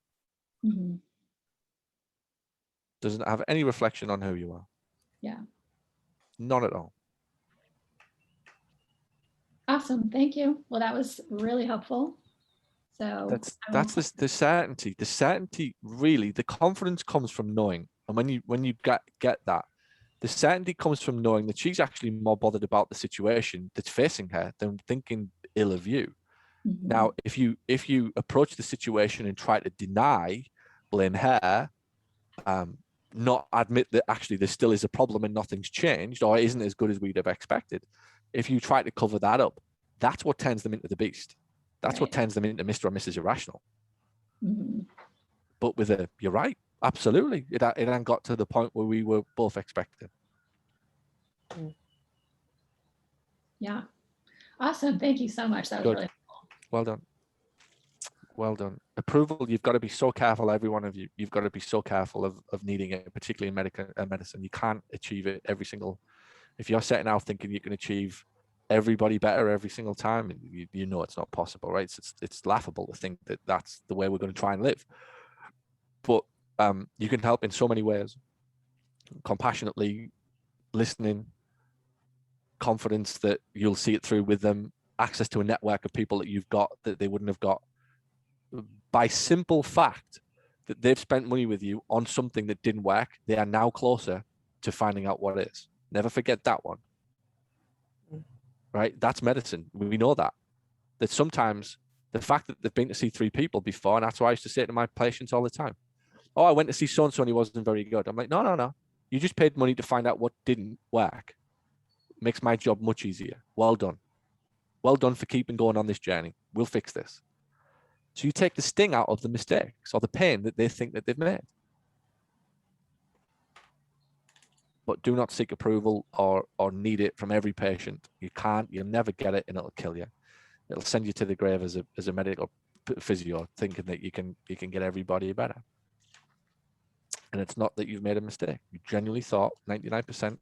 Mm-hmm. Doesn't have any reflection on who you are. Yeah. Not at all. Awesome. Thank you. Well, that was really helpful. So That's the certainty. The certainty, really, the confidence comes from knowing. And when you get that, the certainty comes from knowing that she's actually more bothered about the situation that's facing her than thinking ill of you. Mm-hmm. Now, if you approach the situation and try to deny, blame her, not admit that actually there still is a problem and nothing's changed or isn't as good as we'd have expected, if you try to cover that up, that's what turns them into the beast. That's what turns them into Mr. or Mrs. Irrational. Mm-hmm. But with you're right, absolutely. It hadn't got to the point where we were both expecting. Yeah. Awesome. Thank you so much. That was Good. really helpful. Well done. Well done. Approval, you've got to be so careful, every one of you. You've got to be so careful of needing it, particularly in medicine. You can't achieve it every single, if you're setting out thinking you can achieve everybody better every single time, you know it's not possible, right? It's laughable to think that that's the way we're going to try and live. But you can help in so many ways. Compassionately, listening, confidence that you'll see it through with them, access to a network of people that you've got that they wouldn't have got, by simple fact that they've spent money with you on something that didn't work. They are now closer to finding out what is. Never forget that one. Right? That's medicine. We know that sometimes the fact that they've been to see 3 people before, and that's what I used to say to my patients all the time. Oh, I went to see so-and-so and he wasn't very good. I'm like, no. You just paid money to find out what didn't work. Makes my job much easier. Well done. Well done for keeping going on this journey. We'll fix this. So you take the sting out of the mistakes or the pain that they think that they've made. But do not seek approval or need it from every patient. You can't, you'll never get it, and it'll kill you. It'll send you to the grave as a medical physio, thinking that you can get everybody better. And it's not that you've made a mistake. You genuinely thought 99%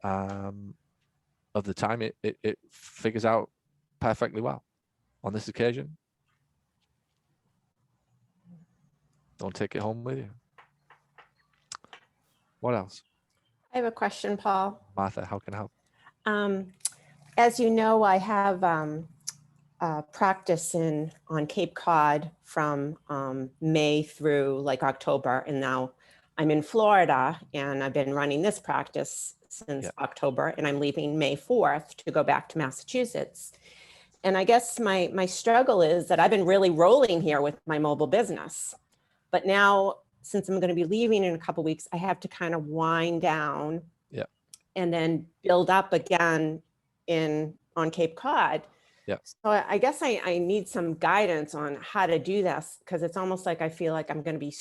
of the time it figures out perfectly well. On this occasion, don't take it home with you. What else? I have a question, Paul. Martha, how can I help? As you know, I have practice on Cape Cod from May through like October, and now I'm in Florida, and I've been running this practice since October, and I'm leaving May 4th to go back to Massachusetts. And I guess my struggle is that I've been really rolling here with my mobile business, but now since I'm going to be leaving in a couple of weeks, I have to kind of wind down and then build up again on Cape Cod. So I guess I need some guidance on how to do this, because it's almost like I feel like I'm going to be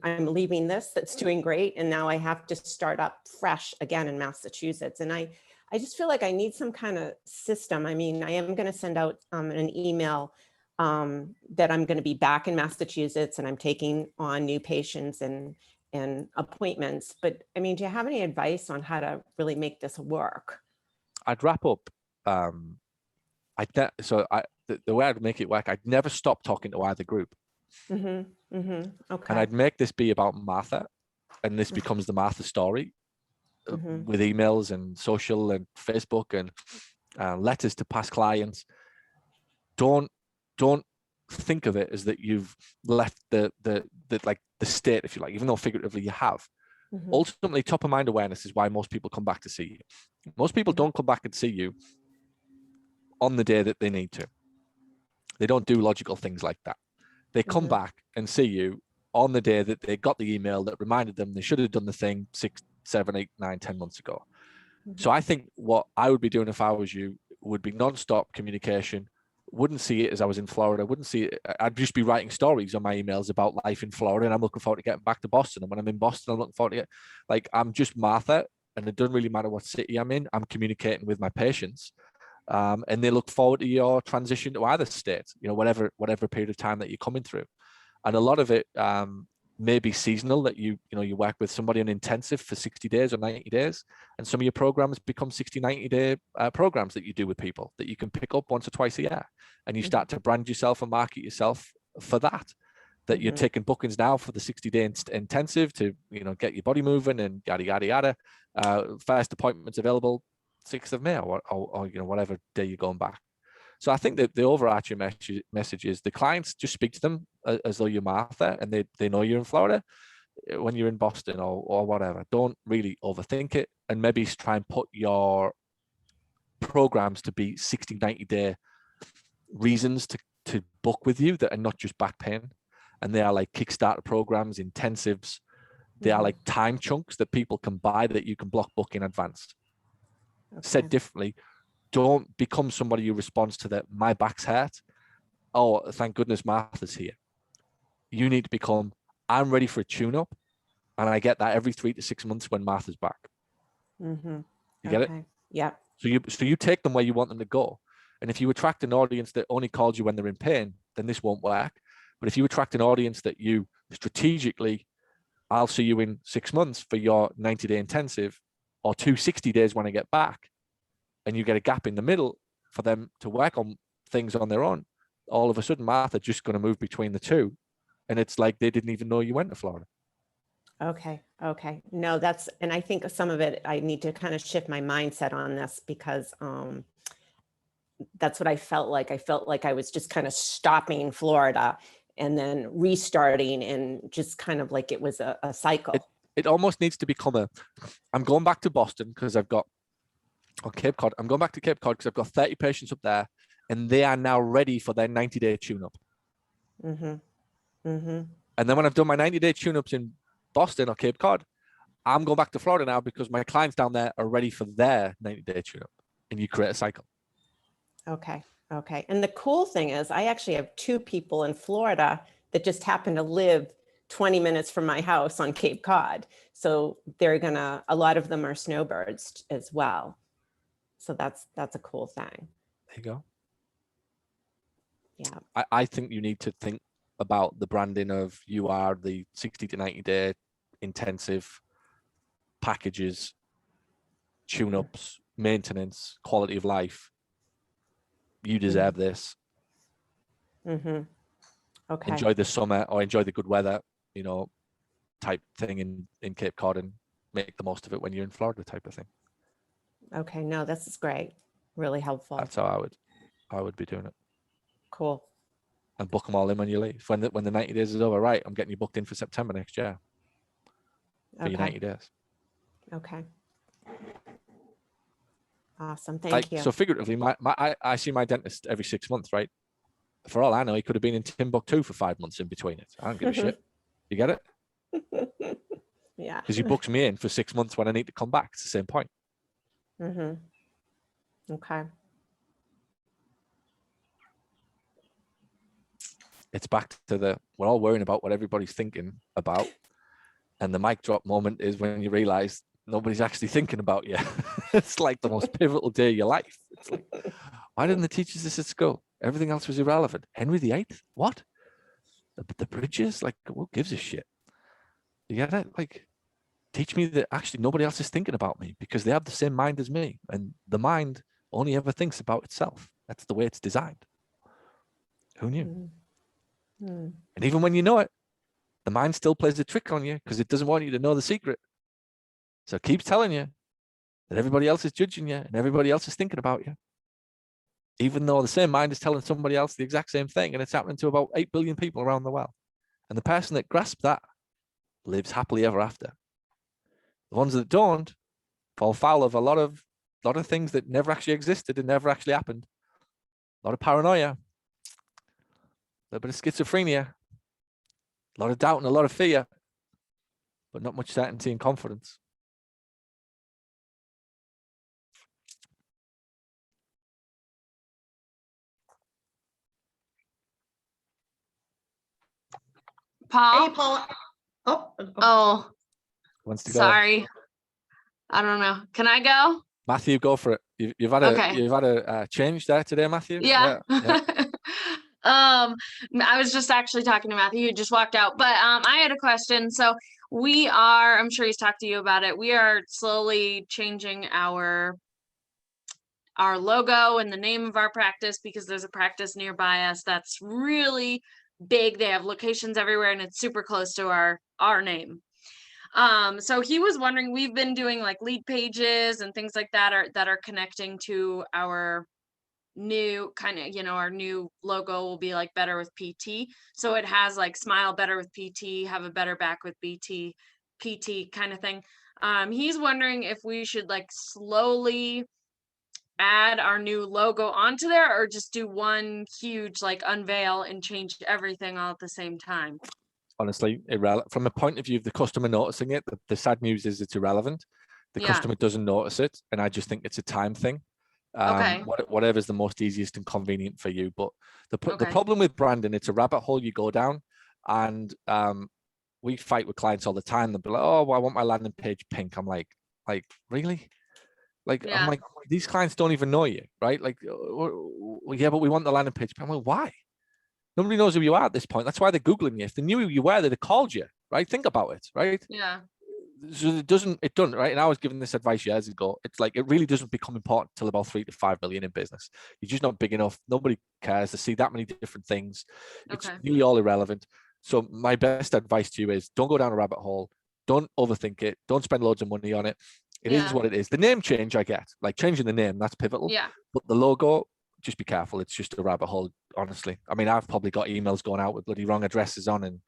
I'm leaving this that's doing great, and now I have to start up fresh again in Massachusetts. And I just feel like I need some kind of system. I mean, I am going to send out an email that I'm going to be back in Massachusetts and I'm taking on new patients and appointments. But I mean, do you have any advice on how to really make this work? I'd wrap up. The way I'd make it work, I'd never stop talking to either group. Okay. And I'd make this be about Martha, and this becomes the Martha story with emails and social and Facebook and letters to past clients. Don't think of it as that you've left the state, if you like, even though figuratively you have. Ultimately, top of mind awareness is why most people come back to see you. Most people don't come back and see you on the day that they need to. They don't do logical things like that. They come back and see you on the day that they got the email that reminded them they should have done the thing 6, 7, 8, 9, 10 months ago. So I think what I would be doing if I was you would be non-stop communication. Wouldn't see it as I was in Florida. Wouldn't see it. I'd just be writing stories on my emails about life in Florida, and I'm looking forward to getting back to Boston. And when I'm in Boston, I'm looking forward to I'm just Martha, and it doesn't really matter what city I'm in. I'm communicating with my patients. And they look forward to your transition to either state, whatever period of time that you're coming through. And a lot of it may be seasonal, that you work with somebody on intensive for 60 days or 90 days. And some of your programs become 60, 90-day programs that you do with people that you can pick up once or twice a year. And you start to brand yourself and market yourself for that you're taking bookings now for the 60-day intensive to, get your body moving and yada, yada, yada. First appointments available 6th of May or whatever day you're going back. So I think that the overarching message is the clients, just speak to them as though you're Martha, and they know you're in Florida when you're in Boston or whatever. Don't really overthink it, and maybe try and put your programs to be 60, 90-day reasons to book with you that are not just back pain. And they are like Kickstarter programs, intensives. They are like time chunks that people can buy that you can block book in advance. Said differently, don't become somebody who responds to that, my back's hurt. Oh, thank goodness Martha's here. You need to become, I'm ready for a tune-up. And I get that every 3 to 6 months when Martha's back. You get it? Yeah. So you take them where you want them to go. And if you attract an audience that only calls you when they're in pain, then this won't work. But if you attract an audience that you strategically, I'll see you in 6 months for your 90-day intensive, or 260 days when I get back, and you get a gap in the middle for them to work on things on their own, all of a sudden Martha's just going to move between the two. And it's like they didn't even know you went to Florida. Okay. Okay. No, and I think some of it, I need to kind of shift my mindset on this, because that's what I felt like. I felt like I was just kind of stopping Florida and then restarting, and just kind of like it was a cycle. It almost needs to become I'm going back to Boston because I've got, or Cape Cod. I'm going back to Cape Cod because I've got 30 patients up there, and they are now ready for their 90-day tune-up. And then when I've done my 90-day tune-ups in Boston or Cape Cod, I'm going back to Florida now because my clients down there are ready for their 90-day tune-up, and you create a cycle. Okay. Okay. And the cool thing is I actually have 2 people in Florida that just happen to live 20 minutes from my house on Cape Cod. So a lot of them are snowbirds as well. So that's a cool thing. There you go. Yeah. I think you need to think about the branding of you are the 60 to 90-day intensive packages, tune-ups, maintenance, quality of life. You deserve this. Okay. Enjoy the summer or enjoy the good weather, type thing in Cape Cod, and make the most of it when you're in Florida, type of thing. Okay. No, this is great. Really helpful. That's how I would be doing it. Cool. And book them all in when you leave. When the 90 days is over, right, I'm getting you booked in for September next year for your 90 days. Okay. Awesome. Thank you. So figuratively, I see my dentist every 6 months, right? For all I know, he could have been in Timbuktu for 5 months in between it. I don't give a shit. You get it? Yeah. Because he books me in for 6 months when I need to come back. It's the same point. Okay. It's back to we're all worrying about what everybody's thinking about. And the mic drop moment is when you realize nobody's actually thinking about you. It's like the most pivotal day of your life. It's like, why didn't they teach us this at school? Everything else was irrelevant. Henry VIII? What? The bridges? Like, who gives a shit? You get it? Like, teach me that actually nobody else is thinking about me because they have the same mind as me. And the mind only ever thinks about itself. That's the way it's designed. Who knew? And even when you know it, the mind still plays a trick on you because it doesn't want you to know the secret. So it keeps telling you that everybody else is judging you and everybody else is thinking about you. Even though the same mind is telling somebody else the exact same thing, and it's happening to about 8 billion people around the world. And the person that grasps that lives happily ever after. The ones that don't fall foul of a lot of things that never actually existed and never actually happened. A lot of paranoia, a little bit of schizophrenia, a lot of doubt and a lot of fear, but not much certainty and confidence. Paul? Hey, Paul. Oh, Wants to go. sorry. I don't know. Can I go? Matthew, go for it. You've had a change there today, Matthew. Yeah. I was just actually talking to Matthew, who just walked out, but I had a question. So I'm sure he's talked to you about it. We are slowly changing our logo and the name of our practice because there's a practice nearby us that's really big. They have locations everywhere and it's super close to our name. So he was wondering, we've been doing like lead pages and things like that are connecting to our new kind of, our new logo will be like better with PT. So it has like smile better with PT, have a better back with PT kind of thing. He's wondering if we should like slowly add our new logo onto there or just do one huge like unveil and change everything all at the same time. Honestly, irrelevant. From the point of view of the customer noticing it, the sad news is it's irrelevant. The customer doesn't notice it, and I just think it's a time thing. Okay. Whatever's the most easiest and convenient for you. But the problem with branding, it's a rabbit hole you go down, and we fight with clients all the time. They'll be like, "Oh, well, I want my landing page pink." I'm like, really? Like, Yeah. I'm like, these clients don't even know you, right? Like, yeah, but we want the landing page. I'm like, why? Nobody knows who you are at this point. That's why they're Googling you. If they knew who you were, they'd have called you, right? Think about it, right? Yeah. So it doesn't, right? And I was given this advice years ago. It's like, it really doesn't become important till about 3 to 5 million in business. You're just not big enough. Nobody cares to see that many different things. It's Okay. nearly all irrelevant. So my best advice to you is don't go down a rabbit hole. Don't overthink it. Don't spend loads of money on it. It is Yeah. what it is. The name change, I get. Like changing the name, that's pivotal. Yeah. But the logo, just be careful. It's just a rabbit hole, honestly. I mean, I've probably got emails going out with bloody wrong addresses on, and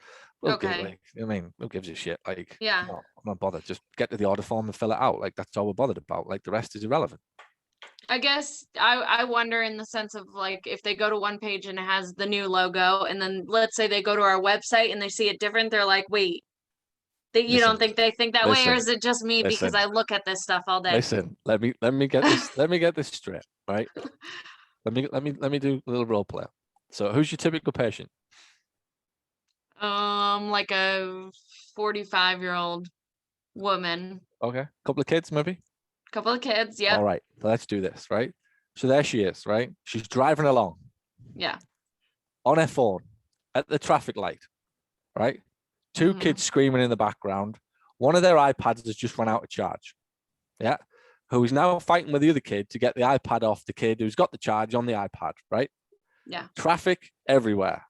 Okay. like, I mean, who gives a shit? Like, Yeah. I'm not bothered. Just get to the order form and fill it out. Like, that's all we're bothered about. Like, the rest is irrelevant. I guess I wonder in the sense of like if they go to one page and it has the new logo, and then let's say they go to our website and they see it different, they're like, wait, you Listen, don't think they think that way, or listen, is it just me because listen. I look at this stuff all day? Listen, let me get this. Let me get this straight, right? Let me do a little role play. So, who's your typical patient? Like a 45-year-old woman, Okay, couple of kids, maybe. couple of kids. Yep. All right, so let's do this, right? So there she is, right? She's driving along Yeah. on her phone at the traffic light, right? Two Mhm. kids screaming in the background. One of their iPads has just run out of charge. Yeah. Who's now fighting with the other kid to get the iPad off the kid who's got the charge on the iPad, right? Yeah. Traffic everywhere.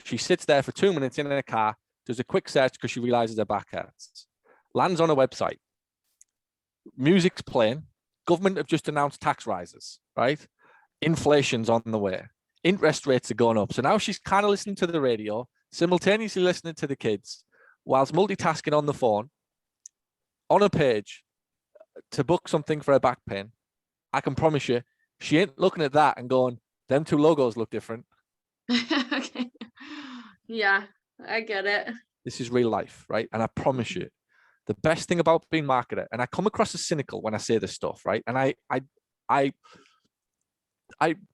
She sits there for 2 minutes in her car, does a quick search because she realizes her back hurts. Lands on a website. Music's playing. Government have just announced tax rises, right? Inflation's on the way. Interest rates are going up. So now she's kind of listening to the radio, simultaneously listening to the kids, whilst multitasking on the phone, on a page to book something for her back pain. I can promise you, she ain't looking at that and going, them two logos look different. Okay. Yeah, I get it. This is real life, right? And I promise you, the best thing about being marketer, and I come across as cynical when I say this stuff, right? And I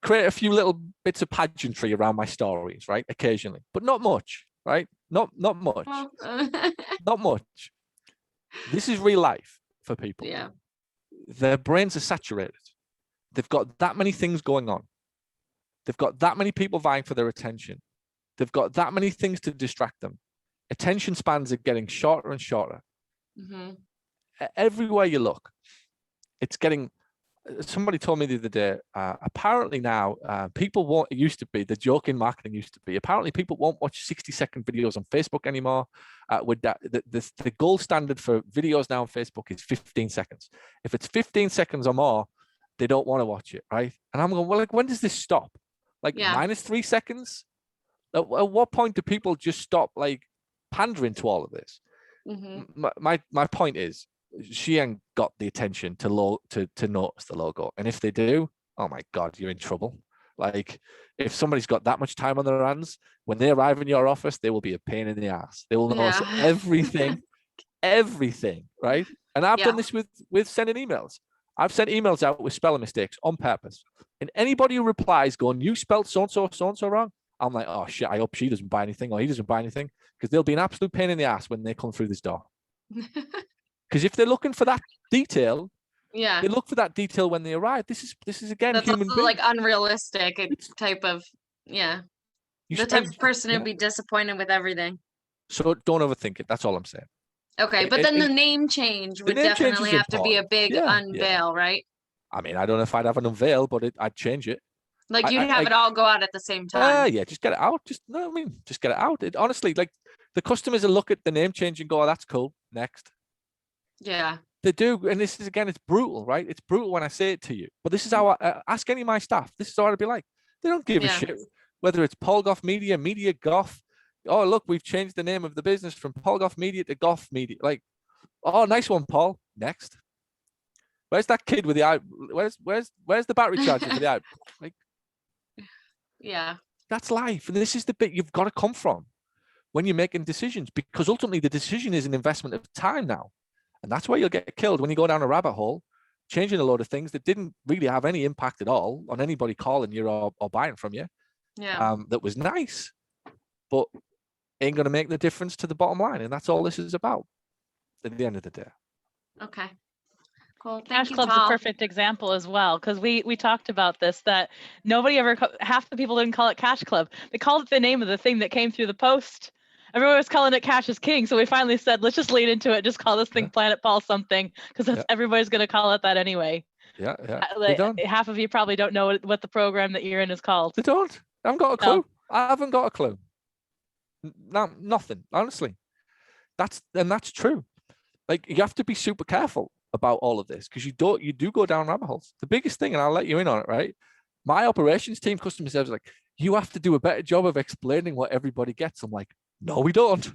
create a few little bits of pageantry around my stories, right? Occasionally, but not much, right? Not much, Well, not much. This is real life for people. yeah. Their brains are saturated. They've got that many things going on. They've got that many people vying for their attention. They've got that many things to distract them. Attention spans are getting shorter and shorter. Hmm. Everywhere you look, it's getting. Somebody told me the other day, apparently now people won't, it used to be, the joke in marketing used to be, apparently people won't watch 60-second videos on Facebook anymore. With that, the gold standard for videos now on Facebook is 15 seconds. If it's 15 seconds or more, they don't want to watch it, right? And I'm going, well, like, when does this stop? Like Yeah. minus 3 seconds? At what point do people just stop like pandering to all of this? Hmm. My point is, she ain't got the attention to notice the logo, and if they do, oh my god, you're in trouble. Like, if somebody's got that much time on their hands, when they arrive in your office, they will be a pain in the ass. They will notice Yeah. everything, right? And I've Yeah. done this with sending emails. I've sent emails out with spelling mistakes on purpose, and anybody who replies going, "You spelled so and so wrong," I'm like, oh shit, I hope she doesn't buy anything or he doesn't buy anything, because they'll be an absolute pain in the ass when they come through this door. Because if they're looking for that detail, Yeah. they look for that detail when they arrive. This is again That's human also being. like unrealistic type of, yeah. You The type spend- of person yeah. who'd be disappointed with everything. So don't overthink it. That's all I'm saying. Okay, but It- then it- the name change would name change definitely is have to be a important. big Yeah, yeah. unveil, right? I mean, I don't know if I'd have an unveil, but I'd change it. Like you'd I- have it all go out at the same time. Yeah, just get it out. Just get it out. It, honestly, like the customers will look at the name change and go, "Oh, that's cool. Next." Yeah. They do, and this is again, it's brutal, right? It's brutal when I say it to you. But this is how I ask any of my staff. This is how I'd be like. They don't give a Yeah. shit whether it's Paul Goff Media, Media Goff. Oh, look, we've changed the name of the business from Paul Goff Media to Goff Media. Like, oh, nice one, Paul. Next. Where's that kid with the eye? Where's the battery charger for the eye? Like, Yeah. that's life, and this is the bit you've got to come from when you're making decisions, because ultimately the decision is an investment of time now. And that's where you'll get killed when you go down a rabbit hole, changing a load of things that didn't really have any impact at all on anybody calling you or buying from you. Yeah. That was nice, but ain't going to make the difference to the bottom line. And that's all this is about at the end of the day. Okay. Cool. Cash Thank you, Club's a Paul. perfect example as well, because we talked about this, that nobody ever, half the people didn't call it Cash Club. They called it the name of the thing that came through the post. Everyone was calling it Cash is King. So we finally said, let's just lean into it. Just call this thing Yeah. Planet Paul something, because that's Yeah. everybody's going to call it that anyway. Yeah, yeah. They Like, don't. half of you probably don't know what the program that you're in is called. They don't. I haven't got a No. clue. I haven't got a clue. No, nothing. Honestly, that's true. Like, you have to be super careful about all of this, because you do go down rabbit holes. The biggest thing, and I'll let you in on it, right? My operations team, customer service, is like, you have to do a better job of explaining what everybody gets. I'm like, no, we don't.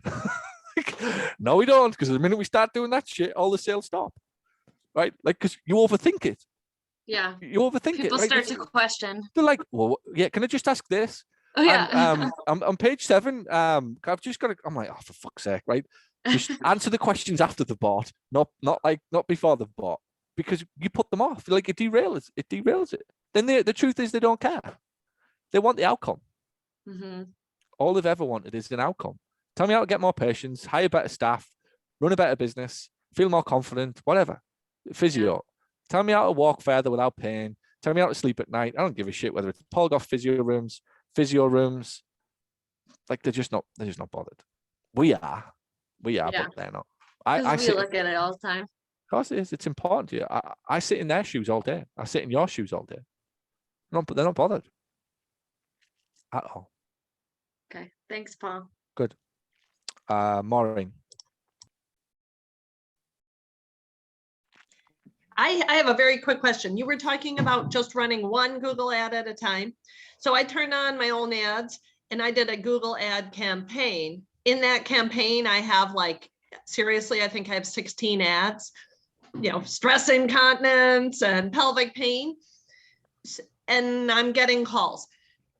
Like, no, we don't, because the minute we start doing that shit, all the sales stop. Right? Like, because you overthink it. Yeah. You overthink People it. Right? start to question. They're like, well, yeah, can I just ask this? Oh, yeah. And on page 7, I've just got to, I'm like, oh, for fuck's sake, right? Just answer the questions after the bot, not before the bot, because you put them off. Like, it derails it. Then the truth is, they don't care. They want the outcome. Mm-hmm. All they've ever wanted is an outcome. Tell me how to get more patients, hire better staff, run a better business, feel more confident, whatever. Physio. Yeah. Tell me how to walk further without pain. Tell me how to sleep at night. I don't give a shit whether it's Paul Gough physio rooms. Like, they're just not bothered. We are, Yeah. but they're not. I sit, look at it all the time. of course it is. It's important to you. I sit in their shoes all day. I sit in your shoes all day. They're not bothered at all. Okay. Thanks, Paul. Good. Maureen. I have a very quick question. You were talking about just running one Google ad at a time. So I turned on my own ads and I did a Google ad campaign. In that campaign, I have, like, seriously, I think I have 16 ads, stress incontinence and pelvic pain. And I'm getting calls.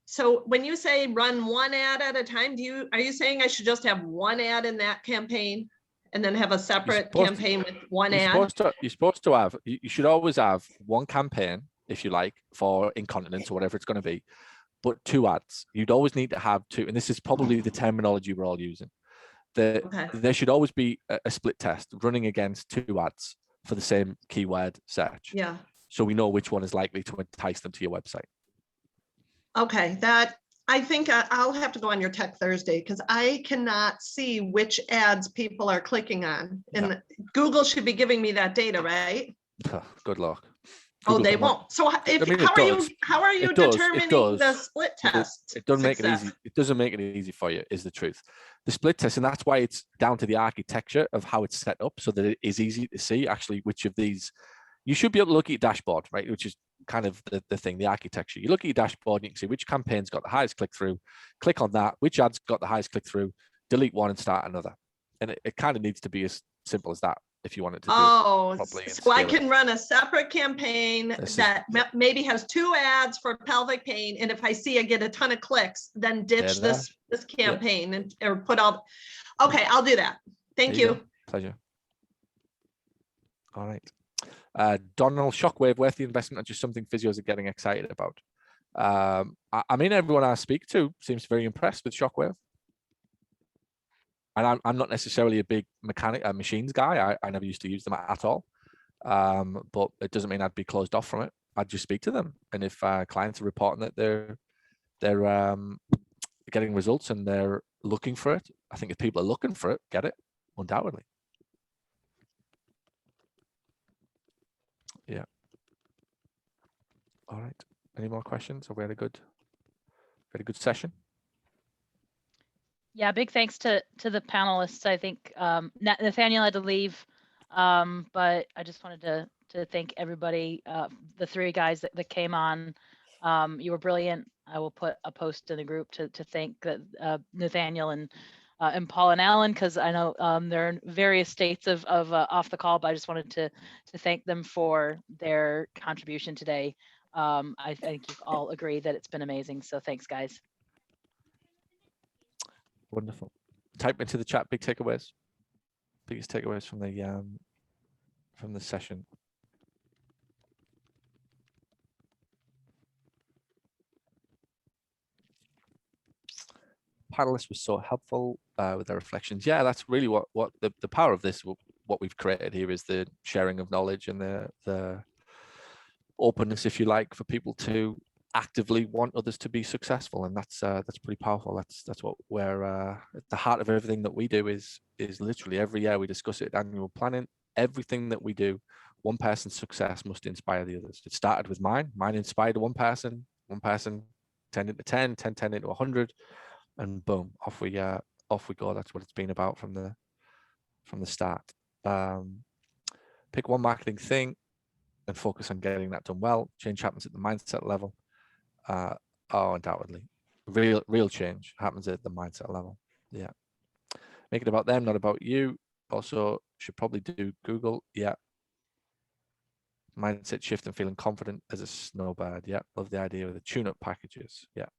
So when you say run one ad at a time, are you saying I should just have one ad in that campaign and then have a separate campaign with one ad? You're supposed to have, you should always have one campaign, if you like, for incontinence or whatever it's going to be, but 2 ads. You'd always need to have 2, and this is probably the terminology we're all using. There should always be a split test running against 2 ads for the same keyword search. Yeah. So we know which one is likely to entice them to your website. Okay, I think I'll have to go on your Tech Thursday, because I cannot see which ads people are clicking on. And Google should be giving me that data, right? Good luck. Oh, they won't. So how are you determining the split test? It doesn't make it easy. It doesn't make it easy for you, is the truth. The split test, and that's why it's down to the architecture of how it's set up, so that it is easy to see actually which of these. You should be able to look at your dashboard, right? Which is kind of the thing, the architecture. You look at your dashboard and you can see which campaign's got the highest click through, click on that, which ad's got the highest click through, delete one and start another. And it kind of needs to be as simple as that if you want it to do it properly. So I can run a separate campaign that maybe has 2 ads for pelvic pain. And if I see I get a ton of clicks, then ditch this campaign or put all. Okay, I'll do that. Thank you. Pleasure. All right. Donald, Shockwave, worth the investment, or just something physios are getting excited about? I mean, everyone I speak to seems very impressed with Shockwave. And I'm not necessarily a big machines guy. I never used to use them at all. But it doesn't mean I'd be closed off from it. I'd just speak to them. And if clients are reporting that they're getting results and they're looking for it, I think if people are looking for it, get it, undoubtedly. Yeah. All right. Any more questions? Have we had a good session? Yeah, big thanks to the panelists. I think Nathaniel had to leave, but I just wanted to thank everybody, the 3 guys that came on. You were brilliant. I will put a post in the group to thank Nathaniel and Paul and Alan, because I know they're in various states of off the call, but I just wanted to thank them for their contribution today. I think you all agree that it's been amazing. So thanks, guys. Wonderful. Type into the chat big takeaways. Biggest takeaways from the session. Panelists were so helpful with their reflections. Yeah, that's really what the power of this what we've created here is the sharing of knowledge and the openness, if you like, for people to actively want others to be successful, and that's pretty powerful. That's what we're at the heart of everything that we do is literally every year we discuss it at annual planning. Everything that we do, one person's success must inspire the others. It started with mine inspired one person, 10 into 10, 10 into 100, and boom, off we go. That's what it's been about from the start. Pick one marketing thing and focus on getting that done well. Change happens at the mindset level. Undoubtedly, real change happens at the mindset level. Yeah, make it about them, not about you. Also, should probably do Google. Yeah, mindset shift and feeling confident as a snowbird. Yeah, love the idea of the tune-up packages. Yeah,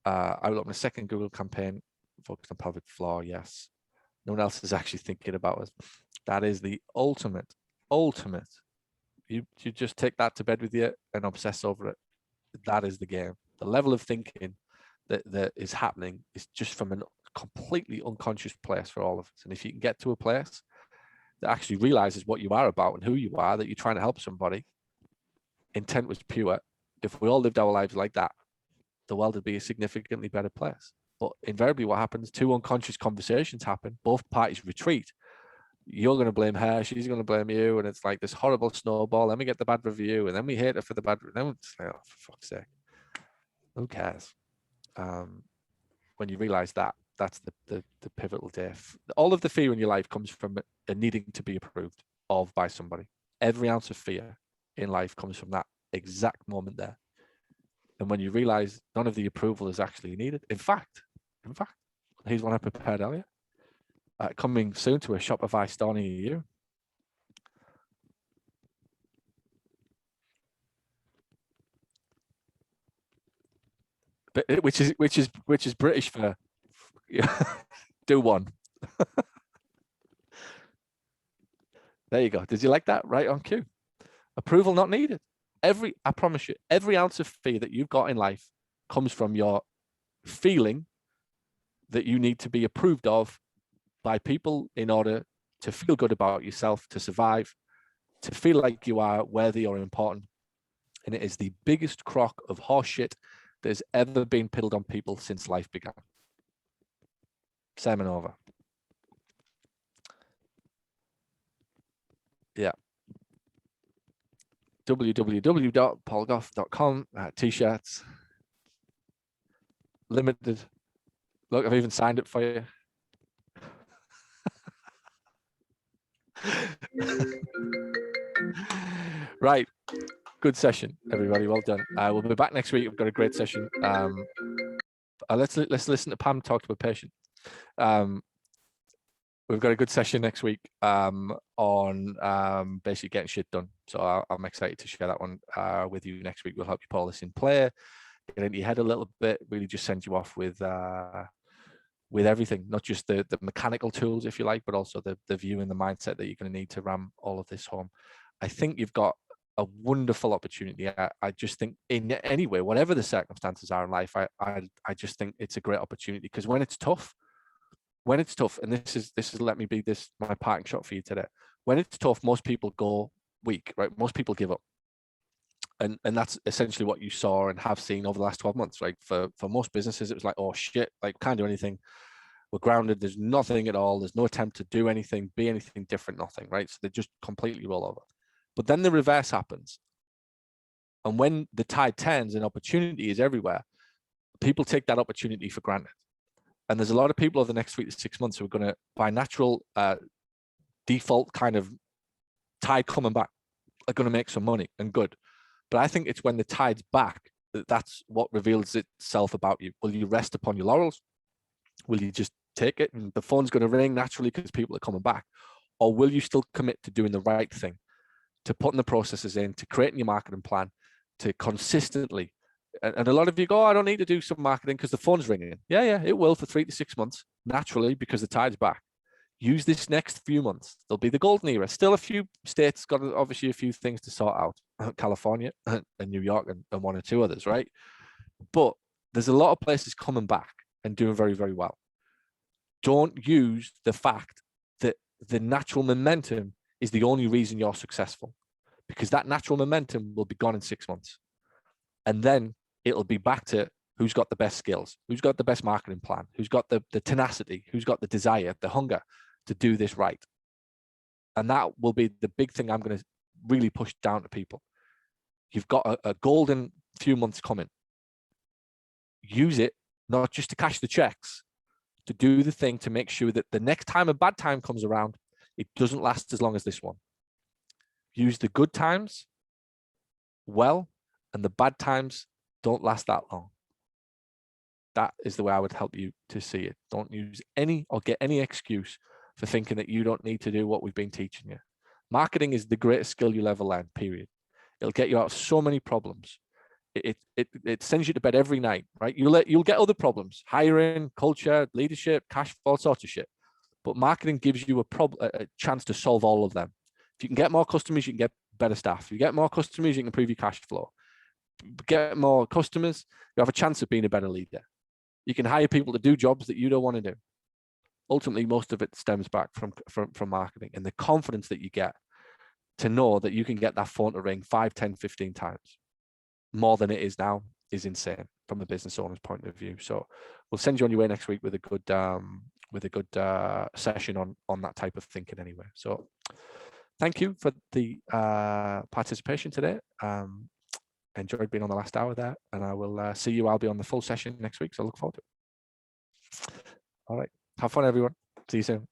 I will open a second Google campaign focused on pelvic floor. Yes, no one else is actually thinking about us. That is the ultimate. You just take that to bed with you and obsess over it. That is the game. The level of thinking that is happening is just from a completely unconscious place for all of us. And if you can get to a place that actually realizes what you are about and who you are, that you're trying to help somebody, intent was pure. If we all lived our lives like that, the world would be a significantly better place. But invariably what happens, two unconscious conversations happen, both parties retreat. You're going to blame her, she's going to blame you, and it's like this horrible snowball. Let me get the bad review, and then we hate her for the bad review. Then it's like, oh, for fuck's sake, who cares? When you realize that, that's the pivotal day. All of the fear in your life comes from a needing to be approved of by somebody. Every ounce of fear in life comes from that exact moment there. And when you realize none of the approval is actually needed, in fact, here's one I prepared earlier. Coming soon to a Shopify store near you. But which is British for do one. There you go. Did you like that? Right on cue. Approval not needed. I promise you, every ounce of fear that you've got in life comes from your feeling that you need to be approved of by people in order to feel good about yourself, to survive, to feel like you are worthy or important. And it is the biggest crock of horseshit that has ever been peddled on people since life began. Sermon over. Yeah. www.paulgoff.com, t-shirts, limited. Look, I've even signed it for you. Right, good session, everybody. Well done. We'll be back next week. We've got a great session. Let's listen to Pam talk to a patient. We've got a good session next week on basically getting shit done. So I'm excited to share that one with you next week. We'll help you pull this in play, get into your head a little bit, really just send you off with everything, not just the mechanical tools, if you like, but also the view and the mindset that you're going to need to ram all of this home. I think you've got a wonderful opportunity. I just think in any way, whatever the circumstances are in life, I just think it's a great opportunity, because when it's tough, and this is let me be my parting shot for you today. When it's tough, most people go weak, right? Most people give up. And that's essentially what you saw and have seen over the last 12 months, right? For most businesses, it was like, oh shit, like can't do anything. We're grounded. There's nothing at all. There's no attempt to do anything, be anything different, nothing, right? So they just completely roll over. But then the reverse happens. And when the tide turns and opportunity is everywhere, people take that opportunity for granted. And there's a lot of people over the next 3 to 6 months who are going to, by natural default kind of tide coming back, are going to make some money and good. But I think it's when the tide's back that's what reveals itself about you. Will you rest upon your laurels? Will you just take it and the phone's going to ring naturally because people are coming back? Or will you still commit to doing the right thing, to putting the processes in, to creating your marketing plan, to consistently? And a lot of you go, oh, I don't need to do some marketing because the phone's ringing. Yeah, it will for 3 to 6 months, naturally, because the tide's back. Use this next few months. There'll be the golden era. Still a few states got obviously a few things to sort out. California and New York and 1 or 2 others, right? But there's a lot of places coming back and doing very, very well. Don't use the fact that the natural momentum is the only reason you're successful, because that natural momentum will be gone in 6 months. And then it'll be back to who's got the best skills, who's got the best marketing plan, who's got the tenacity, who's got the desire, the hunger to do this right. And that will be the big thing I'm going to really push down to people. You've got a golden few months coming. Use it, not just to cash the checks, to do the thing to make sure that the next time a bad time comes around, it doesn't last as long as this one. Use the good times well, and the bad times don't last that long. That is the way I would help you to see it. Don't use any or get any excuse for thinking that you don't need to do what we've been teaching you. Marketing is the greatest skill you'll ever learn, period. It'll get you out of so many problems. It sends you to bed every night, right? You'll get other problems, hiring, culture, leadership, cash, all sorts of shit. But marketing gives you a chance to solve all of them. If you can get more customers, you can get better staff. If you get more customers, you can improve your cash flow. Get more customers, you have a chance of being a better leader. You can hire people to do jobs that you don't want to do. Ultimately, most of it stems back from marketing, and the confidence that you get to know that you can get that phone to ring 5, 10, 15 times more than it is now is insane from a business owner's point of view. So we'll send you on your way next week with a good session on that type of thinking anyway. So thank you for the participation today. Enjoyed being on the last hour there, and I will see you. I'll be on the full session next week, so I look forward to it. All right. Have fun, everyone. See you soon.